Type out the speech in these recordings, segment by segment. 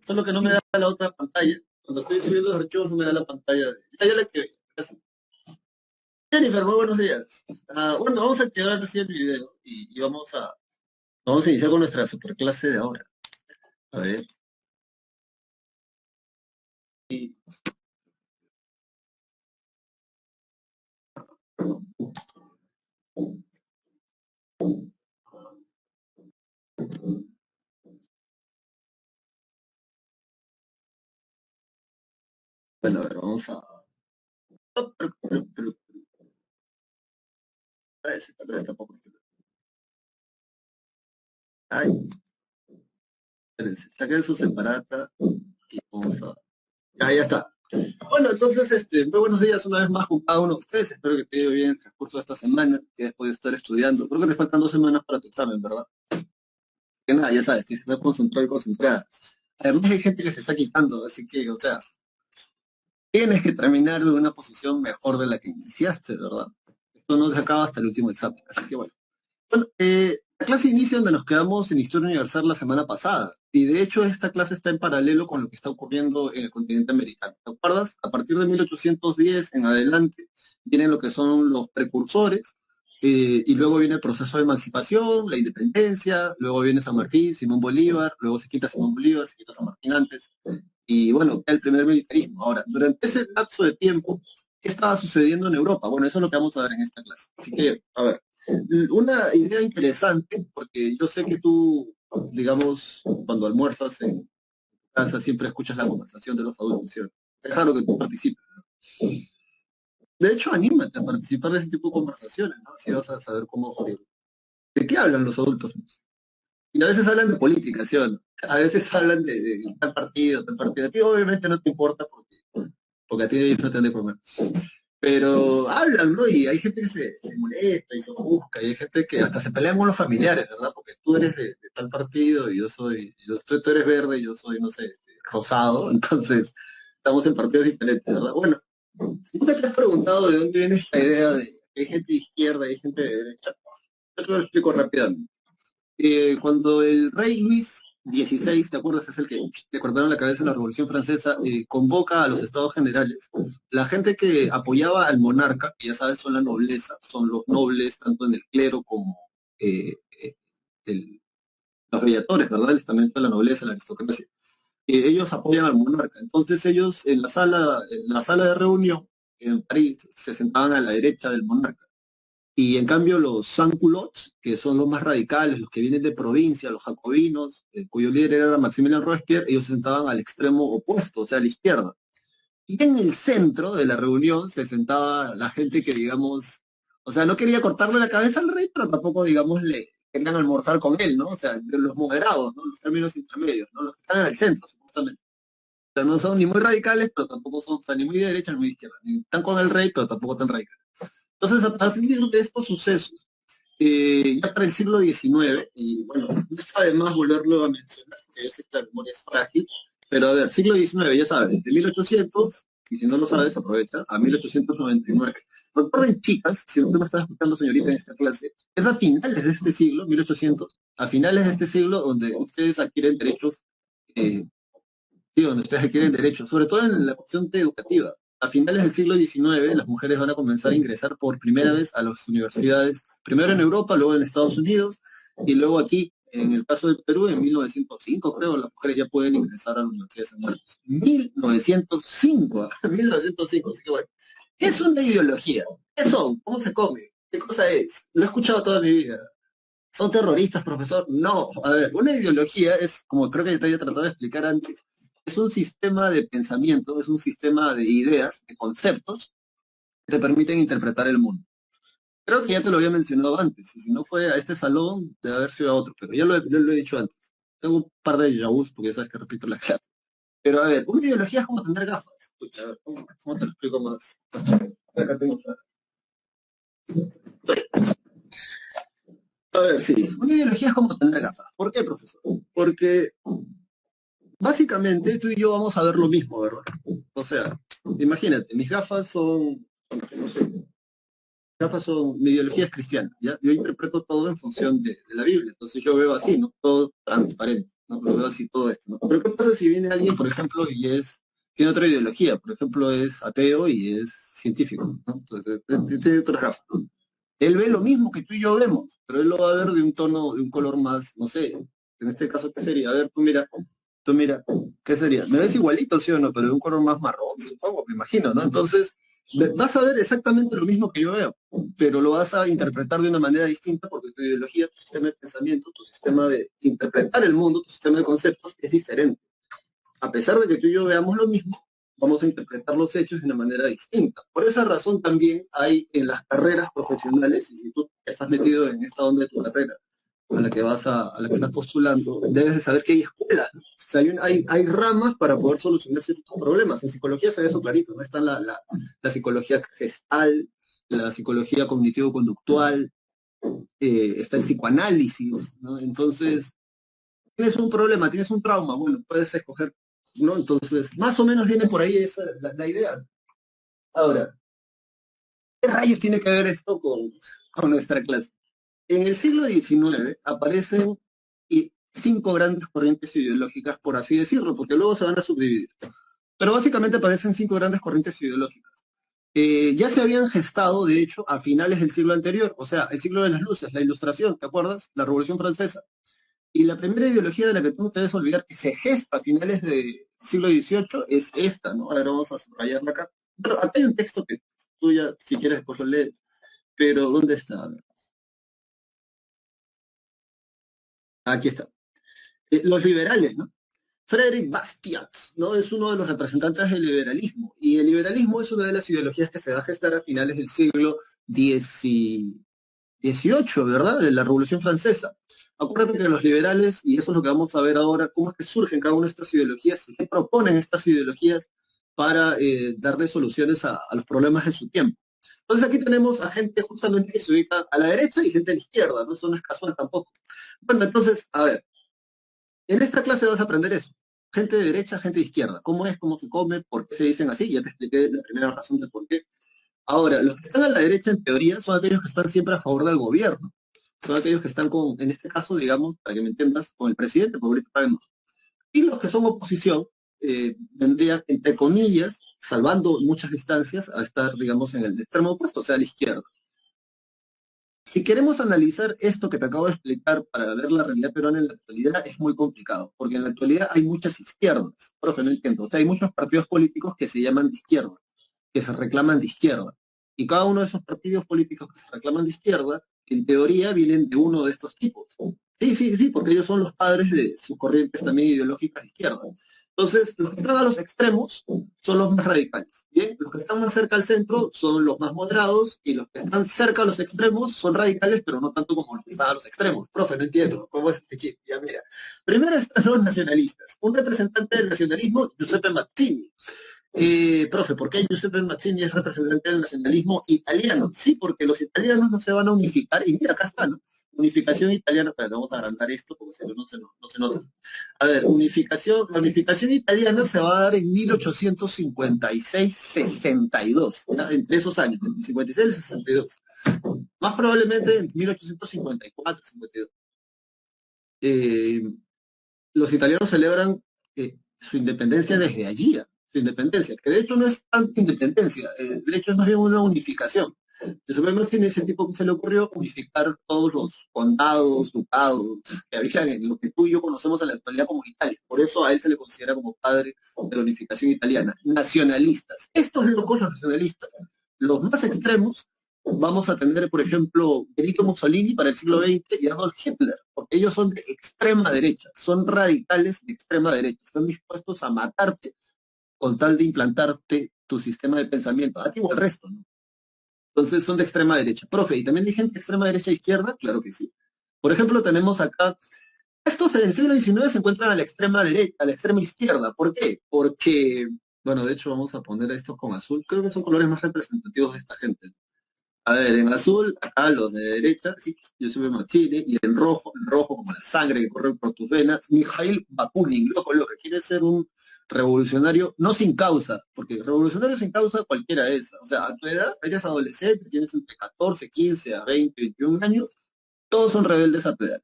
solo que no me da la otra pantalla. Cuando estoy subiendo los archivos no me da la pantalla. Ya la activé. Jennifer, muy buenos días. Bueno, vamos a activar así el video y vamos a iniciar con nuestra superclase de ahora. A ver. y- bueno, a ver, vamos a... Tal vez tampoco. Ay, espérense, saquen su separata y vamos a... Ya está. Bueno, entonces, muy buenos días una vez más con cada uno de ustedes. Espero que te haya ido bien el transcurso de esta semana, que hayas podido estar estudiando. Creo que te faltan 2 semanas para tu examen, ¿verdad? Que nada, ya sabes, tienes que estar concentrado y concentrada. Además hay gente que se está quitando, así que, o sea, tienes que terminar de una posición mejor de la que iniciaste, ¿verdad? Esto no se acaba hasta el último examen, así que bueno. Bueno, la clase inicia donde nos quedamos en Historia Universal la semana pasada, y de hecho esta clase está en paralelo con lo que está ocurriendo en el continente americano. ¿Te acuerdas? A partir de 1810 en adelante vienen lo que son los precursores, y luego viene el proceso de emancipación, la independencia, luego viene San Martín, Simón Bolívar, luego se quita Simón Bolívar, se quita San Martín antes, y bueno, el primer militarismo. Ahora, durante ese lapso de tiempo, ¿qué estaba sucediendo en Europa? Bueno, eso es lo que vamos a ver en esta clase. Así que, a ver, una idea interesante, porque yo sé que tú, digamos, cuando almuerzas en casa siempre escuchas la conversación de los adultos, ¿cierto? Es raro que tú participes. De hecho, anímate a participar de ese tipo de conversaciones, ¿no? Así vas a saber cómo, de qué hablan los adultos. Y a veces hablan de política, ¿sí o no? A veces hablan de tal partido, tal partido. A ti obviamente no te importa porque a ti ellos no te han de comer. Pero hablan, ¿no? Y hay gente que se molesta y se ofusca, y hay gente que hasta se pelean con los familiares, ¿verdad? Porque tú eres de tal partido y tú eres verde y yo soy, no sé, rosado, entonces estamos en partidos diferentes, ¿verdad? Bueno, ¿nunca te has preguntado de dónde viene esta idea de que hay gente de izquierda y hay gente de derecha? Yo te lo explico rápidamente. Cuando el rey Luis XVI, ¿te acuerdas? Es el que le cortaron la cabeza en la Revolución Francesa, convoca a los estados generales. La gente que apoyaba al monarca, que ya sabes son la nobleza, son los nobles tanto en el clero como eh, eh, el- los bellatores, ¿verdad? El estamento de la nobleza, la aristocracia. Ellos apoyan al monarca. Entonces ellos en la sala de reunión en París se sentaban a la derecha del monarca. Y en cambio los sans-culottes, que son los más radicales, los que vienen de provincia, los jacobinos, cuyo líder era Maximilien Robespierre, ellos se sentaban al extremo opuesto, o sea, a la izquierda. Y en el centro de la reunión se sentaba la gente que, digamos, o sea, no quería cortarle la cabeza al rey, pero tampoco, digamos, le querían almorzar con él, ¿no? O sea, de los moderados, ¿no? Los términos intermedios, ¿no? Los que están en el centro, supuestamente. O sea, no son ni muy radicales, pero tampoco son, o sea, ni muy de derecha ni muy de izquierda. Ni están con el rey, pero tampoco tan radicales. Entonces, a partir de estos sucesos, ya para el siglo XIX, y bueno, no está de más volverlo a mencionar, porque yo sé que la memoria es frágil, pero a ver, siglo XIX, ya sabes, de 1800, y si no lo sabes, aprovecha, a 1899. Recuerden, chicas, si usted me está escuchando, señorita, en esta clase, es a finales de este siglo, 1800, a finales de este siglo, donde ustedes adquieren derechos, eh, sí, donde ustedes adquieren derechos, sobre todo en la cuestión educativa. A finales del siglo XIX, las mujeres van a comenzar a ingresar por primera vez a las universidades, primero en Europa, luego en Estados Unidos, y luego aquí, en el caso de Perú, en 1905, creo, las mujeres ya pueden ingresar a la Universidad de San Marcos. 1905, 1905, así que bueno. ¿Qué es una ideología? ¿Qué son? ¿Cómo se come? ¿Qué cosa es? Lo he escuchado toda mi vida. ¿Son terroristas, profesor? No. A ver, una ideología es, como creo que te había tratado de explicar antes, es un sistema de pensamiento, es un sistema de ideas, de conceptos, que te permiten interpretar el mundo. Creo que ya te lo había mencionado antes, y si no fue a este salón, debe haber sido a otro, pero ya lo he dicho antes. Tengo un par de déjà vus, porque ya sabes que repito la clase. Pero a ver, una ideología es como tener gafas. Escucha, a ver, ¿cómo te lo explico más? Acá tengo. A ver, sí, una ideología es como tener gafas. ¿Por qué, profesor? Porque básicamente tú y yo vamos a ver lo mismo, ¿verdad? O sea, imagínate, mis gafas son, no sé, mi ideología es cristiana, ¿ya? Yo interpreto todo en función de la Biblia, entonces yo veo así, ¿no? Todo transparente. ¿no? Lo veo así todo esto, ¿no? Pero ¿qué pasa si viene alguien, por ejemplo, tiene otra ideología? Por ejemplo, es ateo y es científico, ¿no? Entonces, tiene otras gafas, ¿no? Él ve lo mismo que tú y yo vemos, pero él lo va a ver de un tono, de un color más, no sé, en este caso, ¿qué sería? A ver, tú mira, ¿qué sería? Me ves igualito, ¿sí o no? Pero de un color más marrón, supongo, me imagino, ¿no? Entonces, vas a ver exactamente lo mismo que yo veo, pero lo vas a interpretar de una manera distinta porque tu ideología, tu sistema de pensamiento, tu sistema de interpretar el mundo, tu sistema de conceptos es diferente. A pesar de que tú y yo veamos lo mismo, vamos a interpretar los hechos de una manera distinta. Por esa razón también hay en las carreras profesionales, y si tú estás metido en esta onda de tu carrera, a la que estás postulando, debes de saber que hay escuelas, ¿no? O sea, hay ramas para poder solucionar ciertos problemas. En psicología se ve eso clarito, ¿no? Está la psicología gestal, la psicología cognitivo-conductual, está el psicoanálisis, ¿no? Entonces, tienes un problema, tienes un trauma, bueno, puedes escoger, ¿no? Entonces, más o menos viene por ahí esa, la idea. Ahora, ¿qué rayos tiene que ver esto con nuestra clase? En el siglo XIX aparecen 5 grandes corrientes ideológicas, por así decirlo, porque luego se van a subdividir. Pero básicamente aparecen 5 grandes corrientes ideológicas. Ya se habían gestado, de hecho, a finales del siglo anterior, o sea, el siglo de las luces, la Ilustración, ¿te acuerdas? La Revolución Francesa. Y la primera ideología de la que tú no te debes olvidar que se gesta a finales del siglo XVIII es esta, ¿no? Ahora vamos a subrayarla acá. Pero acá hay un texto que tú ya, si quieres, después lo lees. Pero, ¿dónde está? A ver, aquí está. Los liberales, ¿no? Frédéric Bastiat, ¿no? Es uno de los representantes del liberalismo. Y el liberalismo es una de las ideologías que se va a gestar a finales del siglo XVIII, ¿verdad? De la Revolución Francesa. Acuérdate que los liberales, y eso es lo que vamos a ver ahora, cómo es que surgen cada una de estas ideologías y qué proponen estas ideologías para darle soluciones a los problemas de su tiempo. Entonces aquí tenemos a gente justamente que se ubica a la derecha y gente a la izquierda, ¿no? Eso no es casual tampoco. Bueno, entonces, a ver, en esta clase vas a aprender eso. Gente de derecha, gente de izquierda. ¿Cómo es? ¿Cómo se come? ¿Por qué se dicen así? Ya te expliqué la primera razón de por qué. Ahora, los que están a la derecha, en teoría, son aquellos que están siempre a favor del gobierno. Son aquellos que están con, en este caso, digamos, para que me entiendas, con el presidente, porque ahorita sabemos. Y los que son oposición, vendrían, entre comillas, salvando muchas distancias, a estar, digamos, en el extremo opuesto, o sea, a la izquierda. Si queremos analizar esto que te acabo de explicar para ver la realidad peruana en la actualidad, es muy complicado, porque en la actualidad hay muchas izquierdas, profe, no entiendo. O sea, hay muchos partidos políticos que se llaman de izquierda, que se reclaman de izquierda. Y cada uno de esos partidos políticos que se reclaman de izquierda, en teoría, vienen de uno de estos tipos. Sí, sí, sí, porque ellos son los padres de sus corrientes también ideológicas de izquierda. Entonces, los que están a los extremos son los más radicales. Bien, los que están más cerca al centro son los más moderados y los que están cerca a los extremos son radicales, pero no tanto como los que están a los extremos. Profe, no entiendo. ¿Cómo es este chiste? Ya, mira. Primero están los nacionalistas. Un representante del nacionalismo, Giuseppe Mazzini. Profe, ¿por qué Giuseppe Mazzini es representante del nacionalismo italiano? Sí, porque los italianos no se van a unificar, y mira, acá está, ¿no? Unificación italiana, pero vamos a agrandar esto porque si no, no se nota. A ver, la unificación italiana se va a dar en 1856-62, ¿ya? Entre esos años, entre 56 y 62. Más probablemente en 1854-52. Eh, los italianos celebran su independencia desde allí, su independencia, que de hecho no es tanta independencia, de hecho es más bien una unificación. Giuseppe Mazzini es el tipo que se le ocurrió unificar todos los condados, ducados que había en lo que tú y yo conocemos en la actualidad como Italia. Por eso a él se le considera como padre de la unificación italiana. Nacionalistas. Estos locos, los nacionalistas, los más extremos, vamos a tener, por ejemplo, Benito Mussolini para el siglo XX y Adolf Hitler, porque ellos son de extrema derecha, son radicales de extrema derecha, están dispuestos a matarte con tal de implantarte tu sistema de pensamiento, a ti o al resto, ¿no? Entonces son de extrema derecha. Profe, ¿y también hay gente de extrema derecha e izquierda? Claro que sí. Por ejemplo, tenemos acá, estos en el siglo XIX se encuentran a la extrema derecha, a la extrema izquierda. ¿Por qué? Porque, bueno, de hecho vamos a poner estos con azul, creo que son colores más representativos de esta gente. A ver, en azul, acá los de derecha, sí, Giuseppe Mazzini, y en rojo como la sangre que corre por tus venas, Mikhail Bakunin, loco, lo que quiere ser un revolucionario, no sin causa, porque revolucionario sin causa cualquiera es. O sea, a tu edad, eres adolescente, tienes entre 14, 15 a 20, 21 años, Todos son rebeldes a pedal.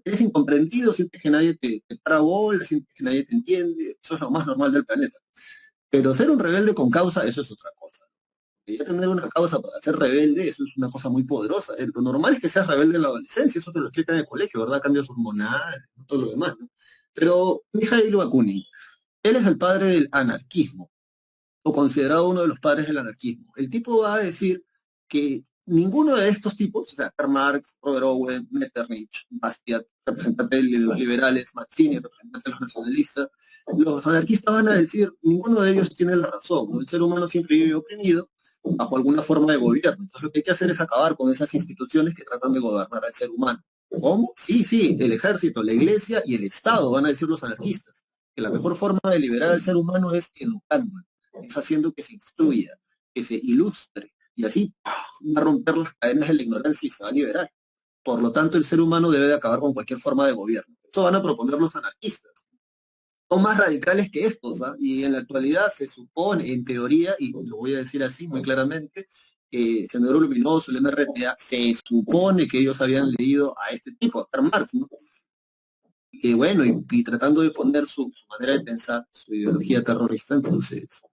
Eres incomprendido, sientes que nadie te para bola, sientes que nadie te entiende, eso es lo más normal del planeta. Pero ser un rebelde con causa, eso es otra cosa. Y ya tener una causa para ser rebelde, eso es una cosa muy poderosa. Lo normal es que seas rebelde en la adolescencia, eso te lo explican en el colegio, ¿verdad? Cambios hormonales, todo lo demás, ¿no? Pero Mikhail Bakunin, él es el padre del anarquismo, o considerado uno de los padres del anarquismo. El tipo va a decir que ninguno de estos tipos, o sea, Karl Marx, Robert Owen, Metternich, Bastiat, representante de los liberales, Mazzini, representante de los nacionalistas, los anarquistas van a decir, ninguno de ellos tiene la razón, ¿no? El ser humano siempre vive oprimido bajo alguna forma de gobierno. Entonces lo que hay que hacer es acabar con esas instituciones que tratan de gobernar al ser humano. ¿Cómo? Sí, sí, el ejército, la iglesia y el Estado, van a decir los anarquistas, que la mejor forma de liberar al ser humano es educándolo, es haciendo que se instruya, que se ilustre, y así va a romper las cadenas de la ignorancia y se va a liberar. Por lo tanto, el ser humano debe de acabar con cualquier forma de gobierno. Eso van a proponer los anarquistas. Son más radicales que estos, ¿ah? Y en la actualidad se supone, en teoría, y lo voy a decir así muy claramente, Sendero Luminoso, el MRTA, se supone que ellos habían leído a este tipo, a Karl Marx, ¿no? Y bueno, y tratando de poner su manera de pensar, su ideología terrorista, entonces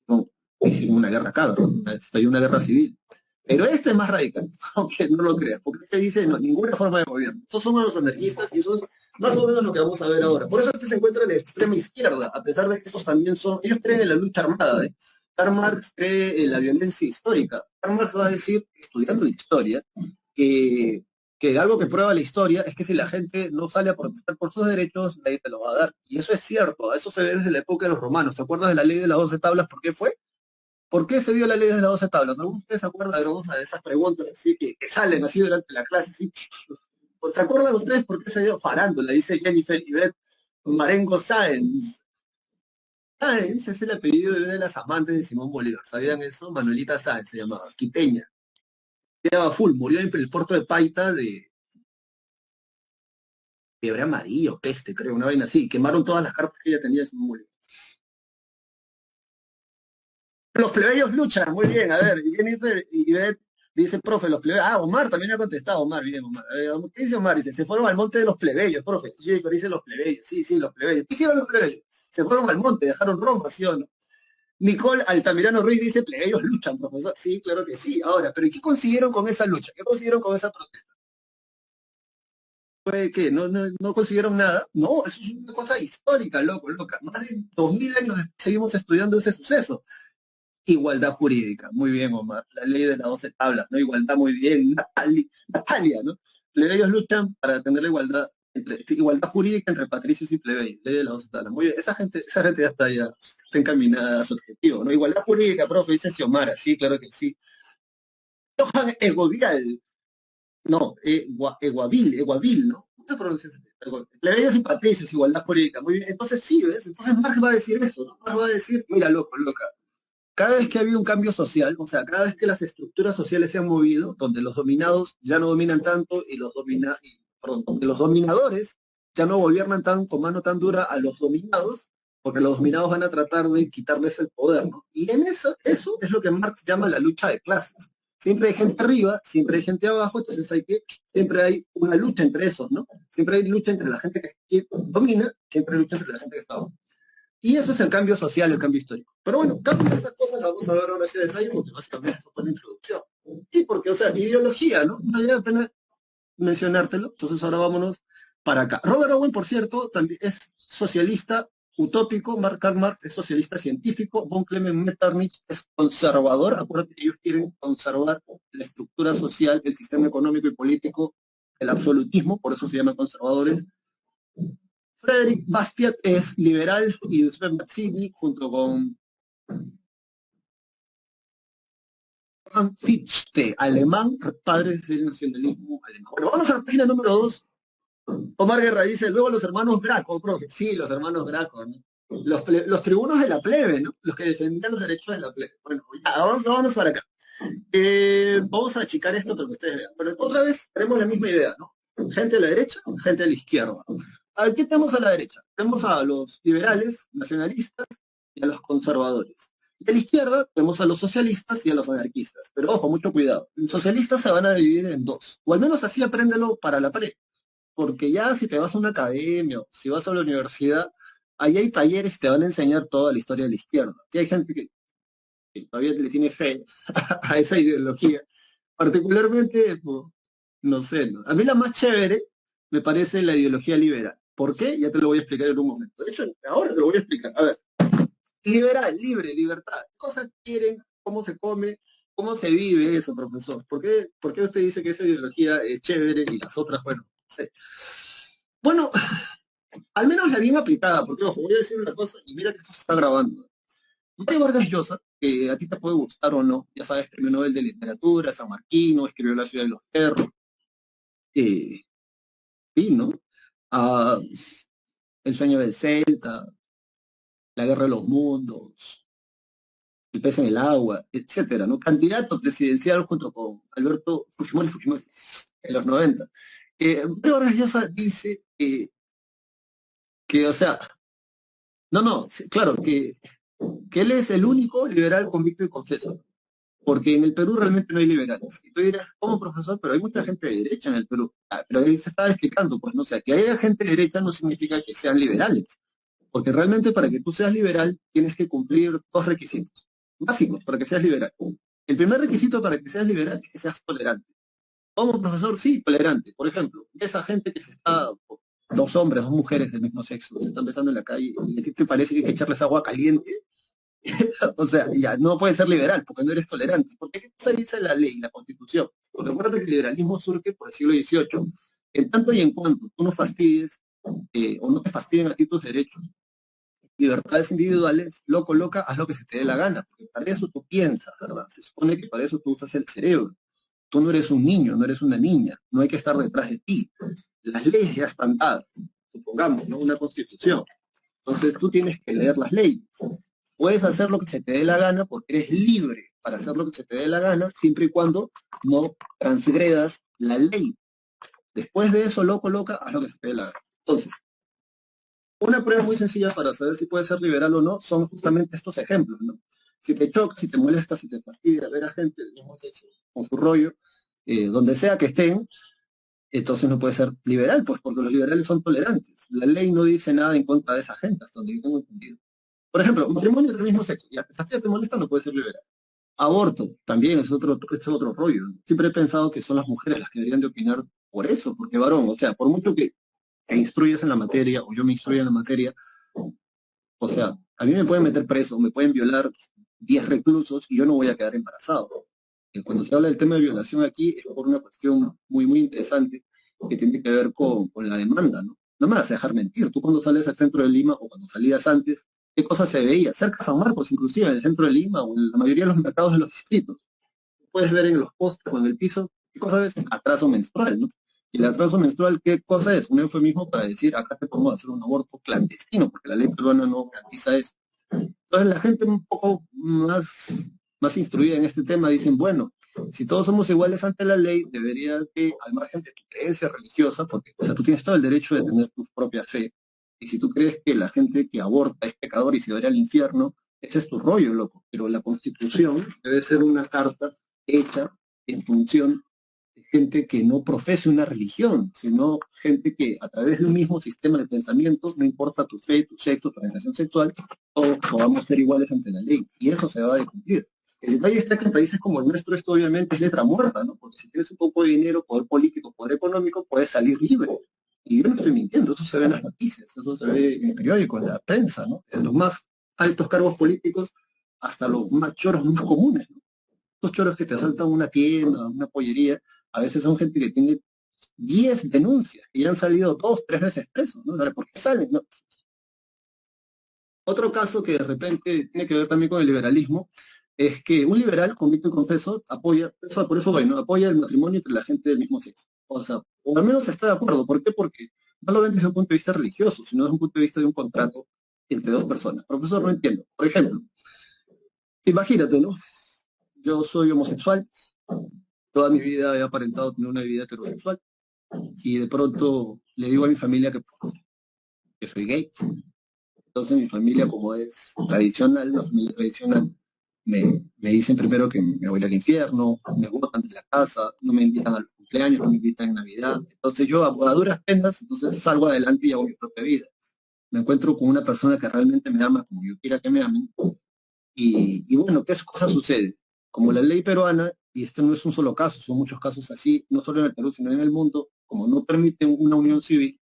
no, hicieron una guerra cabra, estalló una guerra civil. Pero este es más radical, aunque no lo creas, porque este dice, no, ninguna forma de gobierno. Esos son los anarquistas y eso es más o menos lo que vamos a ver ahora. Por eso este se encuentra en la extrema izquierda, a pesar de que estos también son, ellos creen en la lucha armada, ¿eh? Karl Marx cree en la violencia histórica. Karl Marx va a decir, estudiando historia, que, que algo que prueba la historia es que si la gente no sale a protestar por sus derechos, nadie te lo va a dar. Y eso es cierto, eso se ve desde la época de los romanos. ¿Te acuerdas de la ley de las 12 tablas? ¿Por qué fue? ¿Por qué se dio la ley de las 12 tablas? ¿Alguno de ustedes se acuerda de esas preguntas así que salen así durante la clase? Así? ¿Se acuerdan ustedes por qué se dio farándula? Dice Jennifer Ivette Marengo Sáenz. Sáenz es el apellido de una de las amantes de Simón Bolívar. ¿Sabían eso? Manuelita Sáenz se llamaba, quiteña. Era full, murió en el puerto de Paita de fiebre amarilla o peste, creo, una vaina así. Quemaron todas las cartas que ella tenía de Simón Bolívar. Los plebeyos luchan, muy bien. A ver, Jennifer Ivette dice, profe, los plebeyos. Ah, Omar también ha contestado, Omar, bien, Omar. ¿Qué dice Omar? Dice, se fueron al monte de los plebeyos, profe. Jennifer dice los plebeyos. Sí, sí, los plebeyos. ¿Qué hicieron los plebeyos? Se fueron al monte, dejaron rompa, ¿sí o no? Nicole Altamirano Ruiz dice, plebeyos luchan, profesor. Sí, claro que sí. Ahora, ¿pero qué consiguieron con esa lucha? ¿Qué consiguieron con esa protesta? ¿Fue que no consiguieron nada? No, eso es una cosa histórica, loco, loca. Más de 2000 años después seguimos estudiando ese suceso. Igualdad jurídica, muy bien, Omar. La ley de las 12 tablas, ¿no? Igualdad, muy bien. Natalia, ¿no? Plebeyos luchan para tener la igualdad, sí, igualdad jurídica entre patricios y plebeyos. Ley de las 12 tablas. Muy bien, esa gente ya está encaminada a su objetivo, ¿no? Igualdad jurídica, profe, dice Xiomara, sí, claro que sí. Johan Egovial, no, Eguavil, ¿no? ¿Cómo se pronuncia ese? Plebeyos y patricios, igualdad jurídica. Muy bien, entonces sí, ¿ves? Entonces Marx va a decir eso, ¿no? Marx va a decir, mira, loco, loca. Cada vez que ha habido un cambio social, o sea, cada vez que las estructuras sociales se han movido, donde los dominados ya no dominan tanto perdón, donde los dominadores ya no gobiernan con mano tan dura a los dominados, porque los dominados van a tratar de quitarles el poder, ¿no? Y en eso es lo que Marx llama la lucha de clases. Siempre hay gente arriba, siempre hay gente abajo, entonces siempre hay una lucha entre esos, ¿no? Siempre hay lucha entre la gente que domina, siempre hay lucha entre la gente que está abajo. Y eso es el cambio social, el cambio histórico. Pero bueno, cada una de esas cosas las vamos a ver ahora en detalle porque básicamente esto fue la introducción. Y porque, o sea, ideología, ¿no? No vale la pena mencionártelo. Entonces ahora vámonos para acá. Robert Owen, por cierto, también es socialista utópico. Karl Marx es socialista científico. Von Clement Metternich es conservador. Acuérdate que ellos quieren conservar la estructura social, el sistema económico y político, el absolutismo, por eso se llaman conservadores. Frederick Bastiat es liberal y Giuseppe Mazzini, junto con Johann Fichte, alemán, padres del nacionalismo alemán. Bueno, vamos a la página número 2. Omar Guerra dice, luego los hermanos Graco, profe. Sí, los hermanos Graco, ¿no? Los tribunos de la plebe, ¿no? Los que defendían los derechos de la plebe. Bueno, ya, vamos para acá. Vamos a achicar esto para que ustedes vean. Pero otra vez tenemos la misma idea, ¿no? Gente a la derecha, gente a la izquierda. Aquí tenemos a la derecha. Tenemos a los liberales, nacionalistas y a los conservadores. De la izquierda tenemos a los socialistas y a los anarquistas. Pero ojo, mucho cuidado. Los socialistas se van a dividir en dos. O al menos así apréndelo para la pared. Porque ya si te vas a una academia o si vas a la universidad, ahí hay talleres que te van a enseñar toda la historia de la izquierda. Y hay gente que todavía le tiene fe a esa ideología. Particularmente, pues, no sé, ¿no? A mí la más chévere me parece la ideología liberal. ¿Por qué? Ya te lo voy a explicar en un momento. De hecho, ahora te lo voy a explicar. A ver, liberal, libre, libertad. ¿Qué cosas quieren? ¿Cómo se come? ¿Cómo se vive eso, profesor? ¿Por qué usted dice que esa ideología es chévere y las otras, bueno, no sé? Bueno, al menos la bien aplicada, porque ojo, voy a decir una cosa y mira que esto se está grabando. Mario Vargas Llosa, que a ti te puede gustar o no, ya sabes, Premio Nobel de Literatura, San Marquino, escribió La ciudad de los perros, eh, sí, ¿no? Ah, El sueño del Celta, La guerra de los mundos, El pez en el agua, etcétera, ¿no? Candidato presidencial junto con Alberto Fujimori en los 90. Mario Vargas Llosa dice o sea, no, no, sí, claro, que él es el único liberal convicto y confeso. Porque en el Perú realmente no hay liberales. Y tú dirás, ¿cómo, profesor? Pero hay mucha gente de derecha en el Perú. Ah, pero ahí se estaba explicando, pues, no sé, que haya gente de derecha no significa que sean liberales. Porque realmente para que tú seas liberal tienes que cumplir dos requisitos básicos para que seas liberal. El primer requisito para que seas liberal es que seas tolerante. ¿Cómo, profesor? Sí, tolerante. Por ejemplo, esa gente que se está, dos hombres, dos mujeres del mismo sexo, se están besando en la calle y a ti te parece que hay que echarles agua caliente. O sea, ya no puedes ser liberal porque no eres tolerante. Porque ¿qué cosa dice la ley, la constitución? Porque recuerda que el liberalismo surge por el siglo XVIII. En tanto y en cuanto tú no fastidies o no te fastidien a ti tus derechos, libertades individuales, loco, loca, haz lo que se te dé la gana. Porque para eso tú piensas, ¿verdad? Se supone que para eso tú usas el cerebro. Tú no eres un niño, no eres una niña, no hay que estar detrás de ti. Las leyes ya están dadas, supongamos, ¿no? Una constitución. Entonces tú tienes que leer las leyes. Puedes hacer lo que se te dé la gana porque eres libre para hacer lo que se te dé la gana siempre y cuando no transgredas la ley. Después de eso, loco, loca, haz lo que se te dé la gana. Entonces, una prueba muy sencilla para saber si puedes ser liberal o no son justamente estos ejemplos, ¿no? Si te choca, si te molesta, si te fastidia ver a gente del mismo sexo con su rollo, donde sea que estén, entonces no puedes ser liberal, pues porque los liberales son tolerantes. La ley no dice nada en contra de esa gente, hasta donde yo tengo entendido. Por ejemplo, matrimonio del mismo sexo, ya te fastidia, te molesta, no puedes ser liberal. Aborto, también es otro rollo. Siempre he pensado que son las mujeres las que deberían de opinar por eso, porque varón, o sea, por mucho que te instruyas en la materia o yo me instruya en la materia, o sea, a mí me pueden meter preso, me pueden violar 10 reclusos y yo no voy a quedar embarazado. Cuando se habla del tema de violación aquí es por una cuestión muy, muy interesante que tiene que ver con la demanda, ¿no? No me vas a dejar mentir. Tú cuando sales al centro de Lima o cuando salías antes, ¿qué cosa se veía? Cerca de San Marcos, inclusive, en el centro de Lima o en la mayoría de los mercados de los distritos. Puedes ver en los postes o en el piso, ¿qué cosa ves? Atraso menstrual, ¿no? Y el atraso menstrual, ¿qué cosa es? Un eufemismo para decir, acá te podemos hacer un aborto clandestino, porque la ley peruana no garantiza eso. Entonces la gente un poco más instruida en este tema dicen, bueno, si todos somos iguales ante la ley, debería que, al margen de tu creencia religiosa, porque o sea, tú tienes todo el derecho de tener tu propia fe, y si tú crees que la gente que aborta es pecador y se va a ir al infierno, ese es tu rollo, loco. Pero la Constitución debe ser una carta hecha en función de gente que no profese una religión, sino gente que a través de un mismo sistema de pensamiento, no importa tu fe, tu sexo, tu orientación sexual, todos podamos ser iguales ante la ley. Y eso se va a cumplir. El detalle está que en países como el nuestro esto obviamente es letra muerta, ¿no? Porque si tienes un poco de dinero, poder político, poder económico, puedes salir libre. Y yo no estoy mintiendo, eso se ve en las noticias, eso se ve en el periódico, en la prensa, ¿no? De los más altos cargos políticos hasta los más choros más comunes, ¿no? Estos choros que te asaltan una tienda, una pollería, a veces son gente que tiene 10 denuncias y han salido 2, 3 veces presos, ¿no? ¿Por qué salen? ¿No? Otro caso que de repente tiene que ver también con el liberalismo es que un liberal convicto y confeso apoya, por eso bueno, apoya el matrimonio entre la gente del mismo sexo. O sea, o al menos está de acuerdo. ¿Por qué? Porque no lo ven desde un punto de vista religioso, sino desde un punto de vista de un contrato entre dos personas. Profesor, no entiendo. Por ejemplo, imagínate, ¿no? Yo soy homosexual, toda mi vida he aparentado tener una vida heterosexual y de pronto le digo a mi familia que soy gay. Entonces mi familia, como es tradicional, una familia tradicional, me dicen primero que me voy al infierno, me botan de la casa, no me invitan a los cumpleaños, no me invitan en Navidad. Entonces yo a duras penas, entonces salgo adelante y hago mi propia vida. Me encuentro con una persona que realmente me ama como yo quiera que me amen. Y bueno, ¿qué cosa sucede? Como la ley peruana, y este no es un solo caso, son muchos casos así, no solo en el Perú, sino en el mundo, como no permiten una unión civil,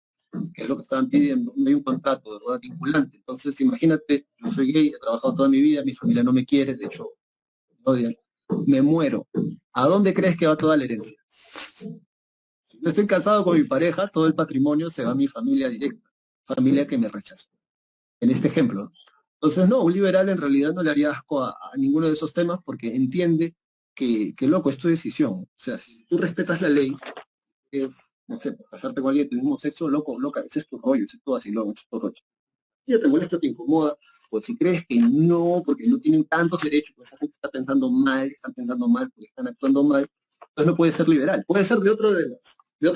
que es lo que estaban pidiendo, no hay un contrato de verdad vinculante. Entonces, imagínate, yo soy gay, he trabajado toda mi vida, mi familia no me quiere, de hecho, me odian, me muero. ¿A dónde crees que va toda la herencia? Yo estoy casado con mi pareja, todo el patrimonio se va a mi familia directa, familia que me rechazó. En este ejemplo. Entonces, no, un liberal en realidad no le haría asco a ninguno de esos temas porque entiende loco, es tu decisión. O sea, si tú respetas la ley, es, no sé, casarte con alguien del mismo sexo, loco, loca, ese es tu rollo, ese es tu vacilón, ese es tu rollo. Si ya te molesta, te incomoda, o si crees que no, porque no tienen tantos derechos, pues esa gente está pensando mal, están pensando mal porque están actuando mal, entonces no puede ser liberal. Puede ser de otra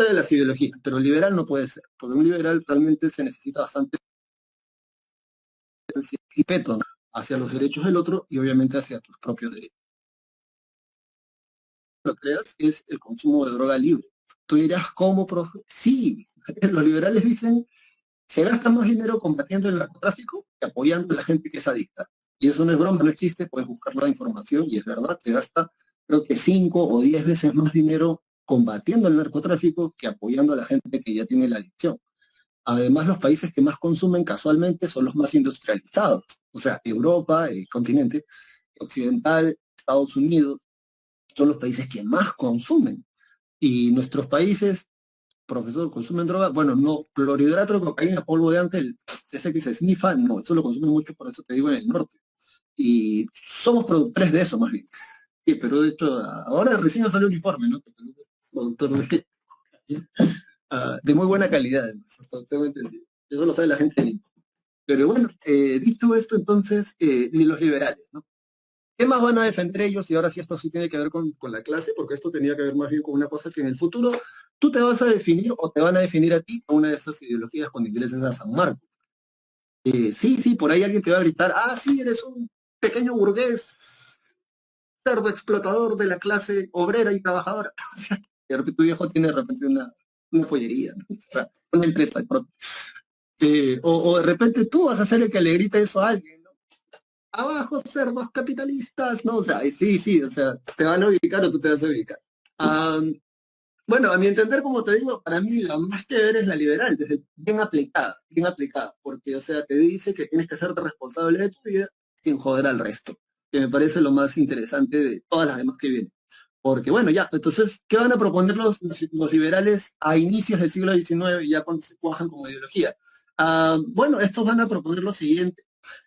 de las ideologías, pero liberal no puede ser, porque un liberal realmente se necesita bastante respeto hacia los derechos del otro y obviamente hacia tus propios derechos. Lo que creas es el consumo de droga libre. Tú dirás, ¿cómo, profe? Sí, los liberales dicen, se gasta más dinero combatiendo el narcotráfico que apoyando a la gente que es adicta. Y eso no es broma, no existe, puedes buscar la información y es verdad, se gasta creo que 5 o 10 veces más dinero combatiendo el narcotráfico que apoyando a la gente que ya tiene la adicción. Además, los países que más consumen casualmente son los más industrializados, o sea, Europa, el continente occidental, Estados Unidos, son los países que más consumen. Y nuestros países, profesor, consumen droga, bueno, no, clorhidrato de cocaína, polvo de ángel, ese que se snifa, no, eso lo consumen mucho, por eso te digo, en el norte. Y somos productores de eso, más bien. Sí, pero de hecho, ahora recién salió un informe, ¿no? Que Perú es productor de muy buena calidad, además, hasta tengo entendido. Eso lo sabe la gente. Pero bueno, dicho esto, entonces, ni los liberales, ¿no? ¿Qué más van a defender ellos? Y ahora sí, esto sí tiene que ver con la clase, porque esto tenía que ver más bien con una cosa que en el futuro tú te vas a definir o te van a definir a ti a una de estas ideologías cuando ingreses a San Marcos. Sí, sí, por ahí alguien te va a gritar, ah, sí, eres un pequeño burgués, cerdo explotador de la clase obrera y trabajadora. O sea, de repente tu viejo tiene de repente una pollería, ¿no? O sea, una empresa propia. O de repente tú vas a ser el que le grita eso a alguien, ¿no? Abajo, cerdos capitalistas, ¿no? O sea, sí, sí, o sea, te van a ubicar o tú te vas a ubicar. Am, bueno, a mi entender, como te digo, para mí la más chévere es la liberal, desde bien aplicada, porque, o sea, te dice que tienes que hacerte responsable de tu vida sin joder al resto, que me parece lo más interesante de todas las demás que vienen. Porque, bueno, ya, entonces, ¿qué van a proponer los liberales a inicios del siglo XIX, ya cuando se cuajan como ideología? Bueno, estos van a proponer lo siguiente.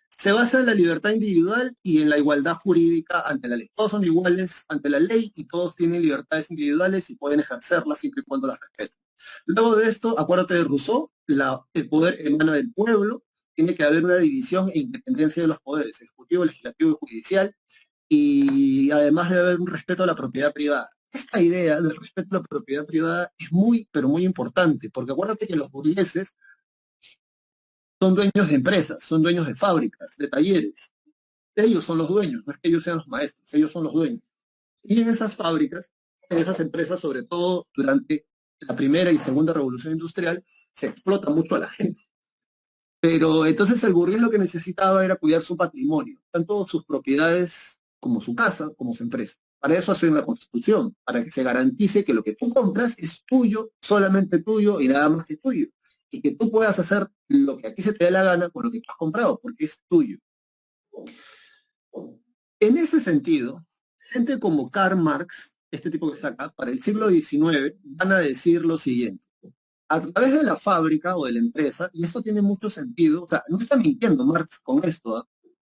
Se basa en la libertad individual y en la igualdad jurídica ante la ley. Todos son iguales ante la ley y todos tienen libertades individuales y pueden ejercerlas siempre y cuando las respeten. Luego de esto, acuérdate de Rousseau, el poder emana del pueblo, tiene que haber una división e independencia de los poderes, ejecutivo, legislativo y judicial, y además debe haber un respeto a la propiedad privada. Esta idea del respeto a la propiedad privada es muy, pero muy importante, porque acuérdate que los burgueses son dueños de empresas, son dueños de fábricas, de talleres. Ellos son los dueños, no es que ellos sean los maestros, ellos son los dueños. Y en esas fábricas, en esas empresas, sobre todo durante la primera y segunda revolución industrial, se explota mucho a la gente. Pero entonces el burgués lo que necesitaba era cuidar su patrimonio, tanto sus propiedades como su casa, como su empresa. Para eso hacen la Constitución, para que se garantice que lo que tú compras es tuyo, solamente tuyo y nada más que tuyo. Y que tú puedas hacer lo que a ti se te dé la gana con lo que tú has comprado, porque es tuyo. En ese sentido, gente como Karl Marx, este tipo que saca, para el siglo XIX, van a decir lo siguiente. A través de la fábrica o de la empresa, y esto tiene mucho sentido, o sea, no está mintiendo Marx con esto, ¿eh?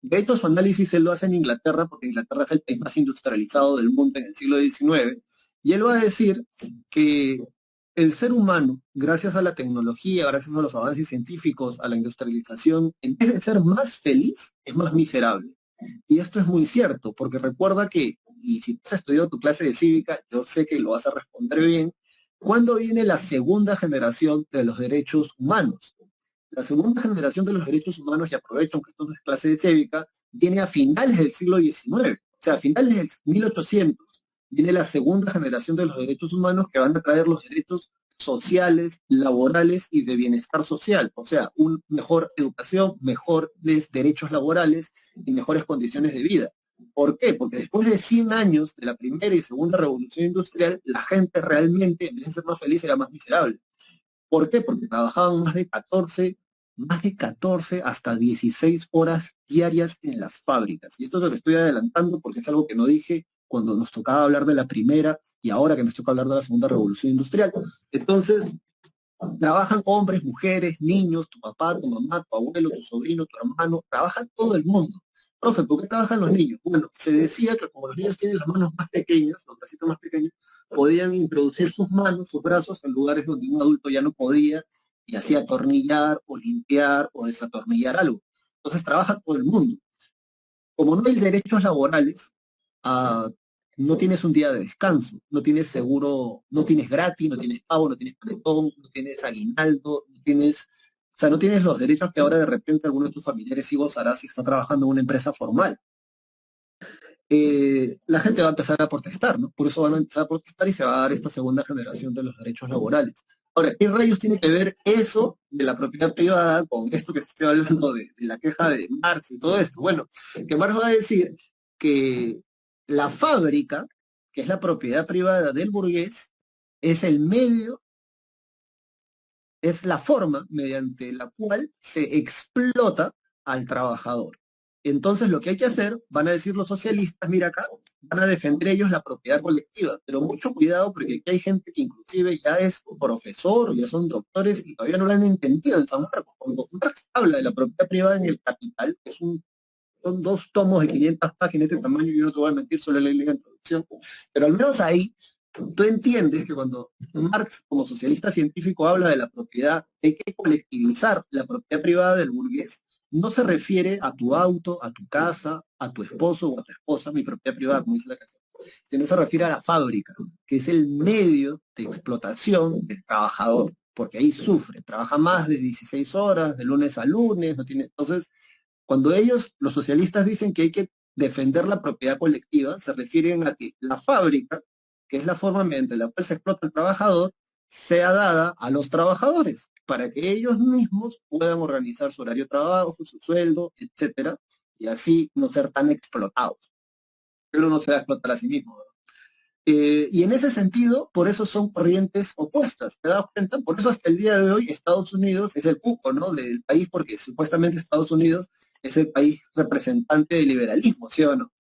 De hecho, su análisis él lo hace en Inglaterra, porque Inglaterra es el país más industrializado del mundo en el siglo XIX, y él va a decir que el ser humano, gracias a la tecnología, gracias a los avances científicos, a la industrialización, en vez de ser más feliz, es más miserable. Y esto es muy cierto, porque recuerda que, y si has estudiado tu clase de cívica, yo sé que lo vas a responder bien, ¿cuándo viene la segunda generación de los derechos humanos? La segunda generación de los derechos humanos, y aprovecho que esto no es clase de cívica, viene a finales del siglo XIX. O sea, a finales del 1800 viene la segunda generación de los derechos humanos que van a traer los derechos sociales, laborales y de bienestar social. O sea, una mejor educación, mejores derechos laborales y mejores condiciones de vida. ¿Por qué? Porque después de 100 años de la primera y segunda revolución industrial, la gente realmente, en vez de ser más feliz, era más miserable. ¿Por qué? Porque trabajaban más de 14 hasta 16 horas diarias en las fábricas. Y esto es lo que estoy adelantando porque es algo que no dije cuando nos tocaba hablar de la primera y ahora que nos toca hablar de la segunda revolución industrial. Entonces, trabajan hombres, mujeres, niños, tu papá, tu mamá, tu abuelo, tu sobrino, tu hermano, trabaja todo el mundo. Profe, ¿por qué trabajan los niños? Bueno, se decía que como los niños tienen las manos más pequeñas, los bracitos más pequeños, podían introducir sus manos, sus brazos en lugares donde un adulto ya no podía y hacía atornillar o limpiar o desatornillar algo. Entonces trabaja todo el mundo. Como no hay derechos laborales, ah, no tienes un día de descanso, no tienes seguro, no tienes gratis, no tienes pavo, no tienes paletón, no tienes aguinaldo, no tienes, o sea, no tienes los derechos que ahora de repente alguno de tus familiares sí gozará si está trabajando en una empresa formal. La gente va a empezar a protestar, ¿no? Por eso van a empezar a protestar y se va a dar esta segunda generación de los derechos laborales. Ahora, ¿qué rayos tiene que ver eso de la propiedad privada con esto que estoy hablando de la queja de Marx y todo esto? Bueno, que Marx va a decir que la fábrica, que es la propiedad privada del burgués, es el medio, es la forma mediante la cual se explota al trabajador. Entonces lo que hay que hacer, van a decir los socialistas, mira acá, van a defender ellos la propiedad colectiva, pero mucho cuidado porque aquí hay gente que inclusive ya es profesor, ya son doctores y todavía no lo han entendido en San Marcos. Cuando Marx habla de la propiedad privada en el Capital, son 2 tomos de 500 páginas de este tamaño, yo no te voy a mentir, solo leí la introducción, pero al menos ahí tú entiendes que cuando Marx, como socialista científico, habla de la propiedad, hay que colectivizar la propiedad privada del burgués. No se refiere a tu auto, a tu casa, a tu esposo o a tu esposa, mi propiedad privada, como dice la canción, sino se refiere a la fábrica, que es el medio de explotación del trabajador, porque ahí sufre, trabaja más de 16 horas, de lunes a lunes, no tiene, entonces cuando ellos, los socialistas, dicen que hay que defender la propiedad colectiva, se refieren a que la fábrica, que es la forma mediante la cual se explota el trabajador, sea dada a los trabajadores, para que ellos mismos puedan organizar su horario de trabajo, su sueldo, etcétera, y así no ser tan explotados. Pero no se va a explotar a sí mismo, ¿no? Y en ese sentido, por eso son corrientes opuestas, ¿te das cuenta? Por eso hasta el día de hoy Estados Unidos es el cuco, ¿no? Del país, porque supuestamente Estados Unidos es el país representante del liberalismo, ¿sí o no?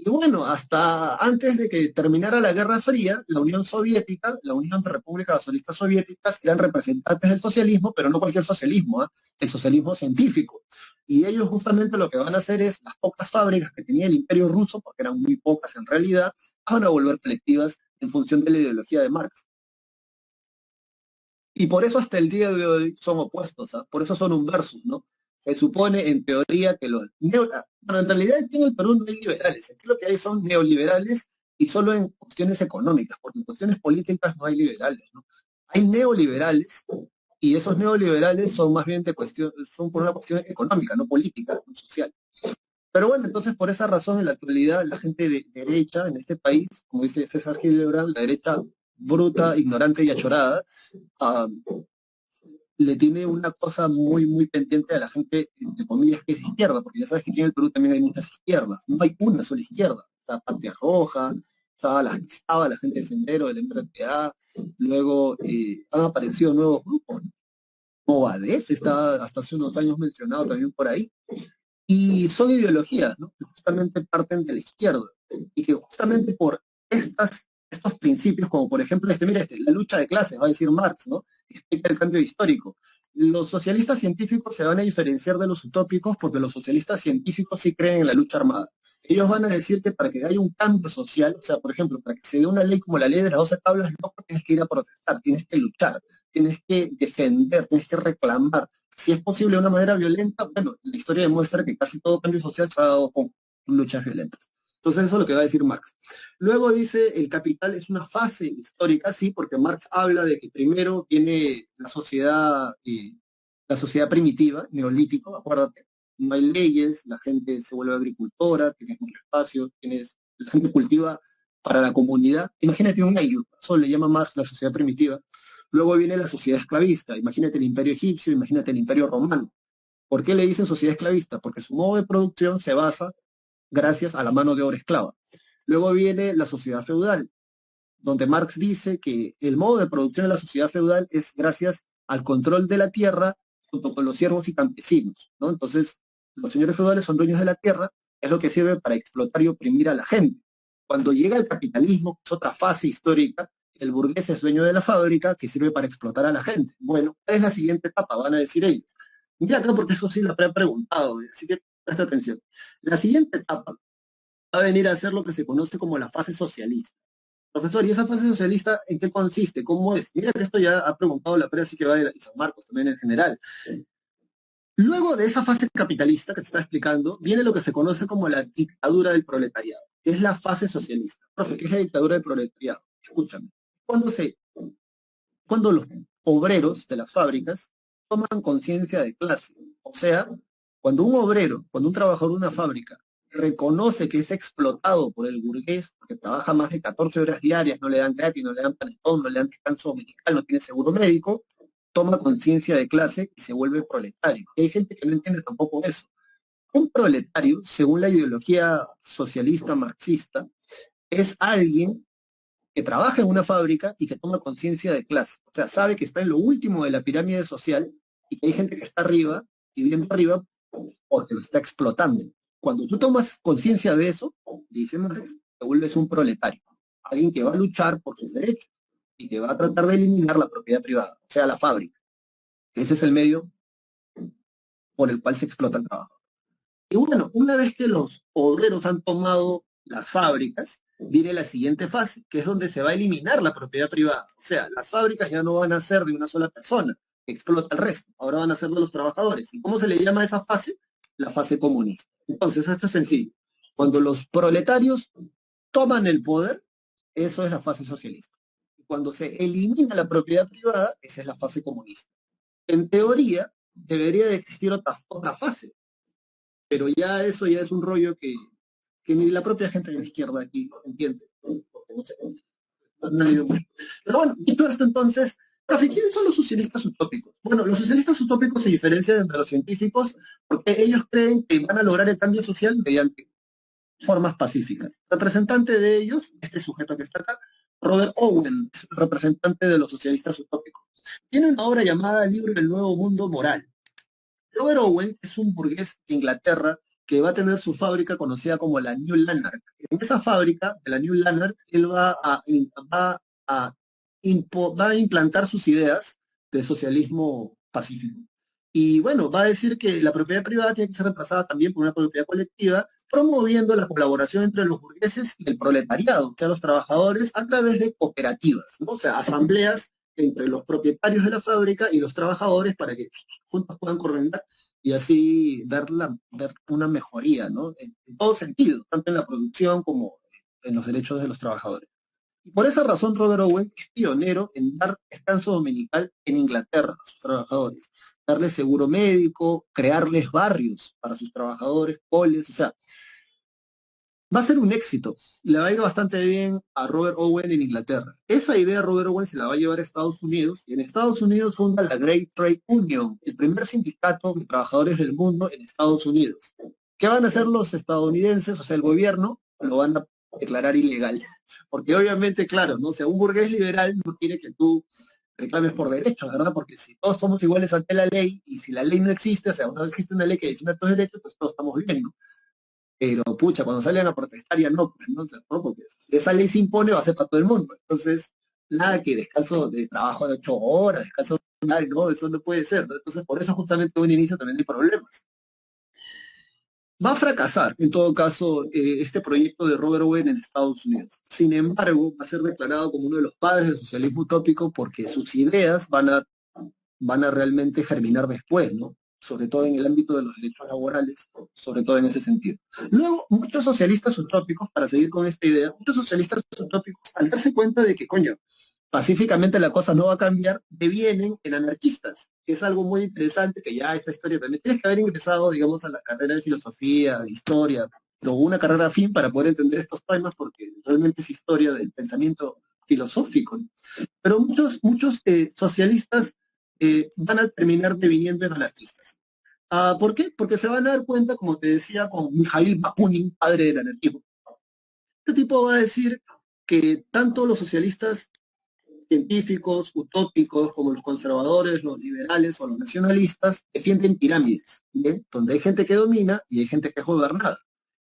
Y bueno, hasta antes de que terminara la Guerra Fría, la Unión Soviética, la Unión de Repúblicas Socialistas Soviéticas eran representantes del socialismo, pero no cualquier socialismo, ¿eh? El socialismo científico. Y ellos justamente lo que van a hacer es las pocas fábricas que tenía el Imperio Ruso, porque eran muy pocas en realidad, van a volver colectivas en función de la ideología de Marx. Y por eso hasta el día de hoy son opuestos, ¿ah? Por eso son un versus, ¿no? Se supone en teoría que bueno, en realidad aquí en el Perú no hay liberales, aquí lo que hay son neoliberales y solo en cuestiones económicas, porque en cuestiones políticas no hay liberales, ¿no? Hay neoliberales y esos neoliberales son más bien de cuestión, son por una cuestión económica, no política, no social. Pero bueno, entonces por esa razón en la actualidad la gente de derecha en este país, como dice César Gillibrand, la derecha bruta, ignorante y achorada, ah, le tiene una cosa muy, muy pendiente a la gente, entre comillas, que es de izquierda, porque ya sabes que aquí en el Perú también hay muchas izquierdas, no hay una sola izquierda, está Patria Roja, estaba la gente de Sendero, del MRTA, luego han aparecido nuevos grupos, Movadef está hasta hace unos años mencionado también por ahí, y son ideologías, ¿no? Que justamente parten de la izquierda y que justamente por estos principios, como por ejemplo, mira, la lucha de clases, va a decir Marx, ¿no? Explica el cambio histórico. Los socialistas científicos se van a diferenciar de los utópicos porque los socialistas científicos sí creen en la lucha armada. Ellos van a decir que para que haya un cambio social, o sea, por ejemplo, para que se dé una ley como la ley de las 12 tablas, no tienes que ir a protestar, tienes que luchar, tienes que defender, tienes que reclamar. Si es posible de una manera violenta, bueno, la historia demuestra que casi todo cambio social se ha dado con luchas violentas. Entonces eso es lo que va a decir Marx. Luego dice, el capital es una fase histórica, sí, porque Marx habla de que primero viene la sociedad la sociedad primitiva, neolítico, acuérdate, no hay leyes, la gente se vuelve agricultora, tienes mucho espacio, la gente cultiva para la comunidad. Imagínate un ello, eso le llama Marx la sociedad primitiva. Luego viene la sociedad esclavista, imagínate el imperio egipcio, imagínate el imperio romano. ¿Por qué le dicen sociedad esclavista? Porque su modo de producción se basa gracias a la mano de obra esclava. Luego viene la sociedad feudal, donde Marx dice que el modo de producción de la sociedad feudal es gracias al control de la tierra junto con los siervos y campesinos, ¿no? Entonces, los señores feudales son dueños de la tierra, es lo que sirve para explotar y oprimir a la gente. Cuando llega el capitalismo, que es otra fase histórica, el burgués es dueño de la fábrica que sirve para explotar a la gente. Bueno, es la siguiente etapa, van a decir ellos. Mira acá porque eso sí la he preguntado, así que presta atención. La siguiente etapa va a venir a ser lo que se conoce como la fase socialista. Profesor, ¿y esa fase socialista en qué consiste? ¿Cómo es? Mira que esto ya ha preguntado la prensa, así que va a ir a San Marcos también en general. Luego de esa fase capitalista que te está explicando, viene lo que se conoce como la dictadura del proletariado, que es la fase socialista. Profe, ¿qué es la dictadura del proletariado? Escúchame. Cuando, se, cuando los obreros de las fábricas toman conciencia de clase, o sea, cuando un obrero, cuando un trabajador de una fábrica reconoce que es explotado por el burgués, porque trabaja más de 14 horas diarias, no le dan gratis, no le dan panetón, no le dan descanso dominical, no tiene seguro médico, toma conciencia de clase y se vuelve proletario. Y hay gente que no entiende tampoco eso. Un proletario, según la ideología socialista marxista, es alguien que trabaja en una fábrica y que toma conciencia de clase. O sea, sabe que está en lo último de la pirámide social y que hay gente que está arriba, viviendo arriba, porque lo está explotando. Cuando tú tomas conciencia de eso, dice Marx, te vuelves un proletario, alguien que va a luchar por sus derechos y que va a tratar de eliminar la propiedad privada, o sea, la fábrica. Ese es el medio por el cual se explota el trabajo. Y bueno, una vez que los obreros han tomado las fábricas, viene la siguiente fase, que es donde se va a eliminar la propiedad privada. O sea, las fábricas ya no van a ser de una sola persona, que explota el resto, ahora van a ser de los trabajadores. ¿Y cómo se le llama a esa fase? La fase comunista. Entonces, esto es sencillo. Cuando los proletarios toman el poder, eso es la fase socialista. Y cuando se elimina la propiedad privada, esa es la fase comunista. En teoría, debería de existir otra fase, pero ya eso ya es un rollo que ni la propia gente de la izquierda aquí entiende. Pero bueno, dicho esto entonces, profe, ¿quiénes son los socialistas utópicos? Bueno, los socialistas utópicos se diferencian de los científicos porque ellos creen que van a lograr el cambio social mediante formas pacíficas. Representante de ellos, este sujeto que está acá, Robert Owen, representante de los socialistas utópicos. Tiene una obra llamada Libro del Nuevo Mundo Moral. Robert Owen es un burgués de Inglaterra que va a tener su fábrica conocida como la New Lanark. En esa fábrica de la New Lanark, él va a implantar sus ideas de socialismo pacífico. Y bueno, va a decir que la propiedad privada tiene que ser reemplazada también por una propiedad colectiva, promoviendo la colaboración entre los burgueses y el proletariado, o sea, los trabajadores, a través de cooperativas, ¿no? O sea, asambleas entre los propietarios de la fábrica y los trabajadores para que juntos puedan coordinar y así ver una mejoría, ¿no? En todo sentido, tanto en la producción como en los derechos de los trabajadores. Y por esa razón, Robert Owen es pionero en dar descanso dominical en Inglaterra a sus trabajadores, darles seguro médico, crearles barrios para sus trabajadores, coles, o sea, va a ser un éxito. Le va a ir bastante bien a Robert Owen en Inglaterra. Esa idea Robert Owen se la va a llevar a Estados Unidos y en Estados Unidos funda la Great Trade Union, el primer sindicato de trabajadores del mundo en Estados Unidos. ¿Qué van a hacer los estadounidenses? O sea, el gobierno lo van a declarar ilegal. Porque obviamente, claro, ¿no? O sea, un burgués liberal no quiere que tú reclames por derechos, ¿verdad? Porque si todos somos iguales ante la ley y si la ley no existe, o sea, no existe una ley que defienda tus derechos, pues todos estamos bien, ¿no? Pero pucha, cuando salen a protestar ya no, pues no, ¿no? Porque si esa ley se impone va a ser para todo el mundo. Entonces, nada que descanso de trabajo de 8 horas, descanso normal, no, eso no puede ser, ¿no? Entonces, por eso justamente un inicio también hay problemas. Va a fracasar, en todo caso, este proyecto de Robert Owen en Estados Unidos. Sin embargo, va a ser declarado como uno de los padres del socialismo utópico porque sus ideas van a realmente germinar después, ¿no? Sobre todo en el ámbito de los derechos laborales, sobre todo en ese sentido. Luego, muchos socialistas utópicos, para seguir con esta idea, muchos socialistas utópicos, al darse cuenta de que, coño, pacíficamente la cosa no va a cambiar, devienen en anarquistas. que es algo muy interesante, que ya esta historia también tienes que haber ingresado, digamos, a la carrera de filosofía, de historia, o una carrera afín para poder entender estos temas, porque realmente es historia del pensamiento filosófico, ¿no? Pero muchos socialistas van a terminar deviniendo en anarquistas. ¿Por qué? Porque se van a dar cuenta, como te decía, con Mikhail Bakunin, padre del anarquismo. Este tipo va a decir que tanto los socialistas científicos, utópicos, como los conservadores, los liberales o los nacionalistas, defienden pirámides, ¿bien? Donde hay gente que domina y hay gente que es gobernada.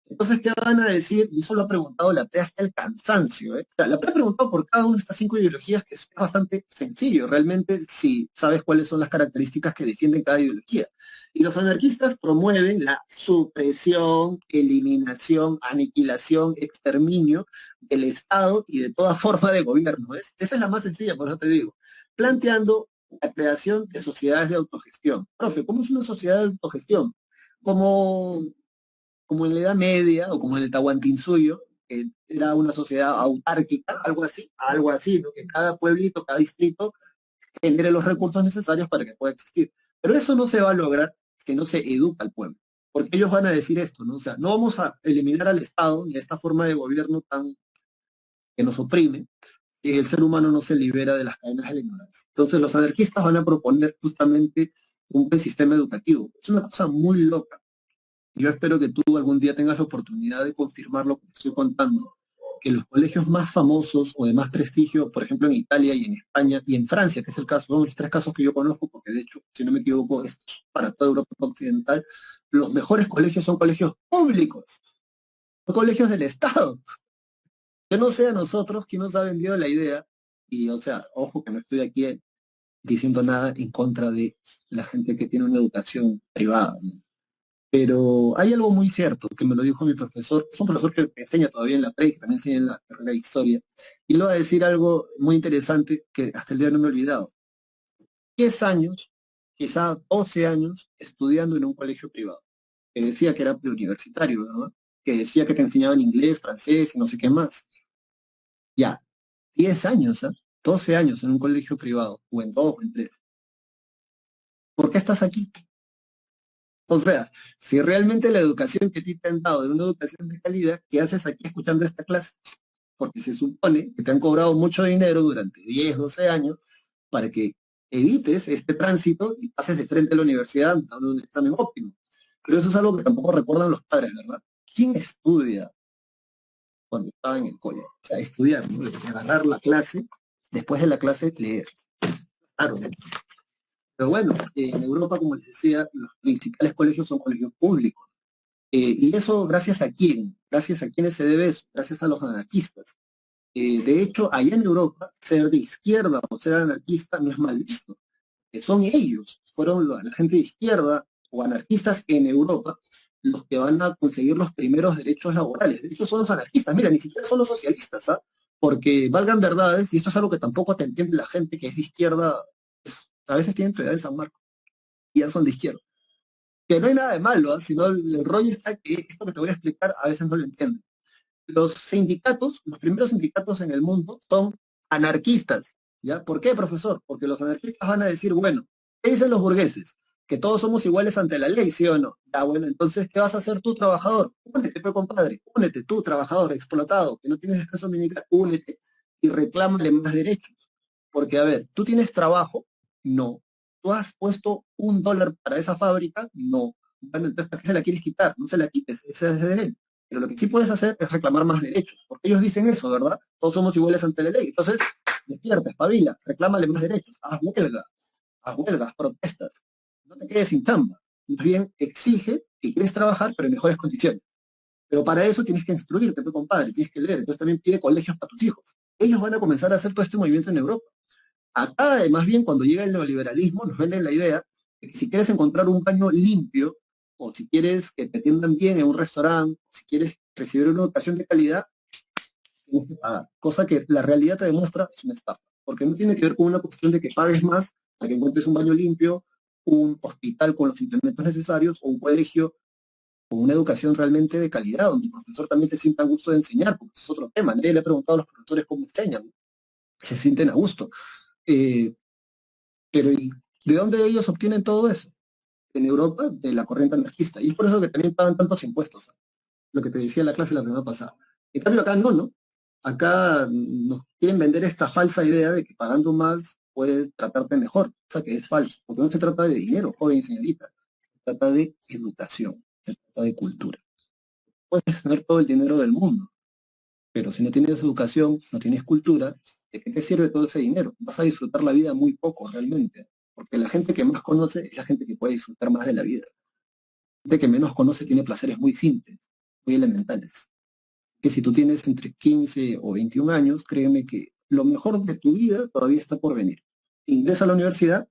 Entonces, ¿qué van a decir? Y eso lo ha preguntado la PRE hasta el cansancio, ¿eh? O sea, la PRE ha preguntado por cada una de estas 5 ideologías, que es bastante sencillo, realmente, si sabes cuáles son las características que defienden cada ideología. Y los anarquistas promueven la supresión, eliminación, aniquilación, exterminio del Estado y de toda forma de gobierno. Esa es la más sencilla, por eso te digo. Planteando la creación de sociedades de autogestión. Profe, ¿cómo es una sociedad de autogestión? Como como en la Edad Media o como en el Tahuantinsuyo, que era una sociedad autárquica, algo así, ¿no? Que cada pueblito, cada distrito genere los recursos necesarios para que pueda existir. Pero eso no se va a lograr si no se educa al pueblo. Porque ellos van a decir esto, ¿no? O sea, no vamos a eliminar al Estado ni a esta forma de gobierno tan que nos oprime si el ser humano no se libera de las cadenas de la ignorancia. Entonces los anarquistas van a proponer justamente un buen sistema educativo. Es una cosa muy loca. Yo espero que tú algún día tengas la oportunidad de confirmar lo que te estoy contando, que los colegios más famosos o de más prestigio, por ejemplo en Italia y en España y en Francia, que es el caso, son los 3 casos que yo conozco, porque de hecho, si no me equivoco, es para toda Europa Occidental, los mejores colegios son colegios públicos, no colegios del Estado. Yo no sé a nosotros quién nos ha vendido la idea, y o sea, ojo que no estoy aquí diciendo nada en contra de la gente que tiene una educación privada, ¿no? Pero hay algo muy cierto que me lo dijo mi profesor, es un profesor que enseña todavía en la PRE, que también enseña en la carrera de historia, y le va a decir algo muy interesante que hasta el día no me he olvidado. 10 años, quizá 12 años, estudiando en un colegio privado, que decía que era preuniversitario, ¿verdad? Que decía que te enseñaban inglés, francés y no sé qué más. Ya, 10 años, ¿eh? 12 años en un colegio privado, o en 2 o en 3. ¿Por qué estás aquí? O sea, si realmente la educación que a ti te han dado es una educación de calidad, ¿qué haces aquí escuchando esta clase? Porque se supone que te han cobrado mucho dinero durante 10, 12 años para que evites este tránsito y pases de frente a la universidad dando un examen óptimo. Pero eso es algo que tampoco recuerdan los padres, ¿verdad? ¿Quién estudia cuando estaba en el cole? O sea, estudiar, ¿no? Agarrar la clase, después de la clase leer. Claro, ¿no? Pero bueno, en Europa, como les decía, los principales colegios son colegios públicos. ¿Y eso gracias a quién? ¿Gracias a quiénes se debe eso? Gracias a los anarquistas. De hecho, allá en Europa, ser de izquierda o ser anarquista no es mal visto. Son ellos, fueron la gente de izquierda o anarquistas en Europa los que van a conseguir los primeros derechos laborales. De hecho, son los anarquistas. Mira, ni siquiera son los socialistas, ¿ah? Porque valgan verdades, y esto es algo que tampoco te entiende la gente que es de izquierda, a veces tienen teoría de San Marcos y ya son de izquierda. Que no hay nada de malo, ¿ah? Sino el rollo está que esto que te voy a explicar a veces no lo entienden. Los sindicatos, los primeros sindicatos en el mundo son anarquistas, ¿ya? ¿Por qué, profesor? Porque los anarquistas van a decir, bueno, ¿qué dicen los burgueses? Que todos somos iguales ante la ley, ¿sí o no? Ya, bueno, entonces, ¿qué vas a hacer tú, trabajador? Únete, pe, compadre, únete tú, trabajador, explotado, que no tienes descanso dominical, únete y reclámale más derechos. Porque, a ver, ¿tú tienes trabajo? No. ¿Tú has puesto $1 para esa fábrica? No. Bueno, entonces, ¿para qué se la quieres quitar? No se la quites, ese es de él. Pero lo que sí puedes hacer es reclamar más derechos, porque ellos dicen eso, ¿verdad? Todos somos iguales ante la ley. Entonces, despierta, espabila, reclámale más derechos, haz huelgas, protestas. No te quedes sin chamba. Más bien, exige que quieres trabajar, pero en mejores condiciones. Pero para eso tienes que instruirte, tu compadre, tienes que leer. Entonces también pide colegios para tus hijos. Ellos van a comenzar a hacer todo este movimiento en Europa. Acá, más bien, cuando llega el neoliberalismo, nos venden la idea de que si quieres encontrar un baño limpio, o si quieres que te atiendan bien en un restaurante, o si quieres recibir una educación de calidad, tienes que pagar. Cosa que la realidad te demuestra es una estafa. Porque no tiene que ver con una cuestión de que pagues más para que encuentres un baño limpio, un hospital con los implementos necesarios, o un colegio con una educación realmente de calidad, donde el profesor también se sienta a gusto de enseñar, porque es otro tema. Nadie le ha preguntado a los profesores cómo enseñan, se sienten a gusto. Eh, pero ¿De dónde ellos obtienen todo eso? En Europa, de la corriente anarquista. Y es por eso que también pagan tantos impuestos, lo que te decía en la clase la semana pasada. En cambio acá no, ¿no? Acá nos quieren vender esta falsa idea de que pagando más puedes tratarte mejor, cosa que es falso, porque no se trata de dinero, joven señorita, se trata de educación, se trata de cultura. Puedes tener todo el dinero del mundo, pero si no tienes educación, no tienes cultura, ¿de qué te sirve todo ese dinero? Vas a disfrutar la vida muy poco realmente, porque la gente que más conoce es la gente que puede disfrutar más de la vida. La gente que menos conoce tiene placeres muy simples, muy elementales. Que si tú tienes entre 15 o 21 años, créeme que lo mejor de tu vida todavía está por venir. Ingresa a la universidad,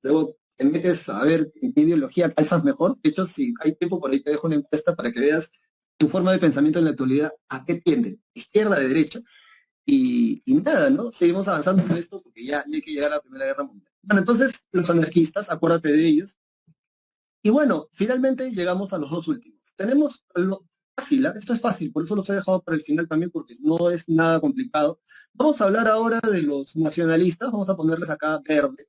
luego te metes a ver en qué ideología calzas mejor. De hecho, si hay tiempo, por ahí te dejo una encuesta para que veas tu forma de pensamiento en la actualidad, a qué tiende, izquierda, derecha, y nada, ¿no? Seguimos avanzando en esto porque ya hay que llegar a la Primera Guerra Mundial. Bueno, entonces, los anarquistas, acuérdate de ellos. Y bueno, finalmente llegamos a los dos últimos. Tenemos lo fácil, ¿eh? Esto es fácil, por eso los he dejado para el final también, porque no es nada complicado. Vamos a hablar ahora de los nacionalistas, vamos a ponerles acá verde,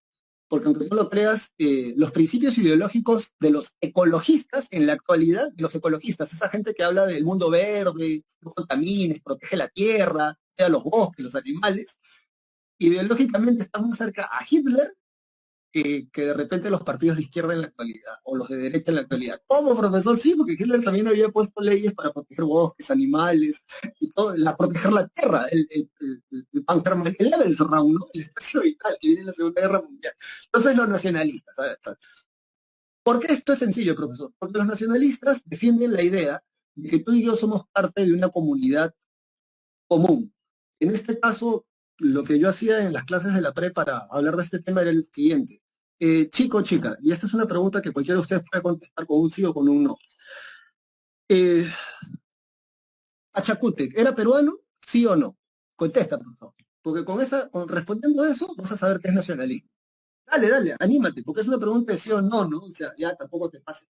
porque aunque no lo creas, los principios ideológicos de los ecologistas en la actualidad, los ecologistas, esa gente que habla del mundo verde, no contamines, protege la tierra, cuida los bosques, los animales, ideológicamente están más cerca a Hitler que de repente los partidos de izquierda en la actualidad, o los de derecha en la actualidad. ¿Cómo, profesor? Sí, porque Hitler también había puesto leyes para proteger bosques, animales, y todo, proteger la tierra, el Pankerman, el Lebensraum, ¿no? El espacio vital que viene en la Segunda Guerra Mundial. Entonces los nacionalistas, a ver, ¿por qué esto es sencillo, profesor? Porque los nacionalistas defienden la idea de que tú y yo somos parte de una comunidad común. En este caso, lo que yo hacía en las clases de la pre para hablar de este tema era el siguiente. Chico o chica, y esta es una pregunta que cualquiera de ustedes puede contestar con un sí o con un no. Eh, Pachacútec, ¿era peruano? ¿Sí o no? Contesta, por favor. Porque respondiendo a eso, vas a saber qué es nacionalismo. Dale, dale, anímate, porque es una pregunta de sí o no, ¿no? O sea, ya tampoco te pases.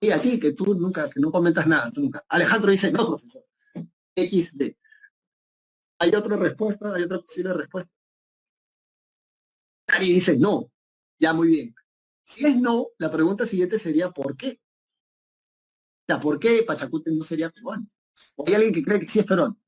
Y a ti, que tú nunca, que no comentas nada, tú nunca. Alejandro dice, no, profesor. XD. ¿Hay otra respuesta? ¿Hay otra posible respuesta? Nadie dice no. Ya, muy bien. Si es no, la pregunta siguiente sería ¿por qué? O sea, ¿por qué Pachacútec no sería peruano? ¿O hay alguien que cree que sí es peruano?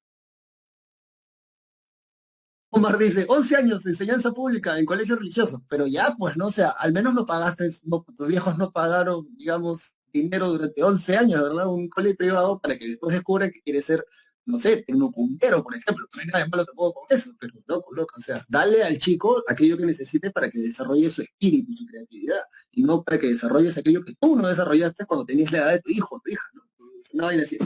Omar dice, 11 años de enseñanza pública en colegio religioso, pero ya, pues, no, o sea, al menos no pagaste, no, tus viejos no pagaron, digamos, dinero durante 11 años, ¿verdad? Un colegio privado para que después descubran que quiere ser, no sé, tecnopuntero, por ejemplo. No hay nada de malo tampoco con eso, pero loco, loco. O sea, dale al chico aquello que necesite para que desarrolle su espíritu, su creatividad, y no para que desarrolles aquello que tú no desarrollaste cuando tenías la edad de tu hijo o tu hija, ¿no? Una vaina así.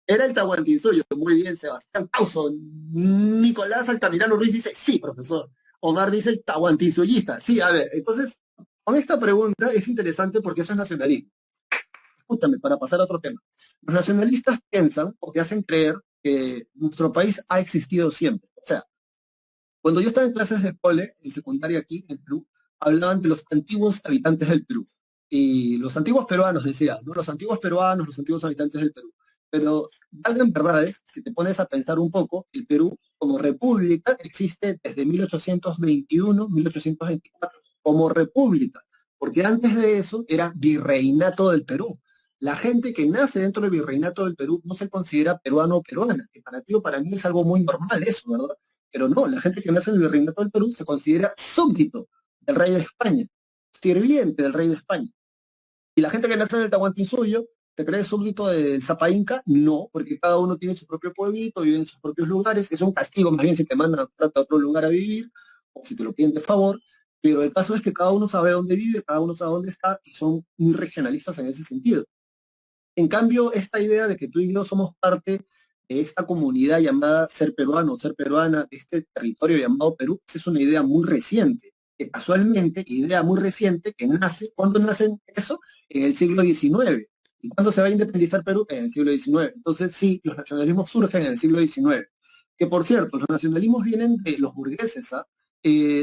Era el Tahuantinsuyo. Muy bien, Sebastián Causo. Nicolás Altamirano Ruiz dice, sí, profesor. Omar dice el Tahuantinsuyista. Sí, a ver, entonces, con esta pregunta es interesante porque eso es nacionalismo. Escúchame, para pasar a otro tema. Los nacionalistas piensan o te hacen creer que nuestro país ha existido siempre. O sea, cuando yo estaba en clases de cole, en secundaria aquí, en Perú, hablaban de los antiguos habitantes del Perú. Y los antiguos peruanos, decía, ¿no? Los antiguos peruanos, los antiguos habitantes del Perú. Pero, valgan verdades, si te pones a pensar un poco, el Perú como república existe desde 1821, 1824, como república, porque antes de eso era virreinato del Perú. La gente que nace dentro del virreinato del Perú no se considera peruano o peruana, que para ti o para mí es algo muy normal eso, ¿verdad? Pero no, la gente que nace en el virreinato del Perú se considera súbdito del rey de España, sirviente del rey de España. Y la gente que nace en el Tahuantinsuyo se cree súbdito del Zapa Inca, no, porque cada uno tiene su propio pueblito, vive en sus propios lugares, es un castigo más bien si te mandan a otro lugar a vivir, o si te lo piden de favor, pero el caso es que cada uno sabe dónde vive, cada uno sabe dónde está, y son muy regionalistas en ese sentido. En cambio, esta idea de que tú y yo somos parte de esta comunidad llamada ser peruano, ser peruana, de este territorio llamado Perú, esa es una idea muy reciente, que casualmente, idea muy reciente, que nace, ¿cuándo nace eso? En el siglo XIX. ¿Y cuándo se va a independizar Perú? En el siglo XIX. Entonces, sí, los nacionalismos surgen en el siglo XIX. Que por cierto, los nacionalismos vienen de los burgueses, ¿ah?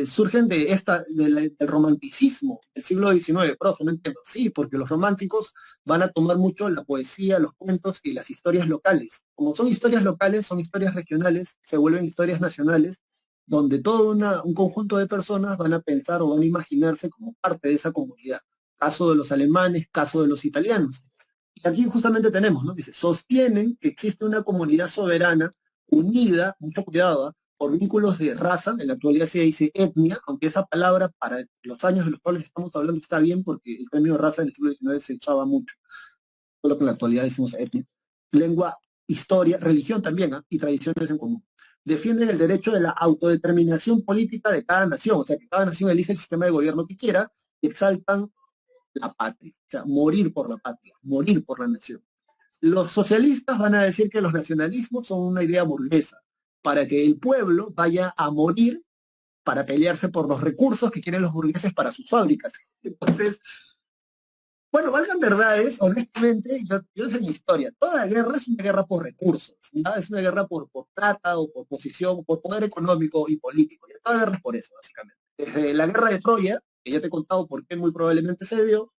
Surgen del romanticismo del siglo XIX, profe, no entiendo. Sí, porque los románticos van a tomar mucho la poesía, los cuentos y las historias locales. Como son historias locales, son historias regionales, se vuelven historias nacionales donde todo un conjunto de personas van a pensar o van a imaginarse como parte de esa comunidad. Caso de los alemanes, caso de los italianos. Y aquí justamente tenemos, ¿no? Dice, sostienen que existe una comunidad soberana unida, mucho cuidado, ¿ah? Por vínculos de raza, en la actualidad se dice etnia, aunque esa palabra para los años de los cuales estamos hablando está bien porque el término raza en el siglo XIX se usaba mucho, solo que en la actualidad decimos etnia. Lengua, historia, religión también, ¿ah? Y tradiciones en común. Defienden el derecho de la autodeterminación política de cada nación, o sea, que cada nación elige el sistema de gobierno que quiera y exaltan la patria, o sea, morir por la patria, morir por la nación. Los socialistas van a decir que los nacionalismos son una idea burguesa, para que el pueblo vaya a morir para pelearse por los recursos que quieren los burgueses para sus fábricas. Entonces, bueno, valgan verdades, honestamente, yo enseño historia. Toda guerra es una guerra por recursos, ¿no? Es una guerra por plata o por posición, por poder económico y político. Y toda guerra es por eso, básicamente. Desde la guerra de Troya, que ya te he contado por qué muy probablemente se dio,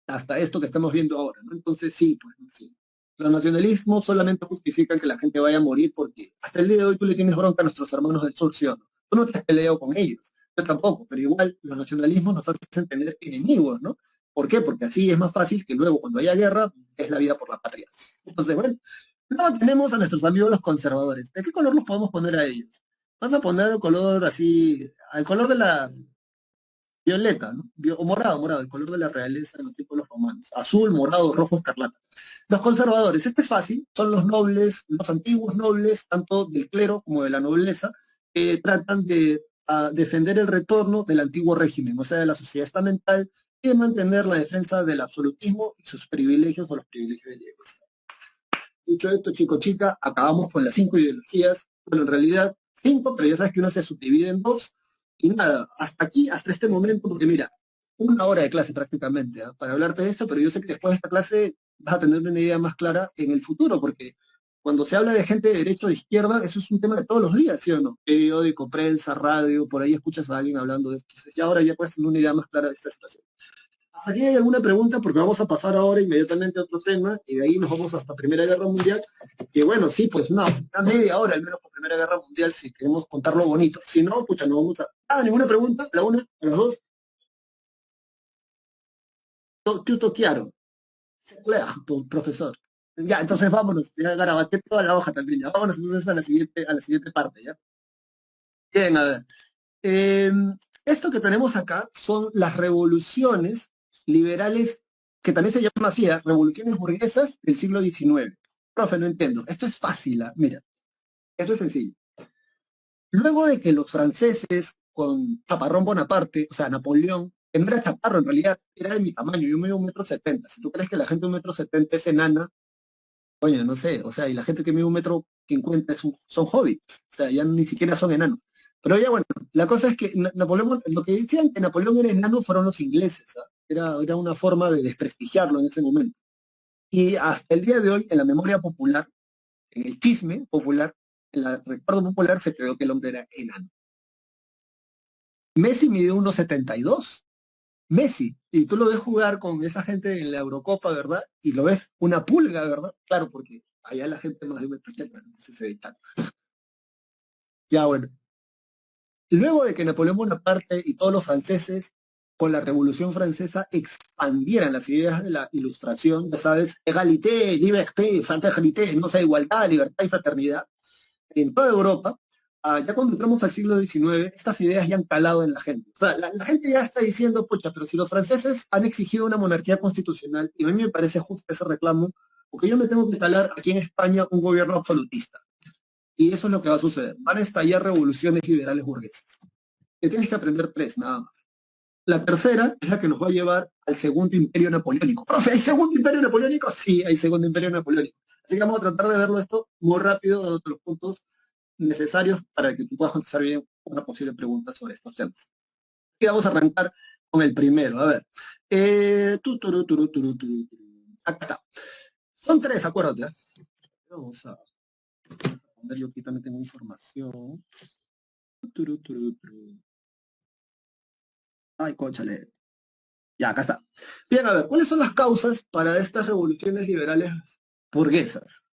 hasta esto que estamos viendo ahora, ¿no? Entonces sí, pues sí. Los nacionalismos solamente justifican que la gente vaya a morir porque hasta el día de hoy tú le tienes bronca a nuestros hermanos del sur, ¿sí o no? Tú no te has peleado con ellos, yo tampoco, pero igual los nacionalismos nos hacen tener enemigos, ¿no? ¿Por qué? Porque así es más fácil que luego cuando haya guerra es la vida por la patria. Entonces, bueno, luego tenemos a nuestros amigos los conservadores. ¿De qué color los podemos poner a ellos? Vas a poner el color así, al color de la, violeta, ¿no? O morado, morado, el color de la realeza en los tiempos de los romanos. Azul, morado, rojo, escarlata. Los conservadores, este es fácil, son los nobles, los antiguos nobles, tanto del clero como de la nobleza, que tratan de defender el retorno del antiguo régimen, o sea, de la sociedad estamental, y de mantener la defensa del absolutismo y sus privilegios o los privilegios de la iglesia. Dicho esto, chico, chica, acabamos con las 5 ideologías. Bueno, en realidad 5, pero ya sabes que uno se subdivide en dos. Y nada, hasta aquí, hasta este momento, porque mira, 1 hora de clase prácticamente, ¿ah? Para hablarte de esto, pero yo sé que después de esta clase vas a tener una idea más clara en el futuro, porque cuando se habla de gente de derecha o de izquierda, eso es un tema de todos los días, ¿sí o no? Periódico, prensa, radio, por ahí escuchas a alguien hablando de esto. Entonces, ya ahora ya puedes tener una idea más clara de esta situación. ¿Hasta aquí hay alguna pregunta? Porque vamos a pasar ahora inmediatamente a otro tema y de ahí nos vamos hasta Primera Guerra Mundial. Que bueno, sí, pues una media hora al menos por Primera Guerra Mundial si queremos contarlo bonito. Si no, pucha, no vamos a... Ah, ninguna pregunta, la una, a las dos. Tuto Chiaro, claro, profesor. Ya, entonces vámonos, ya garabaté toda la hoja también, ya. Vámonos entonces a la siguiente parte, ¿ya? Bien, a ver. Eh, Esto que tenemos acá son las revoluciones liberales, que también se llama así, ¿eh? Revoluciones burguesas del siglo XIX. Profe, no entiendo. Esto es fácil, ¿ah? Mira, esto es sencillo. Luego de que los franceses con Chaparrón Bonaparte, o sea, Napoleón, que no era chaparro en realidad, era de mi tamaño, yo mido 1,70 m. Si tú crees que la gente de 1,70 m es enana, coño, no sé, o sea, y la gente que mide 1,50 m son hobbits, o sea, ya ni siquiera son enanos. Pero ya bueno, la cosa es que Napoleón, lo que decían que Napoleón era enano fueron los ingleses, ¿ah? Era una forma de desprestigiarlo en ese momento. Y hasta el día de hoy, en la memoria popular, en el chisme popular, en el recuerdo popular, se creyó que el hombre era enano. Messi mide 1,72. Messi, y tú lo ves jugar con esa gente en la Eurocopa, ¿verdad? Y lo ves una pulga, ¿verdad? Claro, porque allá la gente más de 1,80 m, entonces se ve tanto. Ya bueno, luego de que Napoleón Bonaparte y todos los franceses, con la Revolución Francesa, expandieran las ideas de la Ilustración, ya sabes, égalité, liberté, fraternité, no sé, igualdad, libertad y fraternidad, en toda Europa, ya cuando entramos al siglo XIX, estas ideas ya han calado en la gente. O sea, la gente ya está diciendo, pucha, pero si los franceses han exigido una monarquía constitucional, y a mí me parece justo ese reclamo, porque yo me tengo que instalar aquí en España un gobierno absolutista. Y eso es lo que va a suceder. Van a estallar revoluciones liberales burguesas. Te tienes que aprender 3, nada más. La tercera es la que nos va a llevar al segundo imperio napoleónico. Profe, ¿hay segundo imperio napoleónico? Sí, hay segundo imperio napoleónico. Así que vamos a tratar de verlo esto muy rápido, dándote los puntos necesarios para que tú puedas contestar bien una posible pregunta sobre estos temas. Y vamos a arrancar con el primero. A ver. Acá está. Son 3, acuérdate. Vamos a poner, yo aquí también tengo información. Ay, cóchale. Ya, acá está. Bien, a ver, ¿cuáles son las causas para estas revoluciones liberales burguesas?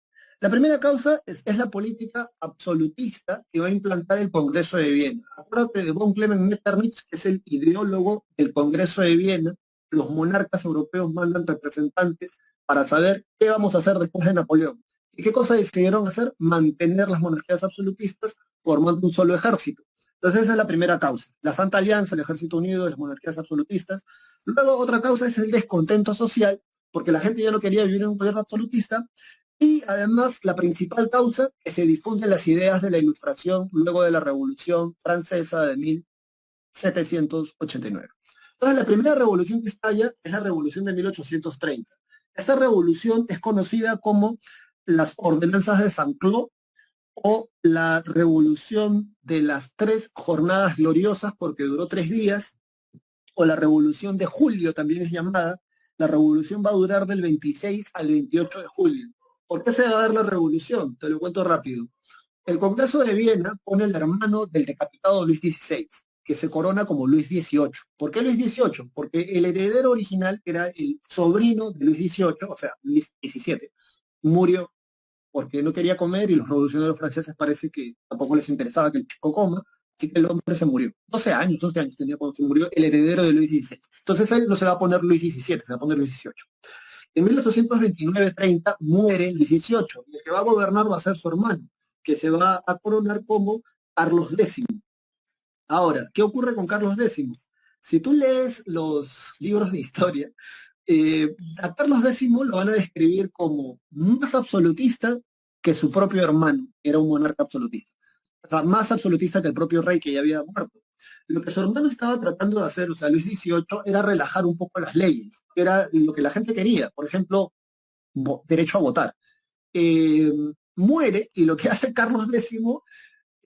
La primera causa es la política absolutista que va a implantar el Congreso de Viena. Acuérdate de von Clement Metternich, que es el ideólogo del Congreso de Viena. Los monarcas europeos mandan representantes para saber qué vamos a hacer después de Napoleón. ¿Y qué cosa decidieron hacer? Mantener las monarquías absolutistas formando un solo ejército. Entonces esa es la primera causa. La Santa Alianza, el Ejército Unido, las monarquías absolutistas. Luego otra causa es el descontento social, porque la gente ya no quería vivir en un poder absolutista. Y además, la principal causa, que se difunden las ideas de la Ilustración luego de la Revolución Francesa de 1789. Entonces, la primera revolución que estalla es la Revolución de 1830. Esta revolución es conocida como las Ordenanzas de Saint-Cloud o la Revolución de las Tres Jornadas Gloriosas, porque duró 3 días, o la Revolución de Julio también es llamada. La revolución va a durar del 26 al 28 de julio. ¿Por qué se va a dar la revolución? Te lo cuento rápido. El Congreso de Viena pone el hermano del decapitado Luis XVI, que se corona como Luis XVIII. ¿Por qué Luis XVIII? Porque el heredero original era el sobrino de Luis XVIII, o sea, Luis XVII. Murió porque no quería comer y los revolucionarios franceses parece que tampoco les interesaba que el chico coma, así que el hombre se murió. 12 años tenía cuando se murió el heredero de Luis XVI. Entonces él no se va a poner Luis XVII, se va a poner Luis XVIII. En 1829-30 muere Luis XVIII y el que va a gobernar va a ser su hermano, que se va a coronar como Carlos X. Ahora, ¿qué ocurre con Carlos X? Si tú lees los libros de historia, a Carlos X lo van a describir como más absolutista que su propio hermano, que era un monarca absolutista. O sea, más absolutista que el propio rey que ya había muerto. Lo que su hermano estaba tratando de hacer, o sea, Luis XVIII, era relajar un poco las leyes, que era lo que la gente quería. Por ejemplo, derecho a votar. Eh, Muere y lo que hace Carlos X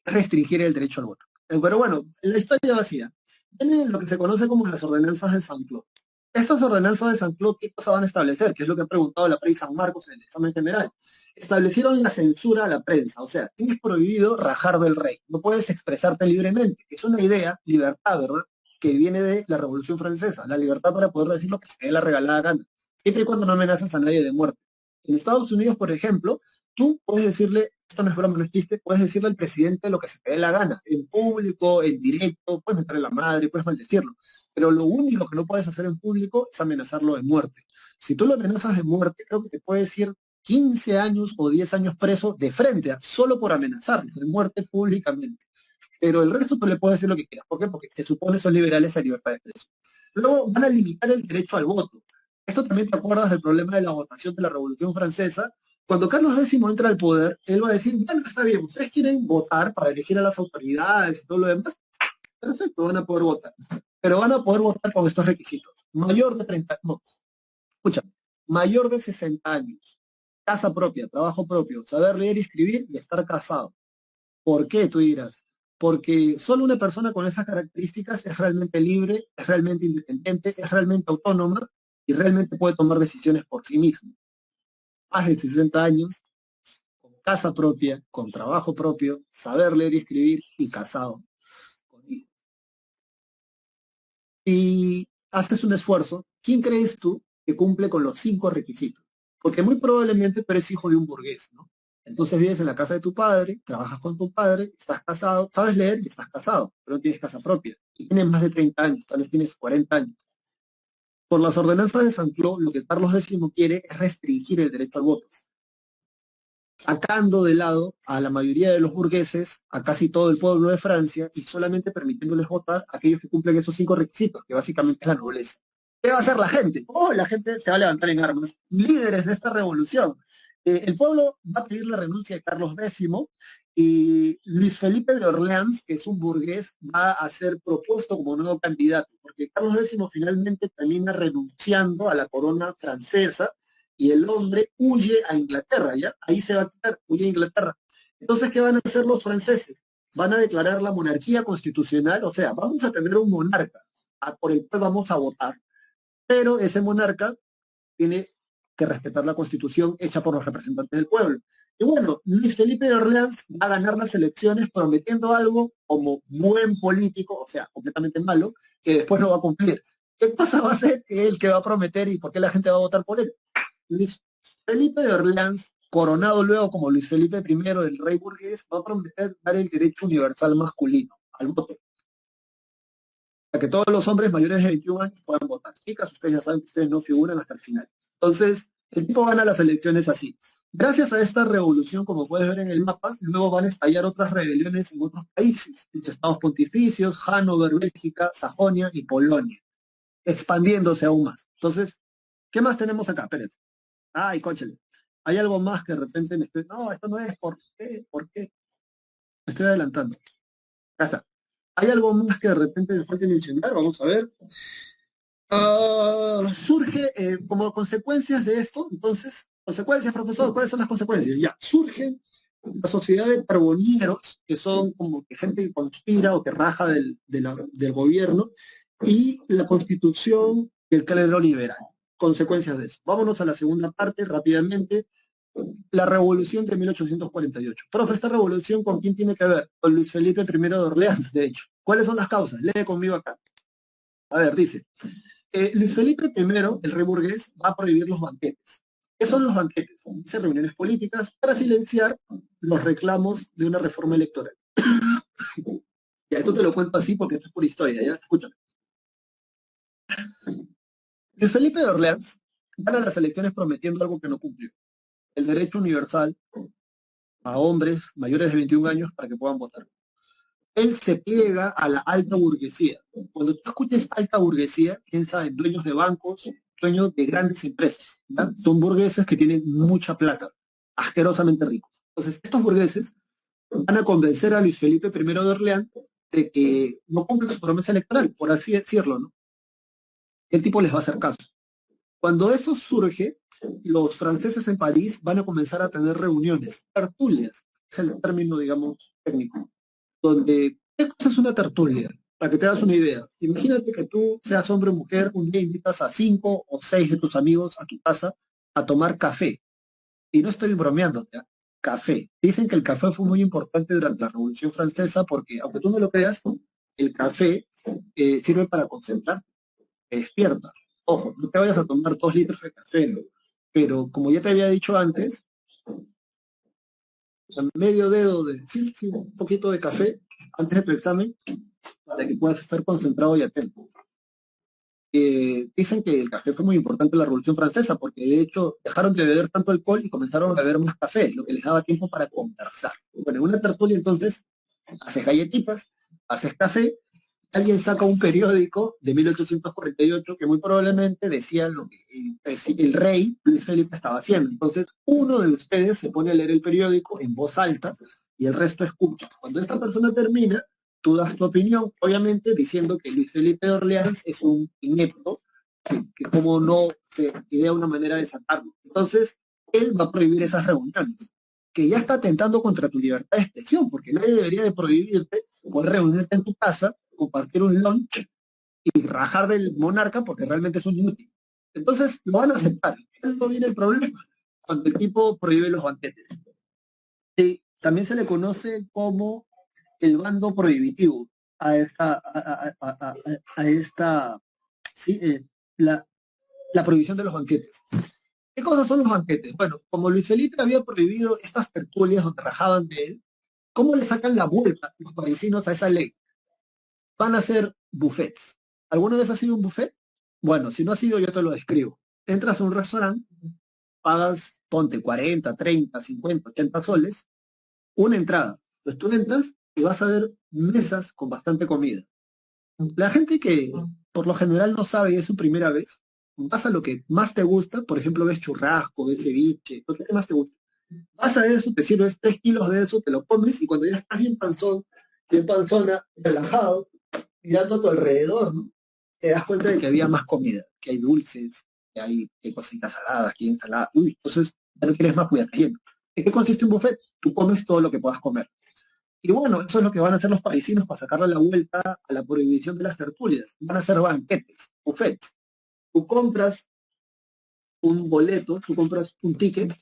es restringir el derecho al voto. Pero bueno, la historia vacía. Tiene lo que se conoce como las ordenanzas de Saint-Cloud. Estas ordenanzas de Saint-Cloud, ¿qué cosa van a establecer? Que es lo que ha preguntado la prensa San Marcos en el examen general. Establecieron la censura a la prensa, o sea, tienes prohibido rajar del rey, no puedes expresarte libremente. Es una idea, libertad, ¿verdad? Que viene de la Revolución Francesa, la libertad para poder decir lo que se te dé la regalada gana, siempre y cuando no amenazas a nadie de muerte. En Estados Unidos, por ejemplo, tú puedes decirle, esto no es broma, no es chiste, puedes decirle al presidente lo que se te dé la gana, en público, en directo, puedes meterle la madre, puedes maldecirlo. Pero lo único que no puedes hacer en público es amenazarlo de muerte. Si tú lo amenazas de muerte, creo que te puedes ir 15 años o 10 años preso de frente, solo por amenazarlo de muerte públicamente. Pero el resto tú le puedes decir lo que quieras. ¿Por qué? Porque se supone son liberales a libertad de expresión. Luego van a limitar el derecho al voto. Esto también te acuerdas del problema de la votación de la Revolución Francesa. Cuando Carlos X entra al poder, él va a decir, bueno, está bien, ustedes quieren votar para elegir a las autoridades y todo lo demás, perfecto, van a poder votar. Pero van a poder votar con estos requisitos. Mayor de 30, no, escucha, mayor de 60 años, casa propia, trabajo propio, saber leer y escribir y estar casado. ¿Por qué? Tú dirás. Porque solo una persona con esas características es realmente libre, es realmente independiente, es realmente autónoma y realmente puede tomar decisiones por sí mismo. Más de 60 años, con casa propia, con trabajo propio, saber leer y escribir y casado. Y haces un esfuerzo, ¿quién crees tú que cumple con los 5 requisitos? Porque muy probablemente tú eres hijo de un burgués, ¿no? Entonces vives en la casa de tu padre, trabajas con tu padre, estás casado, sabes leer y estás casado, pero no tienes casa propia. Y tienes más de 30 años, tal vez tienes 40 años. Por las ordenanzas de San Cló, lo que Carlos X quiere es restringir el derecho al voto, sacando de lado a la mayoría de los burgueses, a casi todo el pueblo de Francia, y solamente permitiéndoles votar a aquellos que cumplen esos 5 requisitos, que básicamente es la nobleza. ¿Qué va a hacer la gente? Oh, la gente se va a levantar en armas, líderes de esta revolución. El pueblo va a pedir la renuncia de Carlos X y Luis Felipe de Orleans, que es un burgués, va a ser propuesto como nuevo candidato, porque Carlos X finalmente termina renunciando a la corona francesa y el hombre huye a Inglaterra, ¿ya? Ahí se va a quitar, huye a Inglaterra. Entonces, ¿qué van a hacer los franceses? Van a declarar la monarquía constitucional, o sea, vamos a tener un monarca por el cual vamos a votar, pero ese monarca tiene que respetar la constitución hecha por los representantes del pueblo. Y bueno, Luis Felipe de Orleans va a ganar las elecciones prometiendo algo como buen político, o sea, completamente malo, que después no va a cumplir. ¿Qué cosa va a ser el que va a prometer y por qué la gente va a votar por él? Luis Felipe de Orleans coronado luego como Luis Felipe I, el rey burgués, va a prometer dar el derecho universal masculino al voto, para que todos los hombres mayores de 21 años puedan votar. Chicas, ustedes ya saben que ustedes no figuran hasta el final. Entonces, el tipo gana las elecciones así. Gracias a esta revolución, como puedes ver en el mapa, luego van a estallar otras rebeliones en otros países, los estados pontificios, Hannover, Bélgica, Sajonia y Polonia, expandiéndose aún más. Entonces, ¿qué más tenemos acá? Pérez. Ay, cóchale. Hay algo más que de repente me estoy. No, esto no es. ¿Por qué? ¿Por qué? Me estoy adelantando. Ya está. Hay algo más que de repente me falta mencionar. Vamos a ver. Surge como consecuencias de esto, entonces, consecuencias, profesor, ¿cuáles son las consecuencias? Ya, surgen la sociedad de carbonígeros, que son como que gente que conspira o que raja del gobierno, y la constitución del clero liberal. Consecuencias de eso. Vámonos a la segunda parte rápidamente. La revolución de 1848. Profe, esta revolución, ¿con quién tiene que ver? Con Luis Felipe I de Orleans, de hecho. ¿Cuáles son las causas? Lee conmigo acá. A ver, dice. Luis Felipe I, el rey burgués, va a prohibir los banquetes. ¿Qué son los banquetes? Dice reuniones políticas para silenciar los reclamos de una reforma electoral. Ya, esto te lo cuento así porque esto es por historia, ¿ya? Escúchame. Luis Felipe de Orleans gana las elecciones prometiendo algo que no cumplió. El derecho universal a hombres mayores de 21 años para que puedan votar. Él se pliega a la alta burguesía. Cuando tú escuches alta burguesía, piensa en dueños de bancos, dueños de grandes empresas. ¿Ya? Son burgueses que tienen mucha plata, asquerosamente ricos. Entonces, estos burgueses van a convencer a Luis Felipe I de Orleans de que no cumple su promesa electoral, por así decirlo, ¿no? El tipo les va a hacer caso. Cuando eso surge, los franceses en París van a comenzar a tener reuniones, tertulias, es el término, digamos, técnico, donde, ¿qué cosa es una tertulia? Para que te hagas una idea. Imagínate que tú seas hombre o mujer, un día invitas a 5 o 6 de tus amigos a tu casa a tomar café. Y no estoy bromeando, ¿ya? Café. Dicen que el café fue muy importante durante la Revolución Francesa porque, aunque tú no lo creas, el café sirve para concentrar, te despierta. Ojo, no te vayas a tomar 2 litros de café, ¿no? Pero como ya te había dicho antes, medio dedo de, sí, sí, un poquito de café antes de tu examen para que puedas estar concentrado y atento. Dicen que el café fue muy importante en la Revolución Francesa porque de hecho dejaron de beber tanto alcohol y comenzaron a beber más café, lo que les daba tiempo para conversar. Bueno, en una tertulia entonces haces galletitas, haces café, alguien saca un periódico de 1848 que muy probablemente decía lo que el rey Luis Felipe estaba haciendo. Entonces uno de ustedes se pone a leer el periódico en voz alta y el resto escucha. Cuando esta persona termina, tú das tu opinión, obviamente diciendo que Luis Felipe de Orleans es un inepto, que como no se idea una manera de sacarlo. Entonces, él va a prohibir esas reuniones, que ya está atentando contra tu libertad de expresión, porque nadie debería de prohibirte poder reunirte en tu casa, compartir un lunch y rajar del monarca porque realmente es un inútil. Entonces, lo van a aceptar. No viene el problema cuando el tipo prohíbe los banquetes. Sí, también se le conoce como el bando prohibitivo a esta sí, la prohibición de los banquetes. ¿Qué cosas son los banquetes? Bueno, como Luis Felipe había prohibido estas tertulias donde rajaban de él, ¿cómo le sacan la vuelta los parisinos a esa ley? Van a ser buffets. ¿Alguna vez ha sido un buffet? Bueno, si no ha sido, yo te lo describo. Entras a un restaurante, pagas, ponte 40, 30, 50, 80 soles, una entrada. Pues tú entras y vas a ver mesas con bastante comida. La gente que por lo general no sabe y es su primera vez, vas a lo que más te gusta, por ejemplo, ves churrasco, ves ceviche, lo que más te gusta. Vas a eso, te sirves 3 kilos de eso, te lo comes y cuando ya estás bien panzón, bien panzona, relajado, mirando a tu alrededor, ¿no? Te das cuenta de que había más comida, que hay dulces, que hay cositas saladas, que hay ensaladas. Uy, entonces ya no quieres más, cuídate lleno. ¿En qué consiste un buffet? Tú comes todo lo que puedas comer. Y bueno, eso es lo que van a hacer los parisinos para sacarle la vuelta a la prohibición de las tertulias. Van a hacer banquetes, buffets. Tú compras un boleto, tú compras un ticket,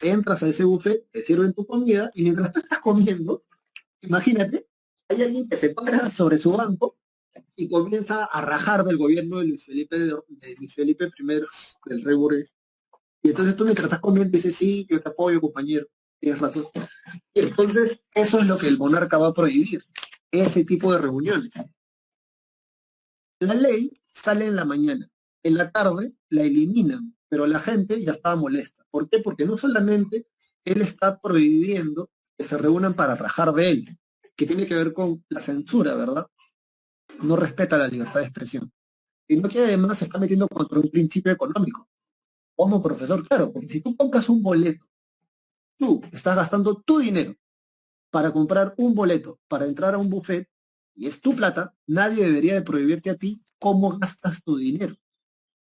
entras a ese buffet, te sirven tu comida y mientras tú estás comiendo, imagínate, hay alguien que se para sobre su banco y comienza a rajar del gobierno de Luis Felipe, de Luis Felipe I, del rey burgués. Y entonces tú mientras estás comiendo dices, sí, yo te apoyo, compañero, tienes razón. Y entonces eso es lo que el monarca va a prohibir, ese tipo de reuniones. La ley sale en la mañana, en la tarde la eliminan, pero la gente ya estaba molesta. ¿Por qué? Porque no solamente él está prohibiendo que se reúnan para rajar de él, que tiene que ver con la censura, ¿verdad? No respeta la libertad de expresión, sino que además se está metiendo contra un principio económico. Como profesor, claro, porque si tú compras un boleto, tú estás gastando tu dinero para comprar un boleto, para entrar a un buffet, y es tu plata, nadie debería de prohibirte a ti cómo gastas tu dinero.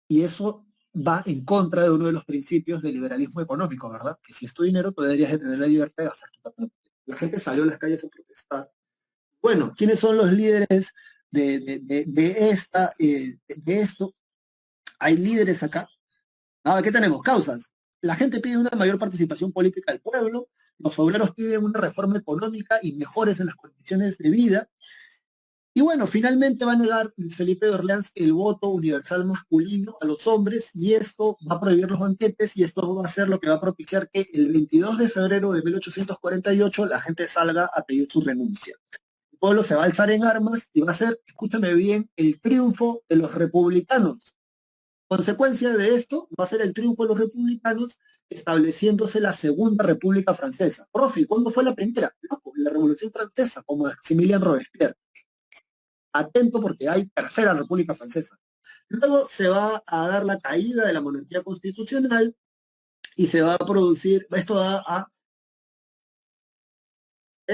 Y eso va en contra de uno de los principios del liberalismo económico, ¿verdad? Que si es tu dinero, tú deberías de tener la libertad de gastar tu plata. La gente salió a las calles a protestar. Bueno, ¿quiénes son los líderes de esto? Hay líderes acá. Ahora, ¿qué tenemos? Causas. La gente pide una mayor participación política del pueblo, los obreros piden una reforma económica y mejores en las condiciones de vida, y bueno, finalmente va a negar Felipe de Orleans el voto universal masculino a los hombres y esto va a prohibir los banquetes y esto va a ser lo que va a propiciar que el 22 de febrero de 1848 la gente salga a pedir su renuncia. El pueblo se va a alzar en armas y va a ser, escúchame bien, el triunfo de los republicanos. Consecuencia de esto va a ser el triunfo de los republicanos estableciéndose la Segunda República Francesa. Profe, ¿cuándo fue la primera? No, la Revolución Francesa, como Maximilien Robespierre. Atento porque hay Tercera República Francesa. Luego se va a dar la caída de la monarquía constitucional y se va a producir, esto va a,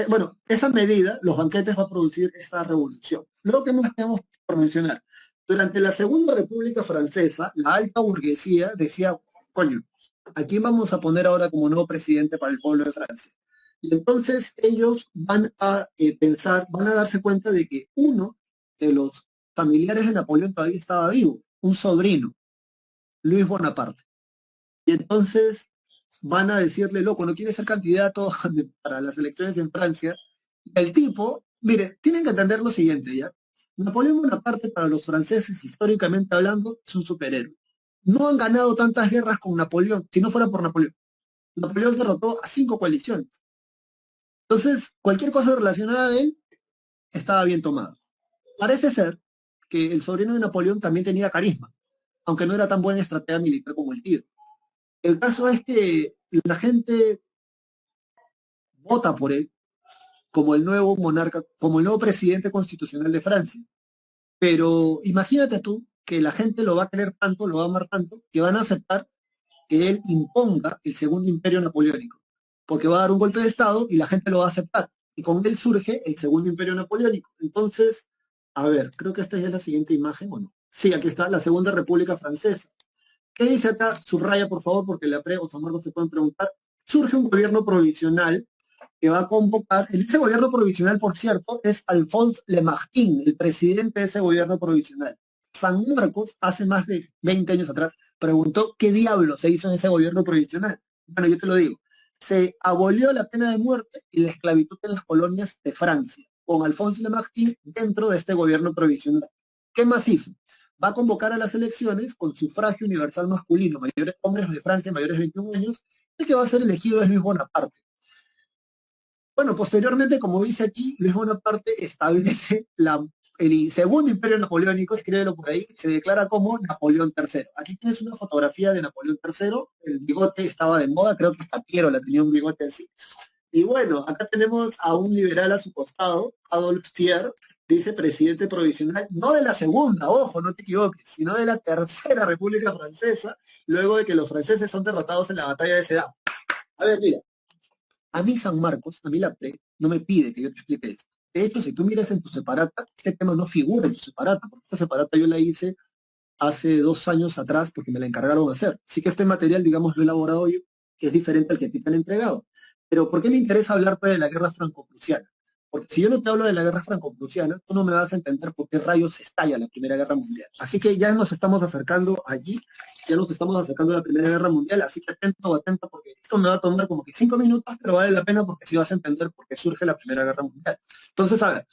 bueno, esa medida, los banquetes, va a producir esta revolución. Luego, ¿qué más tenemos por mencionar? Durante la Segunda República Francesa, la alta burguesía decía, coño, ¿a quién vamos a poner ahora como nuevo presidente para el pueblo de Francia? Y entonces ellos van a pensar, van a darse cuenta de que uno de los familiares de Napoleón todavía estaba vivo, un sobrino, Luis Bonaparte. Y entonces van a decirle, loco, no quiere ser candidato para las elecciones en Francia. Y el tipo, mire, tienen que entender lo siguiente, ¿ya? Napoleón Bonaparte para los franceses, históricamente hablando, es un superhéroe. No han ganado tantas guerras con Napoleón, si no fuera por Napoleón. Napoleón derrotó a 5 coaliciones. Entonces, cualquier cosa relacionada a él estaba bien tomada. Parece ser que el sobrino de Napoleón también tenía carisma, aunque no era tan buena estratega militar como el tío. El caso es que la gente vota por él como el nuevo monarca, como el nuevo presidente constitucional de Francia. Pero imagínate tú que la gente lo va a querer tanto, lo va a amar tanto, que van a aceptar que él imponga el segundo imperio napoleónico, porque va a dar un golpe de Estado y la gente lo va a aceptar. Y con él surge el segundo imperio napoleónico. Entonces, a ver, creo que esta ya es la siguiente imagen, ¿o no? Sí, aquí está la Segunda República Francesa. ¿Qué dice acá? Subraya, por favor, porque la pre o San Marcos se pueden preguntar. Surge un gobierno provisional que va a convocar, en ese gobierno provisional, por cierto, es Alphonse Lamartine, el presidente de ese gobierno provisional. San Marcos, hace más de 20 años atrás, preguntó qué diablo se hizo en ese gobierno provisional. Bueno, yo te lo digo. Se abolió la pena de muerte y la esclavitud en las colonias de Francia, con Alphonse Lamartine dentro de este gobierno provisional. ¿Qué más hizo? Va a convocar a las elecciones con sufragio universal masculino, mayores hombres de Francia mayores de 21 años, el que va a ser elegido es Luis Bonaparte. Bueno, posteriormente, como dice aquí, Luis Bonaparte establece el segundo imperio napoleónico, escríbelo por ahí, se declara como Napoleón III. Aquí tienes una fotografía de Napoleón III, el bigote estaba de moda, creo que hasta Piero la tenía un bigote así. Y bueno, acá tenemos a un liberal a su costado, Adolphe Thiers, dice presidente provisional, no de la segunda, ojo, no te equivoques, sino de la Tercera República Francesa, luego de que los franceses son derrotados en la batalla de Sedan. A ver, mira, a mí San Marcos, a mí la PRE, no me pide que yo te explique esto. De hecho, si tú miras en tu separata, este tema no figura en tu separata, porque esta separata yo la hice hace 2 años atrás porque me la encargaron de hacer. Así que este material, digamos, lo he elaborado yo, que es diferente al que a ti te han entregado. Pero ¿por qué me interesa hablarte de la guerra franco-prusiana? Porque si yo no te hablo de la guerra franco-prusiana, tú no me vas a entender por qué rayos estalla la Primera Guerra Mundial. Así que ya nos estamos acercando allí, ya nos estamos acercando a la Primera Guerra Mundial, así que atento o atento porque esto me va a tomar como que 5 minutos, pero vale la pena porque sí vas a entender por qué surge la Primera Guerra Mundial. Entonces, a ver,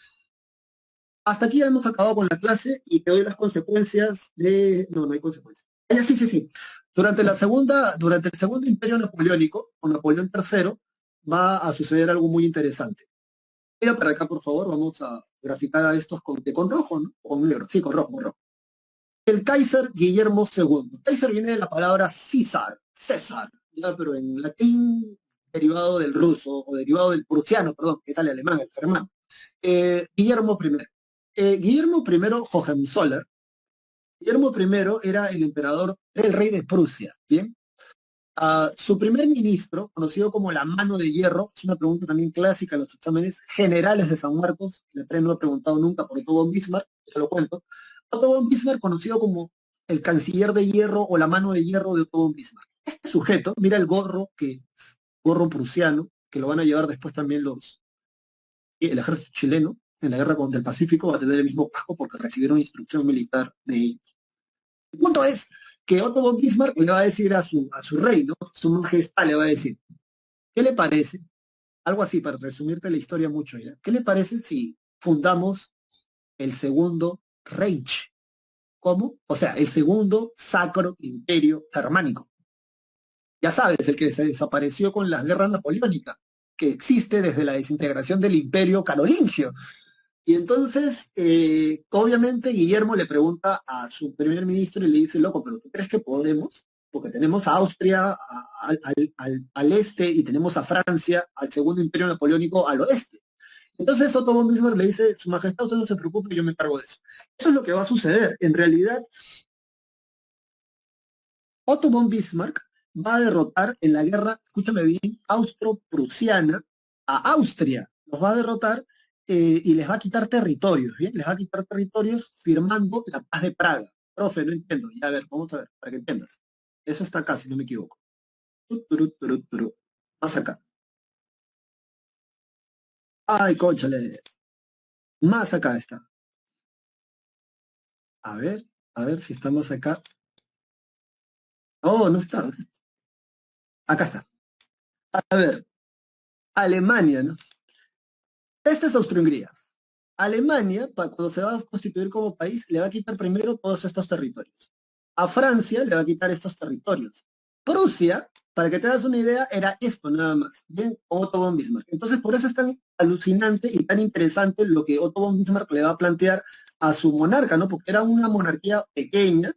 hasta aquí ya hemos acabado con la clase y te doy las consecuencias de... No, no hay consecuencias. Sí, sí, sí. Durante el segundo imperio napoleónico, con Napoleón III, va a suceder algo muy interesante. Mira para acá, por favor, vamos a graficar a estos con rojo, ¿no? O con negro, sí, con rojo, con rojo. El Kaiser Guillermo II. Kaiser viene de la palabra César, ¿ya? Pero en latín derivado del ruso, o derivado del prusiano, perdón, que es el alemán, el germán. Guillermo I. Guillermo I Hohenzoller. Guillermo I era el emperador, era el rey de Prusia, ¿bien? Su primer ministro, conocido como la mano de hierro, es una pregunta también clásica en los exámenes generales de San Marcos, el premio no ha preguntado nunca por Otto von Bismarck, te lo cuento. Otto von Bismarck, conocido como el canciller de hierro o la mano de hierro de Otto von Bismarck. Este sujeto, mira el gorro prusiano, que lo van a llevar después también el ejército chileno, en la guerra contra el Pacífico va a tener el mismo casco porque recibieron instrucción militar de ellos. El punto es que Otto von Bismarck le va a decir a su rey, ¿no? Su majestad le va a decir, ¿qué le parece? Algo así, para resumirte la historia mucho ya. ¿Qué le parece si fundamos el segundo Reich? ¿Cómo? O sea, el segundo sacro imperio germánico. Ya sabes, el que se desapareció con las guerras napoleónicas, que existe desde la desintegración del imperio carolingio. Y entonces, obviamente, Guillermo le pregunta a su primer ministro y le dice, loco, pero ¿tú crees que podemos? Porque tenemos a Austria al este y tenemos a Francia, al segundo imperio napoleónico, al oeste. Entonces Otto von Bismarck le dice, Su Majestad, usted no se preocupe, yo me encargo de eso. Eso es lo que va a suceder. En realidad, Otto von Bismarck va a derrotar en la guerra, escúchame bien, austro-prusiana a Austria. Los va a derrotar y les va a quitar territorios, ¿bien? Les va a quitar territorios firmando la paz de Praga. Profe, no entiendo. Ya, a ver, vamos a ver, para que entiendas. Eso está acá, si no me equivoco. Más acá. Ay, cóchale. Más acá está. A a ver si estamos acá. Oh, no está. Acá está. A ver, Alemania, ¿no? Esta es Austria-Hungría. Alemania, cuando se va a constituir como país, le va a quitar primero todos estos territorios. A Francia le va a quitar estos territorios. Prusia, para que te das una idea, era esto nada más. Bien, Otto von Bismarck. Entonces, por eso es tan alucinante y tan interesante lo que Otto von Bismarck le va a plantear a su monarca, ¿no? Porque era una monarquía pequeña,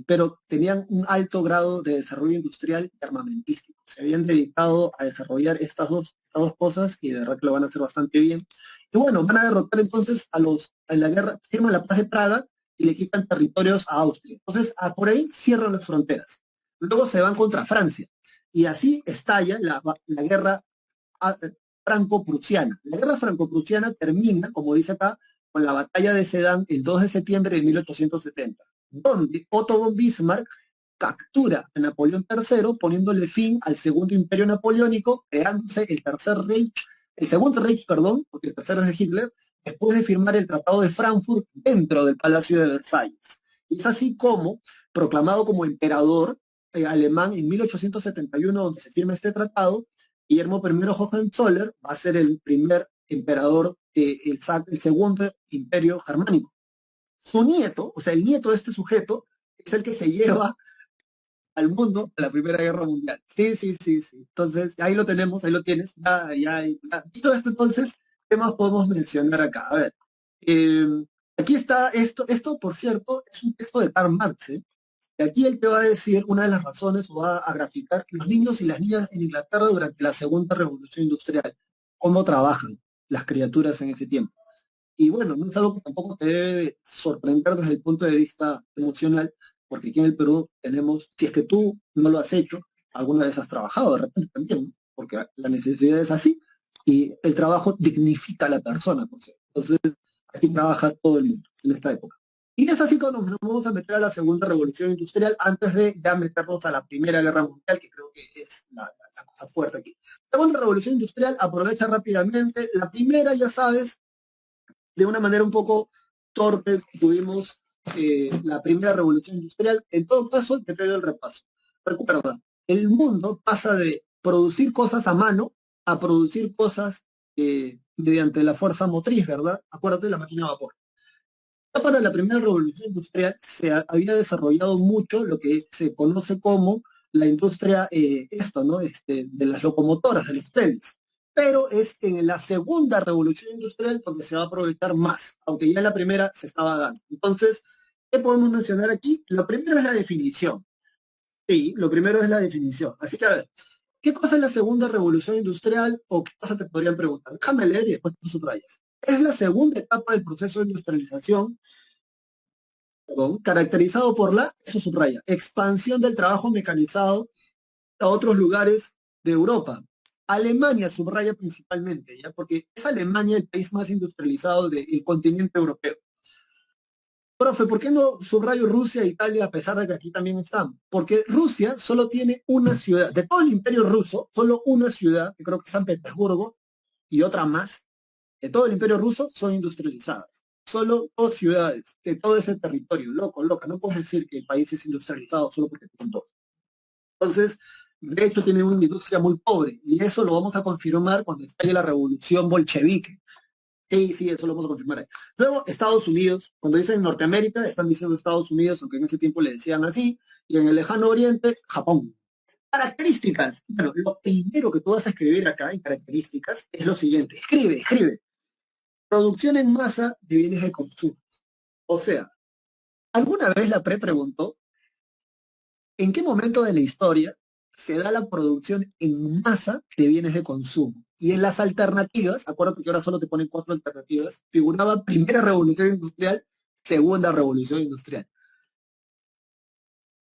pero tenían un alto grado de desarrollo industrial y armamentístico. Se habían dedicado a desarrollar estas dos cosas y de verdad que lo van a hacer bastante bien. Y bueno, van a derrotar entonces en la guerra, firman la paz de Praga y le quitan territorios a Austria. Entonces, por ahí cierran las fronteras. Luego se van contra Francia. Y así estalla la guerra franco-prusiana. La guerra franco-prusiana termina, como dice acá, con la batalla de Sedan el 2 de septiembre de 1870, donde Otto von Bismarck captura a Napoleón III, poniéndole fin al segundo imperio napoleónico, creándose el tercer Reich, el segundo Reich, perdón, porque el tercero es de Hitler, después de firmar el Tratado de Frankfurt dentro del Palacio de Versalles. Y es así como, proclamado como emperador alemán en 1871, donde se firma este tratado, Guillermo I Hohenzoller va a ser el primer emperador del segundo imperio germánico. Su nieto, o sea, el nieto de este sujeto, es el que se lleva al mundo a la Primera Guerra Mundial. Sí, sí, sí, sí. Entonces, ahí lo tenemos, ahí lo tienes. Ya. Dicho esto, entonces, ¿qué más podemos mencionar acá? A ver, eh, aquí está esto, por cierto, es un texto de Karl Marx, ¿eh? Y aquí él te va a decir una de las razones, o va a graficar los niños y las niñas en Inglaterra durante la Segunda Revolución Industrial, cómo trabajan las criaturas en ese tiempo. Y bueno, no es algo que tampoco te debe sorprender desde el punto de vista emocional, porque aquí en el Perú tenemos, si es que tú no lo has hecho, alguna vez has trabajado de repente también, ¿no? Porque la necesidad es así, y el trabajo dignifica a la persona, por cierto. Entonces, aquí trabaja todo el mundo en esta época. Y es así como nos vamos a meter a la segunda revolución industrial antes de ya meternos a la primera guerra mundial, que creo que es la cosa fuerte aquí. Segunda revolución industrial, aprovecha rápidamente. La primera, ya sabes, de una manera un poco torpe tuvimos la primera revolución industrial. En todo caso, te doy el repaso. Recuerda, el mundo pasa de producir cosas a mano a producir cosas mediante la fuerza motriz, ¿verdad? Acuérdate de la máquina de vapor. Ya para la primera revolución industrial había desarrollado mucho lo que se conoce como la industria, esto, ¿no? De las locomotoras, de los trenes. Pero es en la segunda revolución industrial donde se va a aprovechar más, aunque ya en la primera se estaba dando. Entonces, ¿qué podemos mencionar aquí? Lo primero es la definición. Sí, lo primero es la definición. Así que, a ver, ¿qué cosa es la segunda revolución industrial o qué cosa te podrían preguntar? Déjame leer y después tú subrayas. Es la segunda etapa del proceso de industrialización, perdón, caracterizado por la, eso subraya, expansión del trabajo mecanizado a otros lugares de Europa. Alemania subraya principalmente, ¿ya? Porque es Alemania el país más industrializado del continente europeo. Profe, ¿por qué no subrayo Rusia e Italia a pesar de que aquí también están? Porque Rusia solo tiene una ciudad, de todo el imperio ruso, solo una ciudad, que creo que es San Petersburgo, y otra más, de todo el imperio ruso son industrializadas. Solo dos ciudades de todo ese territorio, loco, loca. No puedes decir que el país es industrializado solo porque tienen dos. Entonces, de hecho, tienen una industria muy pobre, y eso lo vamos a confirmar cuando estalle la revolución bolchevique. Sí, sí, eso lo vamos a confirmar ahí. Luego, Estados Unidos, cuando dicen Norteamérica, están diciendo Estados Unidos, aunque en ese tiempo le decían así, y en el lejano oriente, Japón. Características. Bueno, lo primero que tú vas a escribir acá en características es lo siguiente. Escribe, escribe. Producción en masa de bienes de consumo. O sea, alguna vez la PRE preguntó en qué momento de la historia se da la producción en masa de bienes de consumo. Y en las alternativas, acuérdate que ahora solo te ponen cuatro alternativas, figuraba primera revolución industrial, segunda revolución industrial.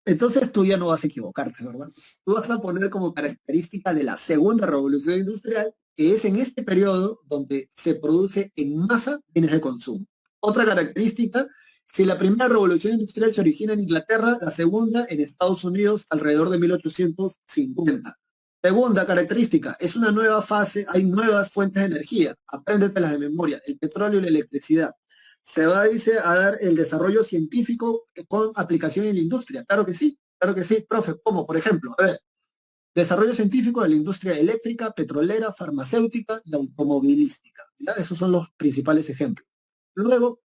Entonces tú ya no vas a equivocarte, ¿verdad? Tú vas a poner como característica de la segunda revolución industrial, que es en este periodo donde se produce en masa bienes de consumo. Otra característica, si la primera revolución industrial se origina en Inglaterra, la segunda en Estados Unidos alrededor de 1850. Segunda característica, es una nueva fase, hay nuevas fuentes de energía, apréndetelas de memoria, el petróleo y la electricidad. Se va, dice, a dar el desarrollo científico con aplicación en la industria. Claro que sí, profe. ¿Cómo? Por ejemplo, a ver, desarrollo científico de la industria eléctrica, petrolera, farmacéutica y automovilística. ¿Ya? Esos son los principales ejemplos. Luego,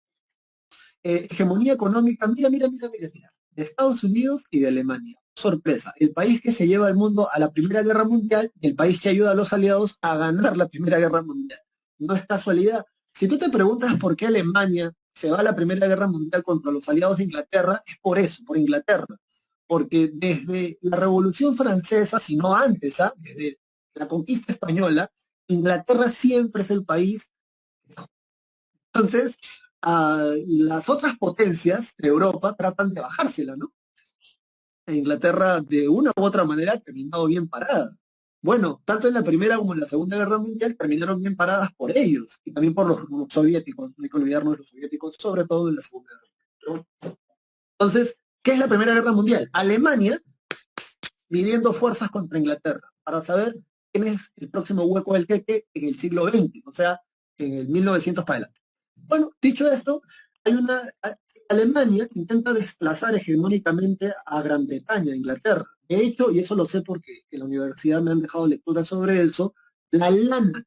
hegemonía económica, mira, de Estados Unidos y de Alemania. Sorpresa, el país que se lleva al mundo a la Primera Guerra Mundial y el país que ayuda a los aliados a ganar la Primera Guerra Mundial. No es casualidad. Si tú te preguntas por qué Alemania se va a la Primera Guerra Mundial contra los aliados de Inglaterra, es por eso, por Inglaterra. Porque desde la Revolución Francesa, si no antes, ¿ah? Desde la conquista española, Inglaterra siempre es el país. Entonces, las otras potencias de Europa tratan de bajársela, ¿no? E Inglaterra, de una u otra manera, ha terminado bien parada. Bueno, tanto en la Primera como en la Segunda Guerra Mundial terminaron bien paradas por ellos y también por los soviéticos. No hay que olvidarnos de los soviéticos, sobre todo en la Segunda Guerra Mundial. Entonces, ¿qué es la Primera Guerra Mundial? Alemania midiendo fuerzas contra Inglaterra para saber quién es el próximo hueco del queque en el siglo XX, o sea, en el 1900 para adelante. Bueno, dicho esto, hay una Alemania intenta desplazar hegemónicamente a Gran Bretaña, a Inglaterra. De hecho, y eso lo sé porque en la universidad me han dejado lecturas sobre eso, la lana,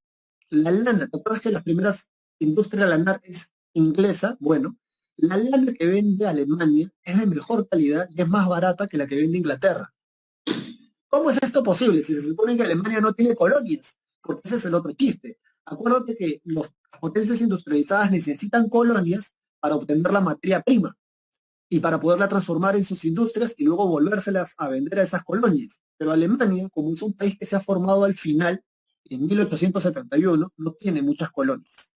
¿te acuerdas que las primeras industrias lanar es inglesa? Bueno, la lana que vende Alemania es de mejor calidad y es más barata que la que vende Inglaterra. ¿Cómo es esto posible si se supone que Alemania no tiene colonias? Porque ese es el otro chiste. Acuérdate que las potencias industrializadas necesitan colonias para obtener la materia prima y para poderla transformar en sus industrias y luego volvérselas a vender a esas colonias. Pero Alemania, como es un país que se ha formado al final, en 1871, no tiene muchas colonias.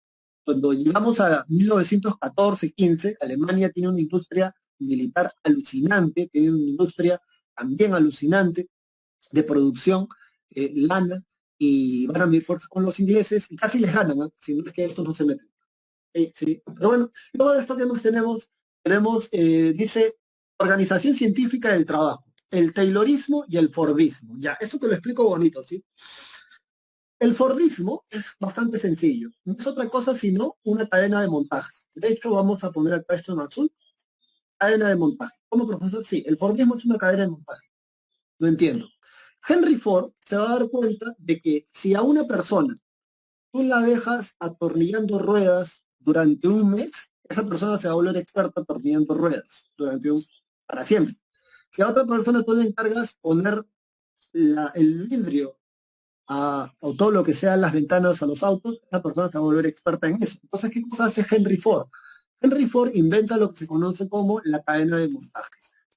Cuando llegamos a 1914-15, Alemania tiene una industria militar alucinante, tiene una industria también alucinante, de producción, lana, y van a medir fuerzas con los ingleses y casi les ganan, ¿no? Si no es que estos no se meten. Sí. Pero bueno, luego de esto que nos tenemos, dice, organización científica del trabajo, el Taylorismo y el Fordismo. Ya, esto te lo explico bonito, ¿sí? El Fordismo es bastante sencillo, no es otra cosa sino una cadena de montaje. De hecho, vamos a poner acá esto en azul, cadena de montaje. ¿Cómo, profesor? Sí, el Fordismo es una cadena de montaje. No entiendo. Henry Ford se va a dar cuenta de que si a una persona tú la dejas atornillando ruedas durante un mes, esa persona se va a volver experta atornillando ruedas para siempre. Si a otra persona tú le encargas poner el vidrio o todo lo que sean las ventanas a los autos, esa persona se va a volver experta en eso. Entonces, ¿qué cosa hace Henry Ford? Henry Ford inventa lo que se conoce como la cadena de montaje.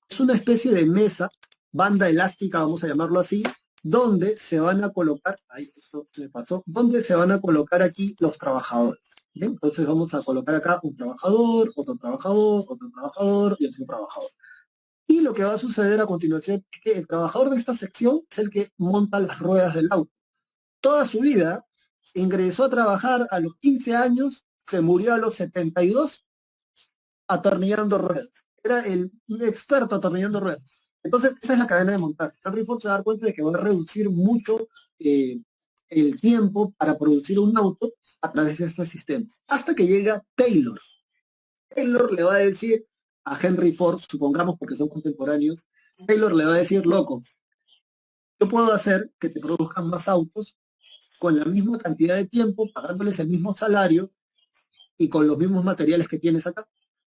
Es una especie de mesa, banda elástica, vamos a llamarlo así, donde se van a colocar, ahí esto se me pasó, donde se van a colocar aquí los trabajadores. ¿Bien? Entonces vamos a colocar acá un trabajador, otro trabajador, otro trabajador y otro trabajador. Y lo que va a suceder a continuación es que el trabajador de esta sección es el que monta las ruedas del auto. Toda su vida ingresó a trabajar a los 15 años, se murió a los 72 atornillando ruedas. Era un experto atornillando ruedas. Entonces, esa es la cadena de montaje. Henry Ford se da cuenta de que va a reducir mucho el tiempo para producir un auto a través de este sistema. Hasta que llega Taylor. Taylor le va a decir a Henry Ford, supongamos porque son contemporáneos, Taylor le va a decir, loco, yo puedo hacer que te produzcan más autos con la misma cantidad de tiempo, pagándoles el mismo salario y con los mismos materiales que tienes acá.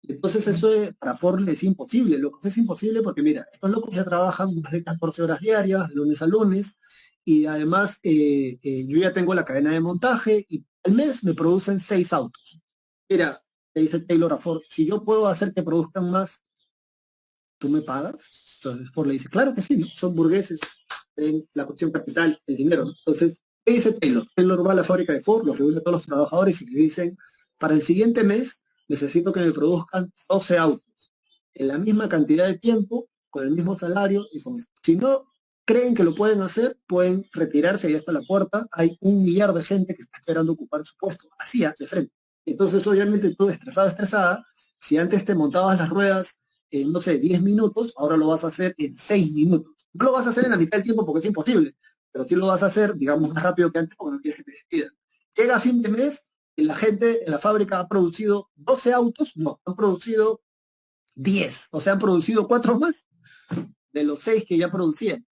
Entonces eso para Ford es imposible. Lo que es imposible porque, mira, estos locos ya trabajan más de 14 horas diarias, de lunes a lunes, y además yo ya tengo la cadena de montaje y al mes me producen 6 autos. Mira, le dice Taylor a Ford, si yo puedo hacer que produzcan más, ¿tú me pagas? Entonces Ford le dice, claro que sí, ¿no? Son burgueses, en la cuestión capital, el dinero, ¿no? Entonces, ¿qué dice Taylor? Taylor va a la fábrica de Ford, los reúne a todos los trabajadores y le dicen, para el siguiente mes necesito que me produzcan 12 autos, en la misma cantidad de tiempo, con el mismo salario y con esto. Si no creen que lo pueden hacer, pueden retirarse, ahí está la puerta, hay 1 millar de gente que está esperando ocupar su puesto, así, de frente. Entonces, obviamente, tú estresada, si antes te montabas las ruedas en, no sé, 10 minutos, ahora lo vas a hacer en 6 minutos. No lo vas a hacer en la mitad del tiempo porque es imposible, pero sí lo vas a hacer, digamos, más rápido que antes porque no quieres que te despidan. Llega a fin de mes y la gente en la fábrica ha producido 12 autos, no, han producido 10, o sea, han producido 4 más de los 6 que ya producían.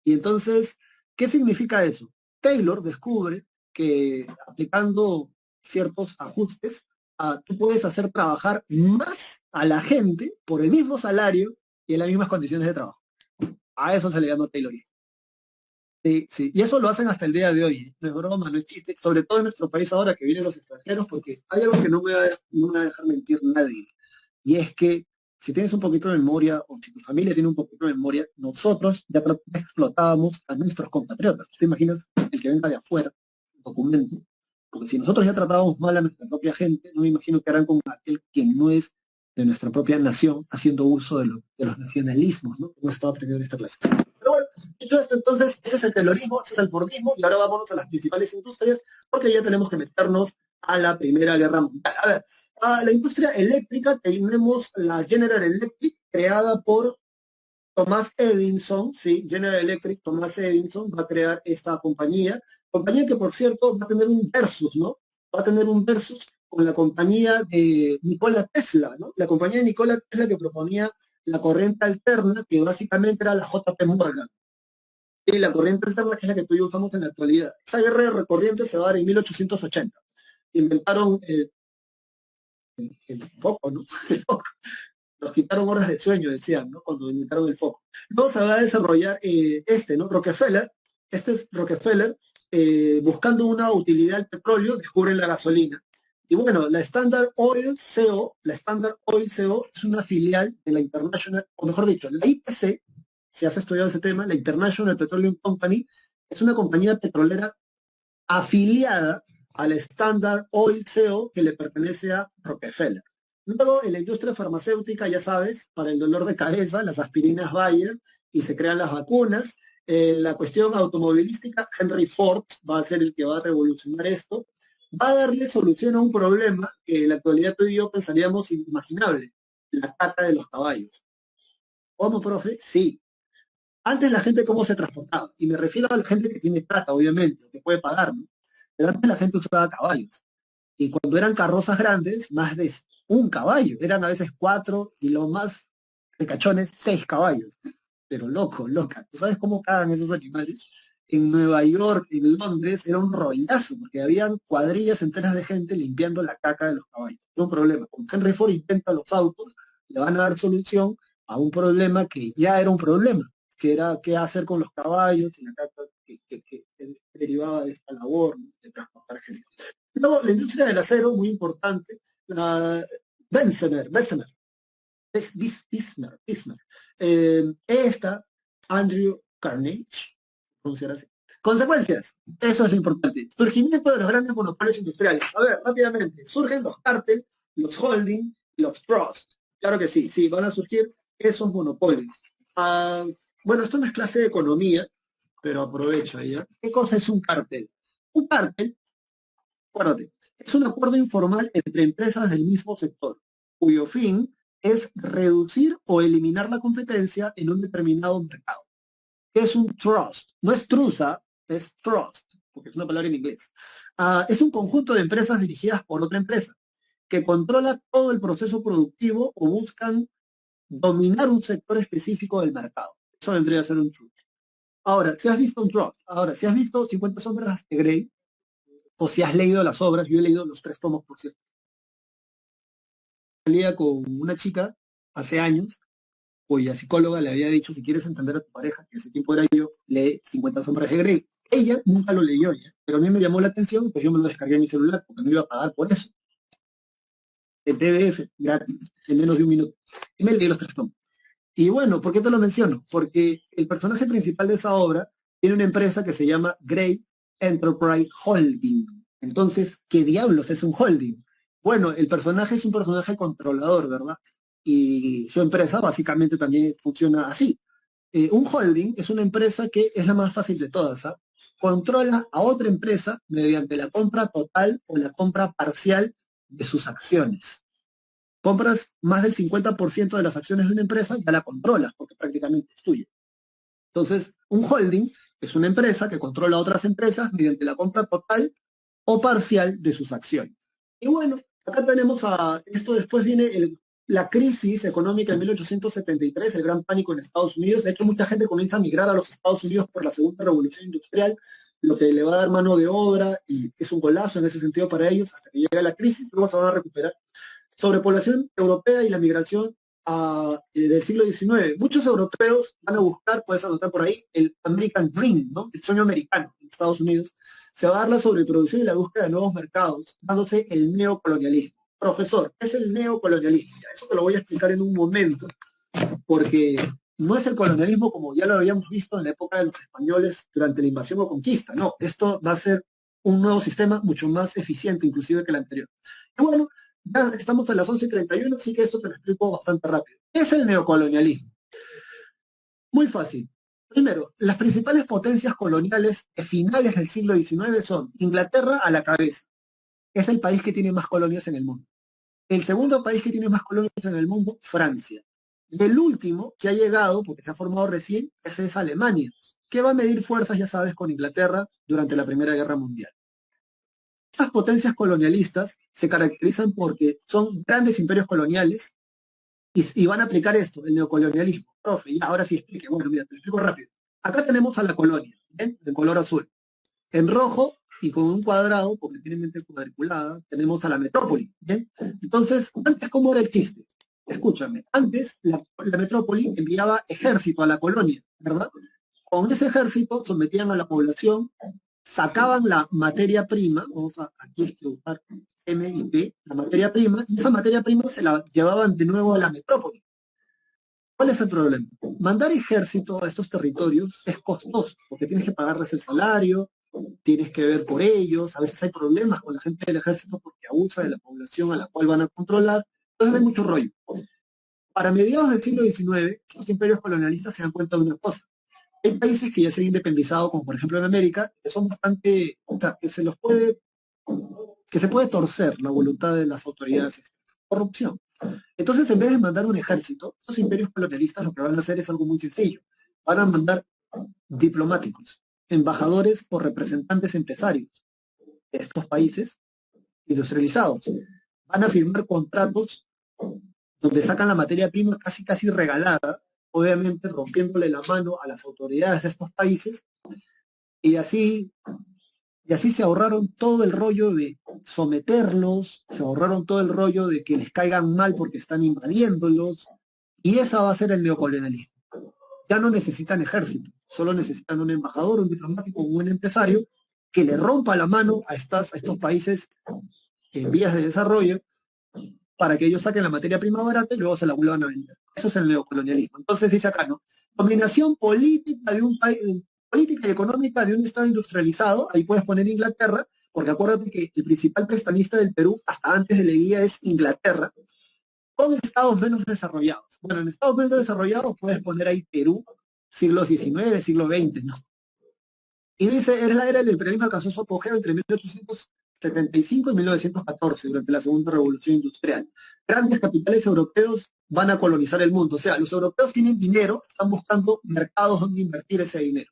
Y entonces, ¿qué significa eso? Taylor descubre que aplicando ciertos ajustes, tú puedes hacer trabajar más a la gente por el mismo salario y en las mismas condiciones de trabajo. A eso se le llama Taylorismo. Sí, sí. Y eso lo hacen hasta el día de hoy. No es broma, no es chiste. Sobre todo en nuestro país ahora que vienen los extranjeros, porque hay algo que no me va a dejar mentir nadie. Y es que si tienes un poquito de memoria, o si tu familia tiene un poquito de memoria, nosotros ya explotábamos a nuestros compatriotas. ¿Te imaginas el que venga de afuera, documento? Porque si nosotros ya tratábamos mal a nuestra propia gente, no me imagino que harán con aquel que no es de nuestra propia nación, haciendo uso de los nacionalismos, ¿no? Hemos estado aprendiendo en esta clase. Pero bueno, dicho esto, entonces, ese es el taylorismo, ese es el fordismo, y ahora vámonos a las principales industrias, porque ya tenemos que meternos a la Primera Guerra Mundial. A ver, a la industria eléctrica tenemos la General Electric, creada por Thomas Edison, sí, General Electric, Thomas Edison va a crear esta compañía que por cierto va a tener un versus, ¿no? Va a tener un versus con la compañía de Nikola Tesla, ¿no? La compañía de Nikola Tesla que proponía la corriente alterna, que básicamente era la JP Morgan. Y la corriente alterna, que es la que tú y yo usamos en la actualidad. Esa guerra de recorriente se va a dar en 1880. Inventaron el foco, ¿no? El foco. Nos quitaron horas de sueño, decían, ¿no? Cuando inventaron el foco. Luego se va a desarrollar ¿no? Rockefeller. Este es Rockefeller, buscando una utilidad al petróleo, descubren la gasolina. Y bueno, la Standard Oil CO, la Standard Oil CO es una filial de la International, o mejor dicho, la IPC, si has estudiado ese tema, la International Petroleum Company, es una compañía petrolera afiliada a la Standard Oil CO que le pertenece a Rockefeller. Luego, en la industria farmacéutica, ya sabes, para el dolor de cabeza, las aspirinas Bayer y se crean las vacunas. La cuestión automovilística, Henry Ford va a ser el que va a revolucionar esto. Va a darle solución a un problema que en la actualidad tú y yo pensaríamos inimaginable, la caca de los caballos. ¿Cómo, profe? Sí. Antes la gente cómo se transportaba, y me refiero a la gente que tiene plata, obviamente, que puede pagar, ¿no? Pero antes la gente usaba caballos. Y cuando eran carrozas grandes, más de un caballo. Eran a veces 4 y lo más cachones, 6 caballos. Pero loco, loca. ¿Tú sabes cómo cagan esos animales? en Nueva York, en Londres, era un rollazo, porque habían cuadrillas enteras de gente limpiando la caca de los caballos. Era un problema. Cuando Henry Ford inventa los autos, le van a dar solución a un problema que ya era un problema, que era qué hacer con los caballos y la caca que derivaba de esta labor, ¿no? De transportar gente. Luego, la industria del acero, muy importante, la Bessemer, Bismarck. Esta, Andrew Carnegie, pronunciar así. Consecuencias, eso es lo importante. Surgimiento de los grandes monopolios industriales. A ver, rápidamente, surgen los cárteles, los holding, los trusts. Claro que sí, sí, van a surgir esos monopolios. Ah, bueno, esto no es clase de economía, pero aprovecho ya. ¿Qué cosa es un cártel? Un cártel, acuérdate, es un acuerdo informal entre empresas del mismo sector, cuyo fin es reducir o eliminar la competencia en un determinado mercado. ¿Qué es un trust? No es truza, es trust, porque es una palabra en inglés. Es un conjunto de empresas dirigidas por otra empresa que controla todo el proceso productivo o buscan dominar un sector específico del mercado. Eso vendría a ser un trust. Ahora, si has visto un trust, ahora, si has visto 50 sombras de Grey, o si has leído las obras, yo he leído los 3 tomos, por cierto. Salía con una chica hace años, cuya psicóloga le había dicho, si quieres entender a tu pareja, que ese tiempo era yo, lee 50 sombras de Grey. Ella nunca lo leyó ya, pero a mí me llamó la atención, pues yo me lo descargué en mi celular, porque no iba a pagar por eso. En PDF, gratis, en menos de un minuto. Y me leí los 3 tomos. Y bueno, ¿por qué te lo menciono? Porque el personaje principal de esa obra tiene una empresa que se llama Grey Enterprise Holding. Entonces, ¿qué diablos es un holding? Bueno, el personaje es un personaje controlador, ¿verdad? Y su empresa básicamente también funciona así. Un holding es una empresa que es la más fácil de todas, ¿ah? Controla a otra empresa mediante la compra total o la compra parcial de sus acciones. Compras más del 50% de las acciones de una empresa, ya la controlas, porque prácticamente es tuya. Entonces, un holding es una empresa que controla a otras empresas mediante la compra total o parcial de sus acciones. Y bueno, acá tenemos esto después viene la crisis económica en 1873, el gran pánico en Estados Unidos. De hecho, mucha gente comienza a migrar a los Estados Unidos por la segunda revolución industrial, lo que le va a dar mano de obra y es un golazo en ese sentido para ellos hasta que llega la crisis, luego se van a recuperar. Sobrepoblación europea y la migración del siglo XIX. Muchos europeos van a buscar, puedes anotar por ahí, el American Dream, ¿no? El sueño americano en Estados Unidos. Se va a dar la sobreproducción y la búsqueda de nuevos mercados, dándose el neocolonialismo. Profesor, ¿qué es el neocolonialismo? Ya, eso te lo voy a explicar en un momento, porque no es el colonialismo como ya lo habíamos visto en la época de los españoles durante la invasión o conquista, no, esto va a ser un nuevo sistema mucho más eficiente inclusive que el anterior. Y bueno, ya estamos a las 11:31, así que esto te lo explico bastante rápido. ¿Qué es el neocolonialismo? Muy fácil. Primero, las principales potencias coloniales finales del siglo XIX son Inglaterra a la cabeza. Es el país que tiene más colonias en el mundo. El segundo país que tiene más colonias en el mundo, Francia. Y el último que ha llegado, porque se ha formado recién, ese es Alemania, que va a medir fuerzas, ya sabes, con Inglaterra durante la Primera Guerra Mundial. Estas potencias colonialistas se caracterizan porque son grandes imperios coloniales y van a aplicar esto, el neocolonialismo. Profe, ya, ahora sí explique. Bueno, mira, te lo explico rápido. Acá tenemos a la colonia, ¿ven? De color azul. En rojo y con un cuadrado, porque tiene mente cuadriculada, tenemos a la metrópoli, ¿bien? Entonces, antes, ¿cómo era el chiste? Escúchame, antes la metrópoli enviaba ejército a la colonia, ¿verdad? Con ese ejército sometían a la población, sacaban la materia prima, vamos a aquí usar M y P, la materia prima, y esa materia prima se la llevaban de nuevo a la metrópoli. ¿Cuál es el problema? Mandar ejército a estos territorios es costoso, porque tienes que pagarles el salario, tienes que ver por ellos, a veces hay problemas con la gente del ejército porque abusa de la población a la cual van a controlar, entonces hay mucho rollo. Para mediados del siglo XIX, los imperios colonialistas se dan cuenta de una cosa. Hay países que ya se han independizado, como por ejemplo en América, que son bastante, o sea, que se puede torcer la voluntad de las autoridades. Corrupción. Entonces, en vez de mandar un ejército, los imperios colonialistas lo que van a hacer es algo muy sencillo. Van a mandar diplomáticos, embajadores o representantes empresarios de estos países industrializados. Van a firmar contratos donde sacan la materia prima casi casi regalada, obviamente rompiéndole la mano a las autoridades de estos países, Y así, y así se ahorraron todo el rollo de someterlos, se ahorraron todo el rollo de que les caigan mal porque están invadiéndolos, y esa va a ser el neocolonialismo. Ya no necesitan ejército, solo necesitan un embajador, un diplomático, un buen empresario que le rompa la mano a estos países en vías de desarrollo para que ellos saquen la materia prima barata y luego se la vuelvan a vender. Eso es el neocolonialismo. Entonces dice acá, ¿no? Dominación política de un país, política y económica de un Estado industrializado, ahí puedes poner Inglaterra, porque acuérdate que el principal prestamista del Perú, hasta antes de Leguía, es Inglaterra, con estados menos desarrollados. Bueno, en estados menos desarrollados puedes poner ahí Perú, siglo XIX, siglo XX, ¿no? Y dice, es la era del imperialismo alcanzó su apogeo entre 1875 y 1914, durante la Segunda Revolución Industrial. Grandes capitales europeos van a colonizar el mundo. O sea, los europeos tienen dinero, están buscando mercados donde invertir ese dinero.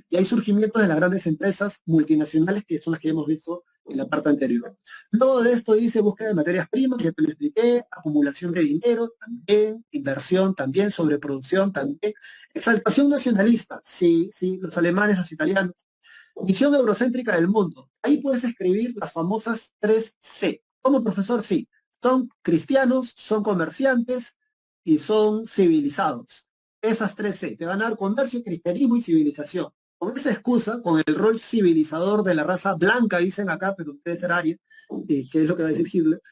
Y hay surgimientos de las grandes empresas multinacionales que son las que hemos visto en la parte anterior. Luego de esto dice búsqueda de materias primas, que ya te lo expliqué, acumulación de dinero también, inversión también, sobreproducción también, exaltación nacionalista, sí, sí, los alemanes, los italianos, visión eurocéntrica del mundo. Ahí puedes escribir las famosas 3C. Como profesor, sí. Son cristianos, son comerciantes y son civilizados. Esas 3C te van a dar comercio, cristianismo y civilización. Con esa excusa, con el rol civilizador de la raza blanca, dicen acá, pero debe ser Aria, que es lo que va a decir Hitler,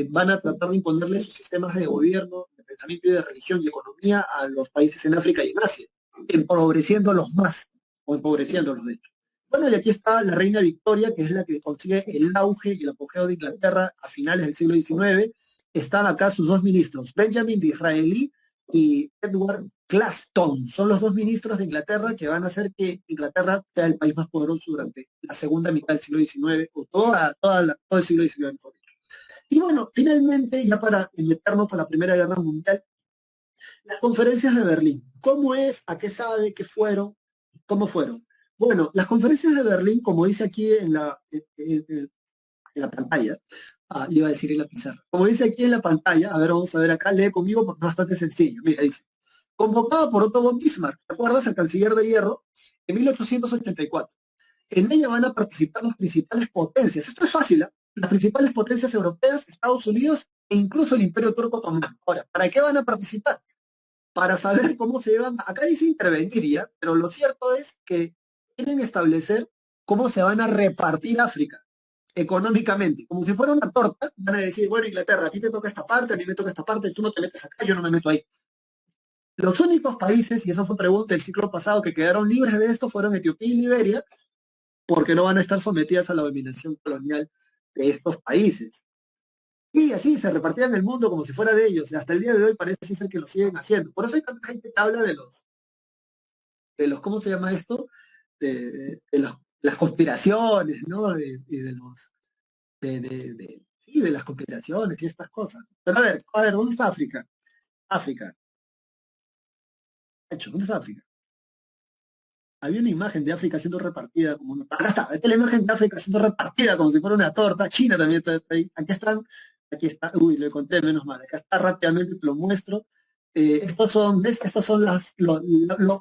van a tratar de imponerle sus sistemas de gobierno, de pensamiento y de religión y economía a los países en África y en Asia, empobreciéndolos más, o empobreciéndolos de hecho. Bueno, y aquí está la reina Victoria, que es la que consigue el auge y el apogeo de Inglaterra a finales del siglo XIX. Están acá sus dos ministros, Benjamin Disraeli y Edward Gladstone. Son los dos ministros de Inglaterra que van a hacer que Inglaterra sea el país más poderoso durante la segunda mitad del siglo XIX, o todo el siglo XIX. Y bueno, finalmente, ya para meternos a la Primera Guerra Mundial, las conferencias de Berlín. ¿Cómo es? ¿A qué sabe? ¿Qué fueron? ¿Cómo fueron? Bueno, las conferencias de Berlín, como dice aquí en la pantalla, iba a decir en la pizarra, como dice aquí en la pantalla, a ver, vamos a ver acá, lee conmigo porque es bastante sencillo. Mira, dice, convocada por Otto von Bismarck, ¿te acuerdas? El canciller de hierro, en 1884. En ella van a participar las principales potencias. Esto es fácil, ¿eh? Las principales potencias europeas, Estados Unidos e incluso el Imperio Turco Otomano. Ahora, ¿para qué van a participar? Para saber cómo se llevan, acá dice intervenir ya, pero lo cierto es que quieren establecer cómo se van a repartir África económicamente, como si fuera una torta, van a decir, bueno, Inglaterra, a ti te toca esta parte, a mí me toca esta parte, tú no te metes acá, yo no me meto ahí. Los únicos países, y eso fue pregunta del ciclo pasado, que quedaron libres de esto fueron Etiopía y Liberia, porque no van a estar sometidas a la dominación colonial de estos países. Y así se repartían el mundo como si fuera de ellos, y hasta el día de hoy parece ser que lo siguen haciendo. Por eso hay tanta gente que habla de los, ¿cómo se llama esto? Las conspiraciones, ¿no? Y de las conspiraciones y estas cosas. Pero a ver, ¿dónde está África? África, hecho, ¿dónde está África? Había una imagen de África siendo repartida como una... Acá está, esta es la imagen de África siendo repartida como si fuera una torta. China también está ahí. Aquí están, aquí está, uy, lo encontré, menos mal. Acá está rápidamente, te lo muestro. Estos son, ¿ves? Estos son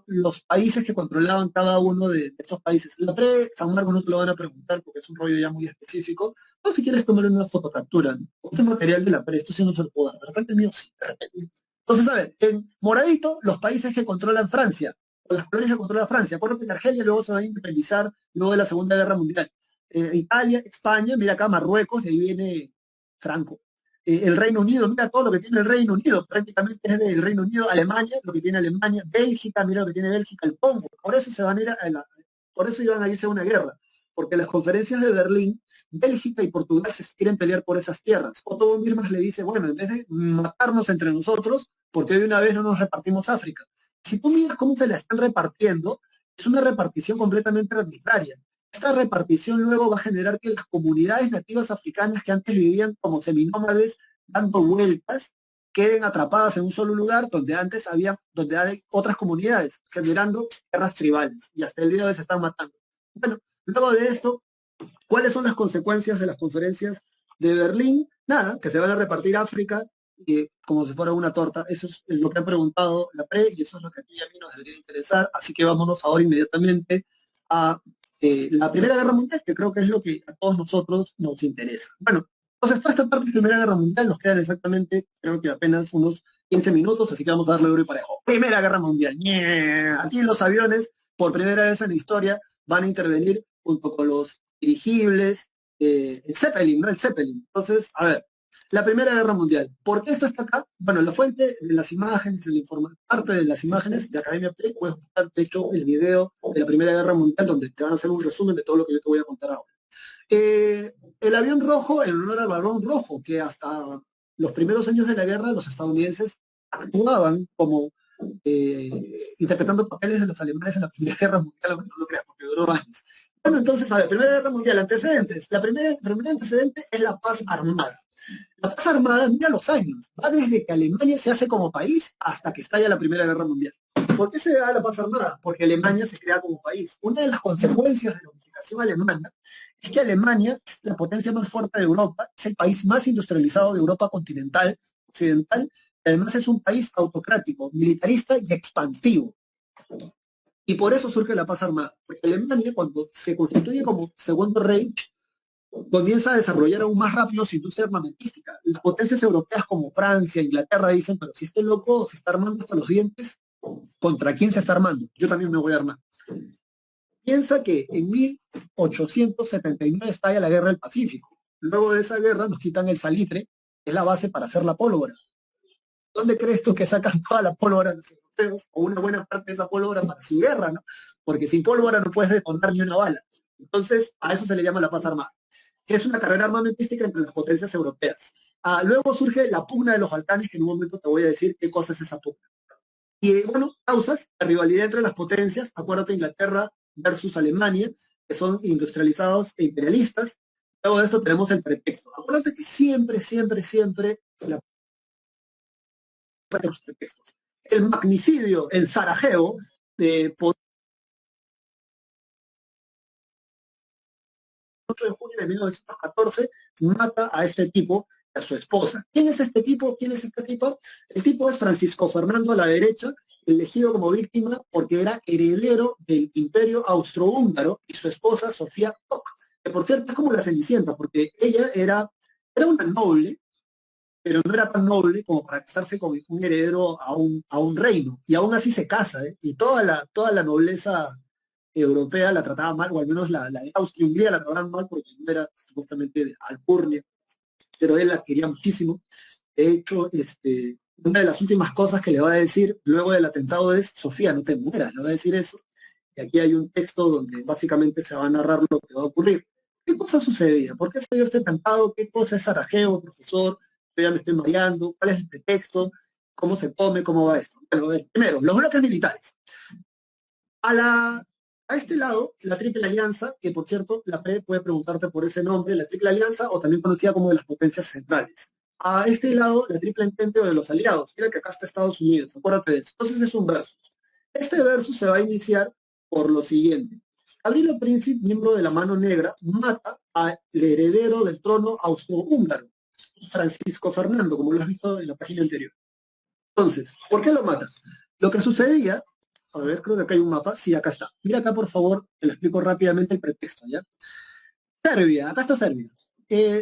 los países que controlaban cada uno de estos países. La pre-San Marcos no te lo van a preguntar porque es un rollo ya muy específico. O si quieres tomar una fotocaptura, ¿no? Este material de la pre, esto sí no se lo puedo dar. De repente el mío sí, de repente. Entonces, a ver, en moradito, los países que controlan Francia, o las colonias que controla Francia. Acuérdate que Argelia luego se va a independizar luego de la Segunda Guerra Mundial. Italia, España, mira acá Marruecos, y ahí viene Franco. El Reino Unido, mira todo lo que tiene el Reino Unido, prácticamente es del Reino Unido, Alemania, lo que tiene Alemania, Bélgica, mira lo que tiene Bélgica, el Congo. Por eso se van a ir por eso iban a irse a una guerra, porque las conferencias de Berlín, Bélgica y Portugal se quieren pelear por esas tierras. Otto von Bismarck le dice, bueno, en vez de matarnos entre nosotros, porque de una vez no nos repartimos África. Si tú miras cómo se la están repartiendo, es una repartición completamente arbitraria. Esta repartición luego va a generar que las comunidades nativas africanas que antes vivían como seminómades dando vueltas, queden atrapadas en un solo lugar donde hay otras comunidades, generando guerras tribales. Y hasta el día de hoy se están matando. Bueno, luego de esto, ¿cuáles son las consecuencias de las conferencias de Berlín? Nada, que se van a repartir África como si fuera una torta. Eso es lo que han preguntado la PRE y eso es lo que a ti y a mí nos debería interesar. Así que vámonos ahora inmediatamente a la Primera Guerra Mundial, que creo que es lo que a todos nosotros nos interesa. Bueno, entonces toda esta parte de Primera Guerra Mundial nos quedan exactamente, creo que apenas unos 15 minutos, así que vamos a darle duro y parejo. Primera Guerra Mundial. ¡Ñe! Aquí los aviones, por primera vez en la historia, van a intervenir junto con los dirigibles, el Zeppelin, ¿no? El Zeppelin. Entonces, a ver, la Primera Guerra Mundial. ¿Por qué esto está acá? Bueno, la fuente de las imágenes, de la parte de las imágenes de Academia Play, puedes buscar, de hecho, el video de la Primera Guerra Mundial, donde te van a hacer un resumen de todo lo que yo te voy a contar ahora. El avión rojo, en honor al balón rojo, que hasta los primeros años de la guerra los estadounidenses actuaban como interpretando papeles de los alemanes en la Primera Guerra Mundial, aunque no lo creas, porque duró años. Bueno, entonces, a ver, Primera Guerra Mundial, antecedentes. El primer antecedente es la paz armada. La paz armada mira los años, va desde que Alemania se hace como país hasta que estalla la Primera Guerra Mundial. ¿Por qué se da la paz armada? Porque Alemania se crea como país. Una de las consecuencias de la unificación alemana es que Alemania es la potencia más fuerte de Europa, es el país más industrializado de Europa continental, occidental, y además es un país autocrático, militarista y expansivo. Y por eso surge la paz armada. Porque Alemania, cuando se constituye como Segundo Reich, comienza a desarrollar aún más rápido su industria armamentística. Las potencias europeas como Francia, Inglaterra dicen, pero si este loco se está armando hasta los dientes, ¿contra quién se está armando? Yo también me voy a armar. Piensa que en 1879 estalla la Guerra del Pacífico. Luego de esa guerra nos quitan el salitre, que es la base para hacer la pólvora. ¿Dónde crees tú que sacan toda la pólvora de los europeos o una buena parte de esa pólvora para su guerra, ¿no? Porque sin pólvora no puedes detonar ni una bala. Entonces, a eso se le llama la paz armada, que es una carrera armamentística entre las potencias europeas. Luego surge la pugna de los Balcanes, que en un momento te voy a decir qué cosa es esa pugna. Y bueno, causas la rivalidad entre las potencias, acuérdate, Inglaterra versus Alemania, que son industrializados e imperialistas. Luego de esto tenemos el pretexto. Acuérdate que siempre, siempre, siempre la los pretextos. El magnicidio en Sarajevo por 8 de junio de 1914 mata a este tipo, a su esposa. ¿Quién es este tipo? ¿Quién es este tipo? El tipo es Francisco Fernando a la derecha, elegido como víctima porque era heredero del imperio austrohúngaro, y su esposa Sofía Koch, que por cierto es como la Cenicienta, porque ella era una noble, pero no era tan noble como para casarse con un heredero a un reino, y aún así se casa, ¿eh? Y toda la nobleza europea la trataba mal, o al menos la de Austria-Hungría la trataban mal porque no era supuestamente de Alpurnia, pero él la quería muchísimo. De hecho, una de las últimas cosas que le va a decir luego del atentado es: Sofía, no te mueras, le va a decir eso. Y aquí hay un texto donde básicamente se va a narrar lo que va a ocurrir. ¿Qué cosa sucedía? ¿Por qué se dio este atentado? ¿Qué cosa es Sarajevo, profesor? Yo ya me estoy mareando. ¿Cuál es el pretexto? ¿Cómo se come? ¿Cómo va esto? Bueno, a ver, primero, los bloques militares. A este lado, la Triple Alianza, que por cierto, la P puede preguntarte por ese nombre, la Triple Alianza, o también conocida como de las potencias centrales. A este lado, la Triple Entente o de los aliados. Mira que acá está Estados Unidos, acuérdate de eso. Entonces es un versus. Este versus se va a iniciar por lo siguiente. Gabriel Príncipe, miembro de la Mano Negra, mata al heredero del trono austrohúngaro, Francisco Fernando, como lo has visto en la página anterior. Entonces, ¿por qué lo mata? Lo que sucedía, a ver, creo que acá hay un mapa, sí, acá está. Mira acá, por favor, te lo explico rápidamente el pretexto, ¿ya? Serbia, acá está Serbia.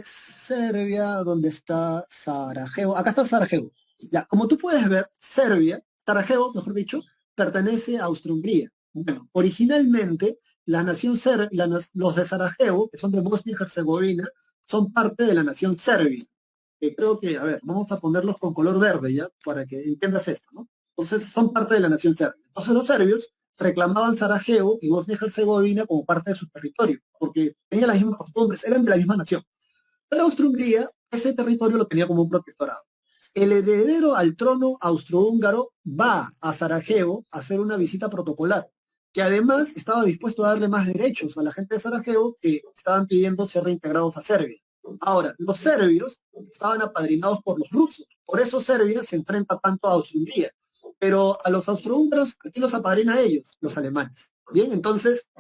Serbia, ¿dónde está Sarajevo? Acá está Sarajevo. Ya, como tú puedes ver, Serbia, Sarajevo, mejor dicho, pertenece a Austria-Hungría. Bueno, originalmente, la nación los de Sarajevo, que son de Bosnia y Herzegovina, son parte de la nación serbia. Creo que, a ver, vamos a ponerlos con color verde, ¿ya? Para que entiendas esto, ¿no? Entonces, son parte de la nación serbia. Entonces, los serbios reclamaban Sarajevo y Bosnia y Herzegovina como parte de su territorio, porque tenían las mismas costumbres, eran de la misma nación. Pero Austria-Hungría, ese territorio lo tenía como un protectorado. El heredero al trono austrohúngaro va a Sarajevo a hacer una visita protocolar, que además estaba dispuesto a darle más derechos a la gente de Sarajevo que estaban pidiendo ser reintegrados a Serbia. Ahora, los serbios estaban apadrinados por los rusos, por eso Serbia se enfrenta tanto a Austria-Hungría, pero a los austrohúngaros, aquí los apadrina a ellos, los alemanes. Bien, entonces,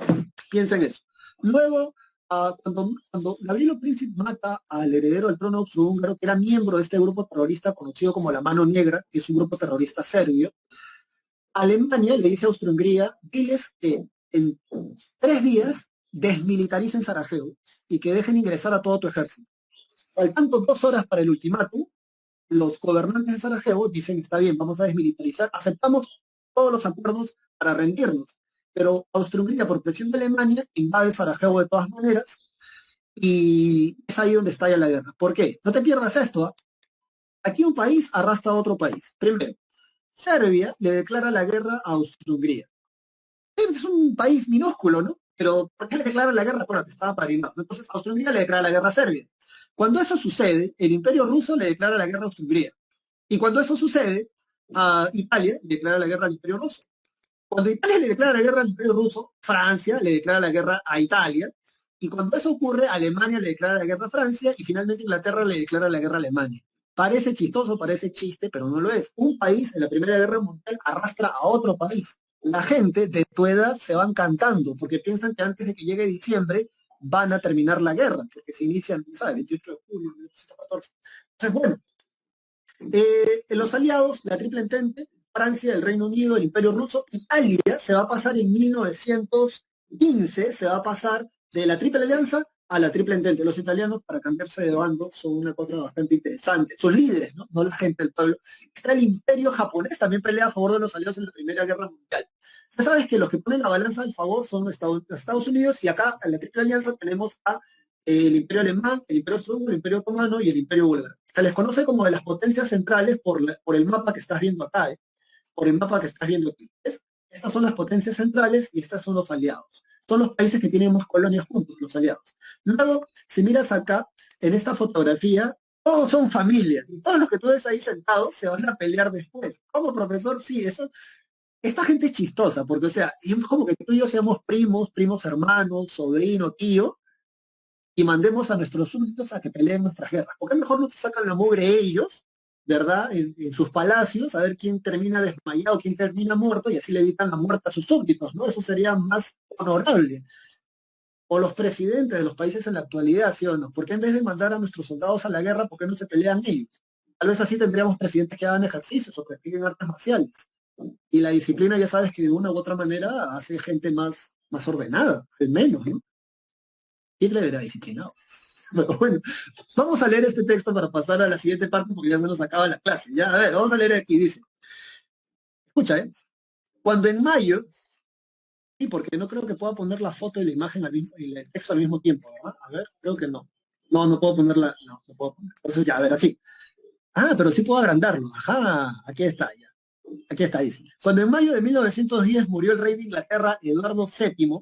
piensen eso. Luego, cuando Gabriel Príncipe mata al heredero del trono austrohúngaro, que era miembro de este grupo terrorista conocido como la Mano Negra, que es un grupo terrorista serbio, Alemania le dice a Austria-Hungría: diles que en 3 días desmilitaricen Sarajevo y que dejen ingresar a todo tu ejército. Faltando 2 horas para el ultimátum, los gobernantes de Sarajevo dicen, está bien, vamos a desmilitarizar, aceptamos todos los acuerdos para rendirnos, pero Austria-Hungría, por presión de Alemania, invade Sarajevo de todas maneras, y es ahí donde estalla la guerra. ¿Por qué? No te pierdas esto, ¿eh? Aquí un país arrastra a otro país. Primero, Serbia le declara la guerra a Austria-Hungría. Es un país minúsculo, ¿no? Pero ¿por qué le declara la guerra? Bueno, te estaba padrinando. Entonces Austria-Hungría le declara la guerra a Serbia. Cuando eso sucede, el Imperio Ruso le declara la guerra a Austria-Hungría. Y cuando eso sucede, a Italia le declara la guerra al Imperio Ruso. Cuando Italia le declara la guerra al Imperio Ruso, Francia le declara la guerra a Italia. Y cuando eso ocurre, Alemania le declara la guerra a Francia y finalmente Inglaterra le declara la guerra a Alemania. Parece chistoso, parece chiste, pero no lo es. Un país en la Primera Guerra Mundial arrastra a otro país. La gente de tu edad se van cantando porque piensan que antes de que llegue diciembre van a terminar la guerra, porque se inicia, ¿sabes? 28 de julio, 1914. Entonces, bueno, los aliados, la Triple Entente, Francia, el Reino Unido, el Imperio Ruso, Italia se va a pasar en 1915, se va a pasar de la Triple Alianza a la Triple Entente. Los italianos, para cambiarse de bando, son una cosa bastante interesante. Son líderes, ¿no? No la gente del pueblo. Está el Imperio japonés, también pelea a favor de los aliados en la Primera Guerra Mundial. Ya sabes que los que ponen la balanza al favor son los Estados Unidos, y acá en la Triple Alianza tenemos a el Imperio Alemán, el Imperio Austrohúngaro, el Imperio Otomano y el Imperio Búlgaro. Se les conoce como de las potencias centrales por el mapa que estás viendo acá, por el mapa que estás viendo aquí. ¿Ves? Estas son las potencias centrales y estas son los aliados. Son los países que tienen más colonias juntos, los aliados. Luego, si miras acá, en esta fotografía, todos son familia. Y todos los que tú ves ahí sentados se van a pelear después. Como profesor, sí, esta gente es chistosa, porque, o sea, es como que tú y yo seamos primos, primos hermanos, sobrino, tío, y mandemos a nuestros súbditos a que peleen nuestras guerras. ¿Por qué mejor no se sacan la mugre ellos, ¿verdad? En sus palacios, a ver quién termina desmayado, quién termina muerto, y así le evitan la muerte a sus súbditos, ¿no? Eso sería más honorable. O los presidentes de los países en la actualidad, ¿sí o no? ¿Por qué en vez de mandar a nuestros soldados a la guerra, por qué no se pelean ellos? Tal vez así tendríamos presidentes que hagan ejercicios o practiquen artes marciales. Y la disciplina, ya sabes que de una u otra manera hace gente más ordenada, al menos, ¿no? Hitler era disciplinado. Pero bueno, vamos a leer este texto para pasar a la siguiente parte porque ya se nos acaba la clase. Ya, a ver, vamos a leer aquí, dice. Escucha, ¿eh? Cuando en mayo, y porque no creo que pueda poner la foto y la imagen y el texto al mismo tiempo, ¿verdad? A ver, creo que no. No, no puedo ponerla, no puedo poner. Entonces ya, a ver, así. Ah, pero sí puedo agrandarlo. Ajá, aquí está, ya. Aquí está, dice. Cuando en mayo de 1910 murió el rey de Inglaterra, Eduardo VII,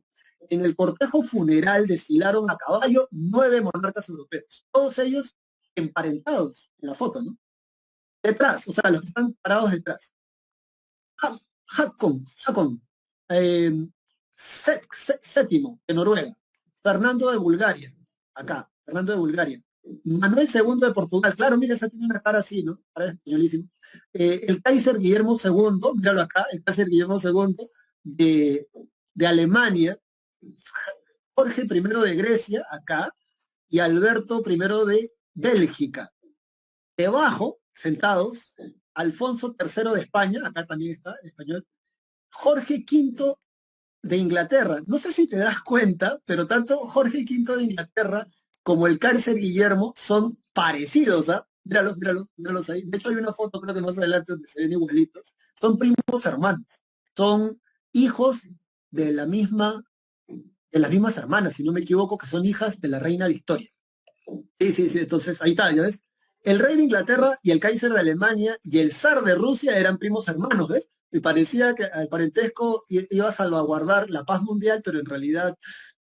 en el cortejo funeral desfilaron a caballo 9 monarcas europeos, todos ellos emparentados en la foto, ¿no? Detrás, o sea, los que están parados detrás. Hakon, eh, séptimo de Noruega, Fernando de Bulgaria, acá, Fernando de Bulgaria, Manuel II de Portugal, claro, mira, esa tiene una cara así, ¿no? Cara españolísimo. El Kaiser Guillermo II, míralo acá, el Kaiser Guillermo II de Alemania, Jorge I de Grecia, acá, y Alberto I de Bélgica. Debajo, sentados, Alfonso III de España, acá también está, en español, Jorge V de Inglaterra. No sé si te das cuenta, pero tanto Jorge V de Inglaterra como el Kaiser Guillermo son parecidos, ¿ah? Míralos, míralos, míralos ahí. De hecho, hay una foto, creo que más adelante, donde se ven igualitos. Son primos hermanos. Son hijos de de las mismas hermanas, si no me equivoco, que son hijas de la reina Victoria. Sí, sí, sí, entonces ahí está, ¿ya ves? El rey de Inglaterra y el Kaiser de Alemania y el zar de Rusia eran primos hermanos, ¿ves? Y parecía que el parentesco iba a salvaguardar la paz mundial, pero en realidad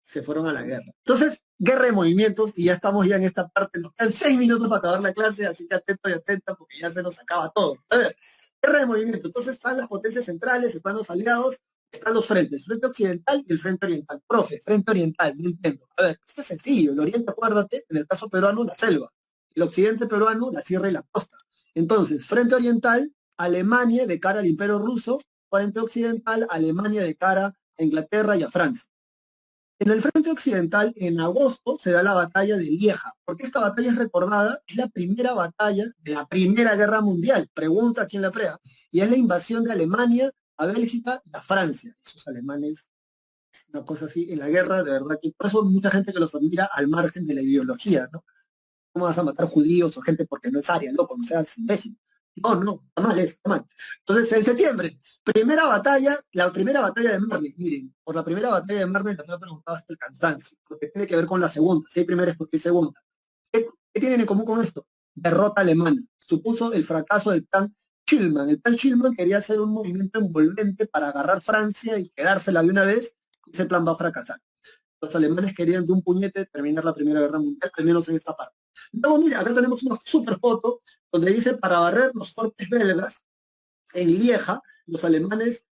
se fueron a la guerra. Entonces, guerra de movimientos, y ya estamos ya en esta parte, nos quedan 6 minutos para acabar la clase, así que atento y atenta porque ya se nos acaba todo. A ver, guerra de movimientos, entonces están las potencias centrales, están los aliados, están los frentes, frente occidental y el frente oriental. Profe, frente oriental, no entiendo. A ver, esto es sencillo. El oriente, acuérdate, en el caso peruano, la selva. El occidente peruano, la sierra y la costa. Entonces, frente oriental, Alemania de cara al Imperio Ruso, frente occidental, Alemania de cara a Inglaterra y a Francia. En el frente occidental, en agosto, se da la batalla de Lieja. ¿Por qué esta batalla es recordada? Es la primera batalla de la Primera Guerra Mundial. Pregunta quién la prea. Y es la invasión de Alemania a Bélgica y a Francia. Esos alemanes una cosa así, en la guerra, de verdad que por eso hay mucha gente que los admira al margen de la ideología, ¿no? ¿Cómo vas a matar judíos o gente porque no es aria, loco, no seas imbécil? No, no, está mal eso, está mal. Entonces, en septiembre, primera batalla, la primera batalla de Marne. Miren, por la primera batalla de Marne la he preguntado hasta el cansancio, porque tiene que ver con la segunda. Si hay primera es porque hay segunda. ¿Qué tienen en común con esto? Derrota alemana. Supuso el fracaso del plan Schillmann. El plan Schillmann quería hacer un movimiento envolvente para agarrar Francia y quedársela de una vez. Ese plan va a fracasar. Los alemanes querían de un puñete terminar la Primera Guerra Mundial, al menos en esta parte. Luego, mira, acá tenemos una super foto donde dice, para barrer los fuertes belgas, en Lieja, los alemanes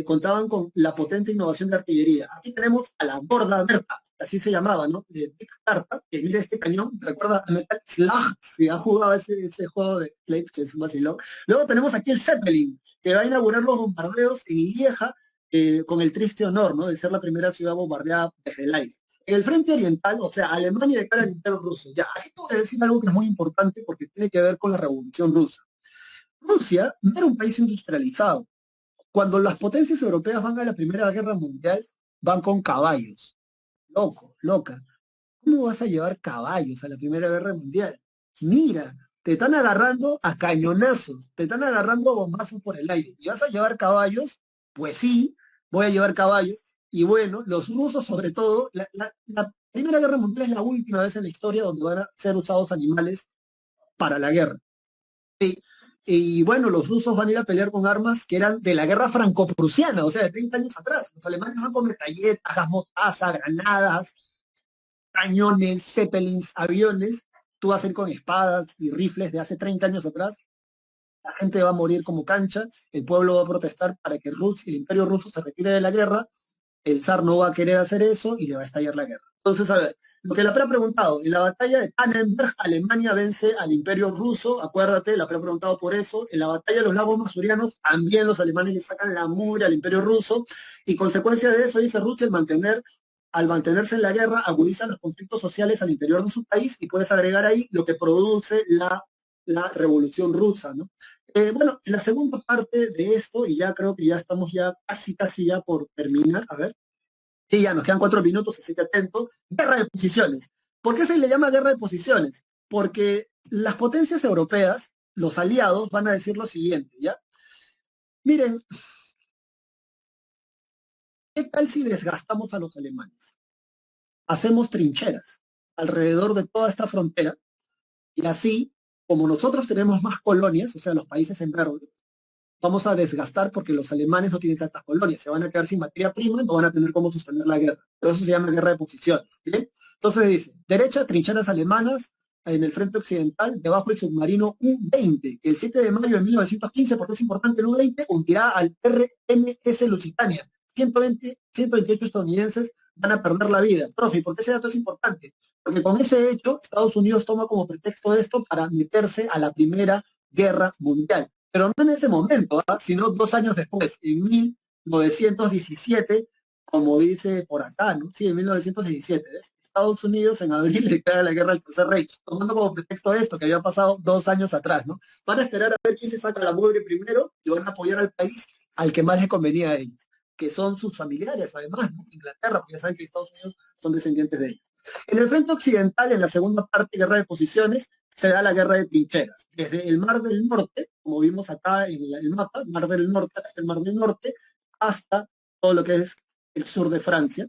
contaban con la potente innovación de artillería. Aquí tenemos a la gorda Berta, así se llamaba, ¿no? De Dick Carta, que mira este cañón, recuerda a Metal Slug, si ha jugado ese juego de Play, que es un vacilón. Luego tenemos aquí el Zeppelin, que va a inaugurar los bombardeos en Lieja, con el triste honor, ¿no? De ser la primera ciudad bombardeada desde el aire. En el frente oriental, o sea, Alemania declara el Imperio Ruso. Ya, aquí tengo que decir algo que es muy importante porque tiene que ver con la Revolución Rusa. Rusia no era un país industrializado. Cuando las potencias europeas van a la Primera Guerra Mundial, van con caballos. Loco, loca. ¿Cómo vas a llevar caballos a la Primera Guerra Mundial? Mira, te están agarrando a cañonazos, te están agarrando a bombazos por el aire. ¿Y vas a llevar caballos? Pues sí, voy a llevar caballos. Y bueno, los rusos sobre todo, la Primera Guerra Mundial es la última vez en la historia donde van a ser usados animales para la guerra. Sí. Y bueno, los rusos van a ir a pelear con armas que eran de la guerra franco-prusiana, o sea, de 30 años atrás. Los alemanes van con metralletas, gas mostaza, granadas, cañones, zeppelins, aviones. Tú vas a ir con espadas y rifles de hace 30 años atrás. La gente va a morir como cancha, el pueblo va a protestar para que el imperio ruso se retire de la guerra, el zar no va a querer hacer eso y le va a estallar la guerra. Entonces, a ver, lo que la PRA ha preguntado, en la batalla de Tannenberg, Alemania vence al imperio ruso, acuérdate, la PRA ha preguntado por eso, en la batalla de los lagos masurianos, también los alemanes le sacan la mugre al imperio ruso, y consecuencia de eso, dice Russell, al mantenerse en la guerra, agudiza los conflictos sociales al interior de su país, y puedes agregar ahí lo que produce la revolución rusa, ¿no? Bueno, en la segunda parte de esto, y ya creo que ya estamos ya casi ya por terminar, a ver, sí, ya nos quedan 4 minutos, así que atento. Guerra de posiciones. ¿Por qué se le llama guerra de posiciones? Porque las potencias europeas, los aliados, van a decir lo siguiente, ¿ya? Miren, ¿qué tal si desgastamos a los alemanes? Hacemos trincheras alrededor de toda esta frontera y así, como nosotros tenemos más colonias, o sea, los países en verde, vamos a desgastar porque los alemanes no tienen tantas colonias, se van a quedar sin materia prima y no van a tener cómo sostener la guerra. Por eso se llama guerra de posiciones. ¿Bien? Entonces dice, derecha, trincheras alemanas en el frente occidental, debajo el submarino U-20, que el 7 de mayo de 1915, porque es importante el U-20, hundirá al RMS Lusitania. 128 estadounidenses van a perder la vida. Profe, ¿por qué ese dato es importante? Porque con ese hecho, Estados Unidos toma como pretexto esto para meterse a la Primera Guerra Mundial, pero no en ese momento, sino 2 años después, en 1917, como dice por acá, ¿no? Sí, en 1917, ¿ves? Estados Unidos en abril le declara la guerra al Tercer Reich, tomando como pretexto esto que había pasado 2 años atrás, ¿no? Van a esperar a ver quién se saca la mugre primero y van a apoyar al país al que más les convenía a ellos, que son sus familiares, además, ¿no? Inglaterra, porque ya saben que Estados Unidos son descendientes de ellos. En el frente occidental, en la segunda parte, guerra de posiciones, se da la guerra de trincheras. Desde el Mar del Norte, como vimos acá en el mapa, Mar del Norte hasta el Mar del Norte, hasta todo lo que es el sur de Francia.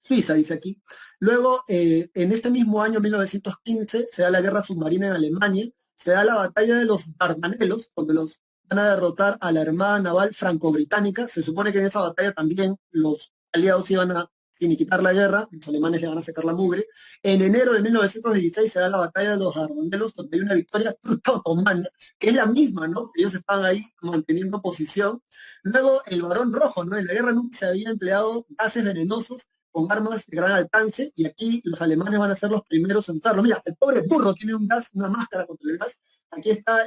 Suiza, dice aquí. Luego, en este mismo año, 1915, se da la guerra submarina en Alemania, se da la batalla de los Dardanelos, donde los van a derrotar a la Armada Naval Franco-Británica. Se supone que en esa batalla también los aliados iban a finiquitar la guerra, los alemanes le van a sacar la mugre. En enero de 1916 se da la batalla de los Dardanelos, donde hay una victoria turca otomana, que es la misma, ¿no? Ellos están ahí manteniendo posición. Luego, el Barón Rojo, ¿no? En la guerra nunca se había empleado gases venenosos con armas de gran alcance, y aquí los alemanes van a ser los primeros en usarlo. Mira, el pobre burro tiene un gas, una máscara contra el gas. Aquí está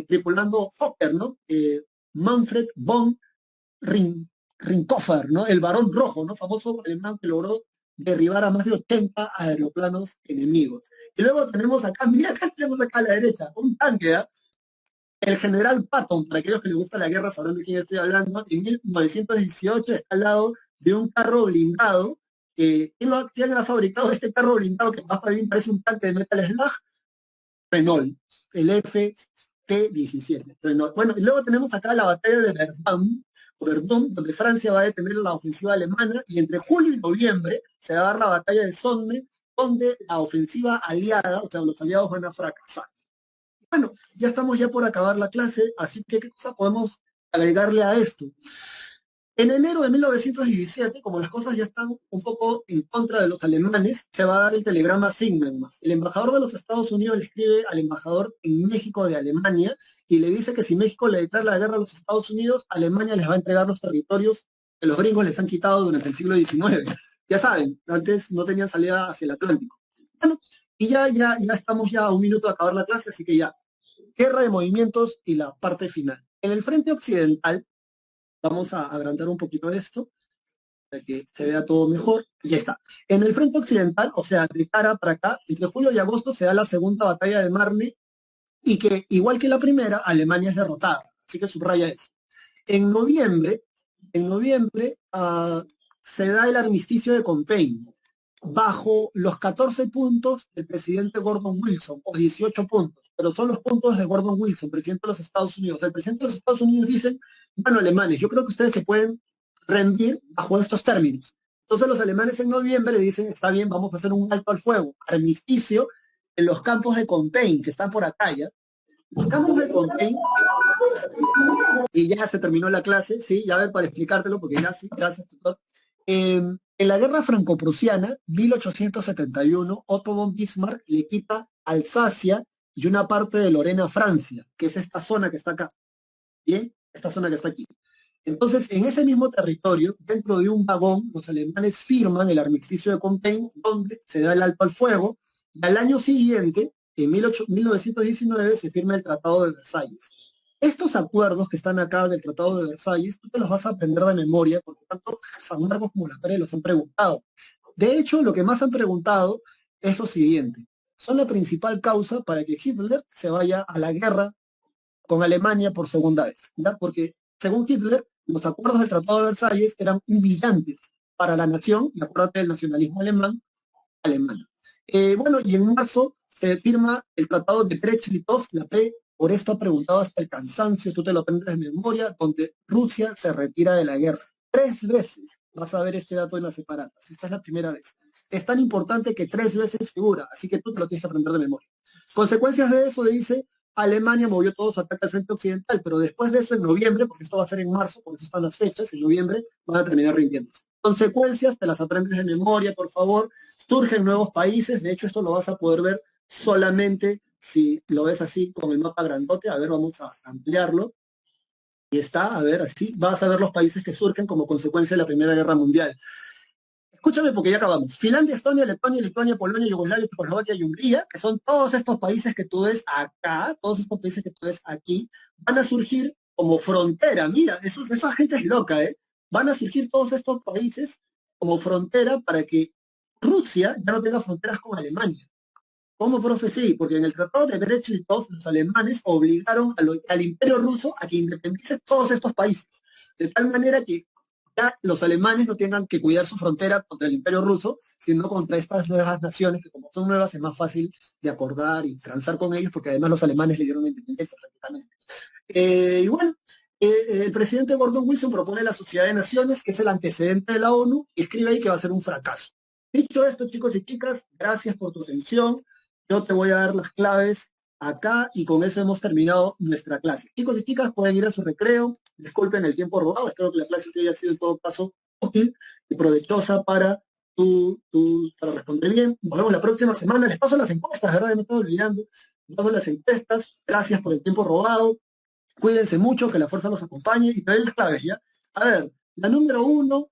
tripulando Fokker, ¿no? Manfred von Rinkhofer, ¿no? El Barón Rojo, ¿no? Famoso alemán que logró derribar a más de 80 aeroplanos enemigos. Y luego tenemos acá, mira, acá tenemos acá a la derecha, un tanque, ¿eh? El general Patton, para aquellos que les gusta la guerra, sabrán de quién estoy hablando, en 1918 está al lado de un carro blindado. ¿Quién ha fabricado este carro blindado que más bien parece un tanque de Metal Slug? Renault, el FT-17. Renault. Bueno, y luego tenemos acá la batalla de Verdun, donde Francia va a detener la ofensiva alemana, y entre julio y noviembre se va a dar la batalla de Somme, donde la ofensiva aliada, o sea, los aliados van a fracasar. Bueno, ya estamos ya por acabar la clase, así que ¿qué cosa podemos agregarle a esto? En enero de 1917, como las cosas ya están un poco en contra de los alemanes, se va a dar el telegrama Sigma. El embajador de los Estados Unidos le escribe al embajador en México de Alemania y le dice que si México le declara la guerra a los Estados Unidos, Alemania les va a entregar los territorios que los gringos les han quitado durante el siglo XIX. Ya saben, antes no tenían salida hacia el Atlántico. Bueno, y ya estamos ya a un minuto de acabar la clase, así que ya, guerra de movimientos y la parte final. En el frente occidental, vamos a agrandar un poquito esto para que se vea todo mejor. Ya está. En el frente occidental, o sea, de cara para acá, entre julio y agosto se da la segunda batalla de Marne y que, igual que la primera, Alemania es derrotada. Así que subraya eso. En noviembre se da el armisticio de Compiègne bajo los 14 puntos del presidente Gordon Wilson, o 18 puntos, pero son los puntos de Gordon Wilson, presidente de los Estados Unidos. El presidente de los Estados Unidos dice, bueno, alemanes, yo creo que ustedes se pueden rendir bajo estos términos. Entonces los alemanes en noviembre dicen, está bien, vamos a hacer un alto al fuego, armisticio en los campos de Compiègne, que están por acá ya. Los campos de Compiègne, y ya se terminó la clase, sí, ya ver para explicártelo, porque ya sí, gracias, tutor. En la guerra franco-prusiana, 1871, Otto von Bismarck le quita Alsacia y una parte de Lorena a Francia, que es esta zona que está acá. ¿Bien? Esta zona que está aquí. Entonces, en ese mismo territorio, dentro de un vagón, los alemanes firman el armisticio de Compiègne, donde se da el alto al fuego, y al año siguiente, en 1919, se firma el Tratado de Versalles. Estos acuerdos que están acá del Tratado de Versalles, tú te los vas a aprender de memoria, porque tanto San Marcos como las Pérez los han preguntado. De hecho, lo que más han preguntado es lo siguiente. Son la principal causa para que Hitler se vaya a la guerra con Alemania por segunda vez, ¿ya? Porque, según Hitler, los acuerdos del Tratado de Versalles eran humillantes para la nación, y acuérdate del nacionalismo alemán. Bueno, y en marzo se firma el Tratado de Brest-Litov, la P, por esto ha preguntado hasta el cansancio, tú te lo aprendes de memoria, donde Rusia se retira de la guerra. 3 veces vas a ver este dato en las separatas. Esta es la primera vez. Es tan importante que 3 veces figura, así que tú te lo tienes que aprender de memoria. Consecuencias de eso, dice, Alemania movió todo su ataque al frente occidental, pero después de eso, en noviembre, porque esto va a ser en marzo, por eso están las fechas, en noviembre van a terminar rindiéndose. Consecuencias, te las aprendes de memoria, por favor. Surgen nuevos países, de hecho esto lo vas a poder ver solamente si lo ves así con el mapa grandote. A ver, vamos a ampliarlo. Y está, a ver, así vas a ver los países que surgen como consecuencia de la Primera Guerra Mundial. Escúchame porque ya acabamos. Finlandia, Estonia, Letonia, Lituania, Polonia, Yugoslavia, Checoslovaquia y Hungría, que son todos estos países que tú ves acá, todos estos países que tú ves aquí, van a surgir como frontera. Mira, esa gente es loca, ¿eh? Van a surgir todos estos países como frontera para que Rusia ya no tenga fronteras con Alemania. ¿Cómo, profe? Sí, porque en el Tratado de Brest-Litov los alemanes obligaron al Imperio Ruso a que independice todos estos países, de tal manera que ya los alemanes no tengan que cuidar su frontera contra el Imperio Ruso, sino contra estas nuevas naciones, que como son nuevas es más fácil de acordar y transar con ellos, porque además los alemanes le dieron la independencia prácticamente. Y bueno, el presidente Gordon Wilson propone la Sociedad de Naciones, que es el antecedente de la ONU, y escribe ahí que va a ser un fracaso. Dicho esto, chicos y chicas, gracias por tu atención. Yo te voy a dar las claves acá y con eso hemos terminado nuestra clase. Chicos y chicas, pueden ir a su recreo. Disculpen el tiempo robado. Espero que la clase te haya sido en todo caso útil y provechosa para para responder bien. Nos vemos la próxima semana. Les paso las encuestas, ¿verdad? Me estoy olvidando. Les paso las encuestas. Gracias por el tiempo robado. Cuídense mucho, que la fuerza los acompañe y te doy las claves, ¿ya? A ver, la número uno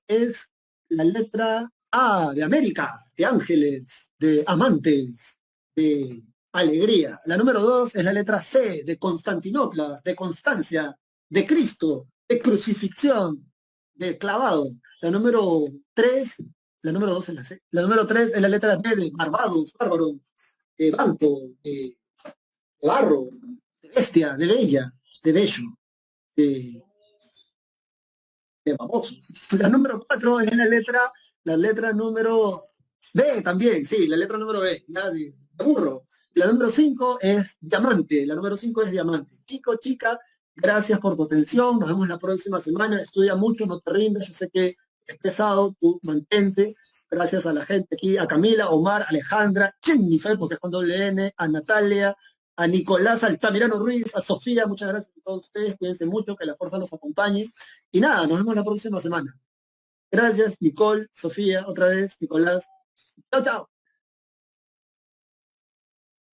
es la letra A de América, de ángeles, de amantes, de alegría. La número 2 es la letra C, de Constantinopla, de Constancia, de Cristo, de crucifixión, de clavado. La número 3, la número 2 es la C. La número 3 es la letra B, de Barbados, bárbaro, de banco, de barro, bestia, de bella, de bello, de, de baboso. La número 4 es la letra número B también, sí, la letra número B, ya, sí, de burro. La número 5 es diamante, la número 5 es diamante. Chico, chica, gracias por tu atención, nos vemos la próxima semana, estudia mucho, no te rindas, yo sé que es pesado, tú mantente. Gracias a la gente aquí, a Camila, Omar, Alejandra, Jennifer, porque es con doble N, a Natalia, a Nicolás Altamirano Ruiz, a Sofía, muchas gracias a todos ustedes, cuídense mucho, que la fuerza los acompañe. Y nada, nos vemos la próxima semana. Gracias, Nicole, Sofía, otra vez, Nicolás. Chao, chao.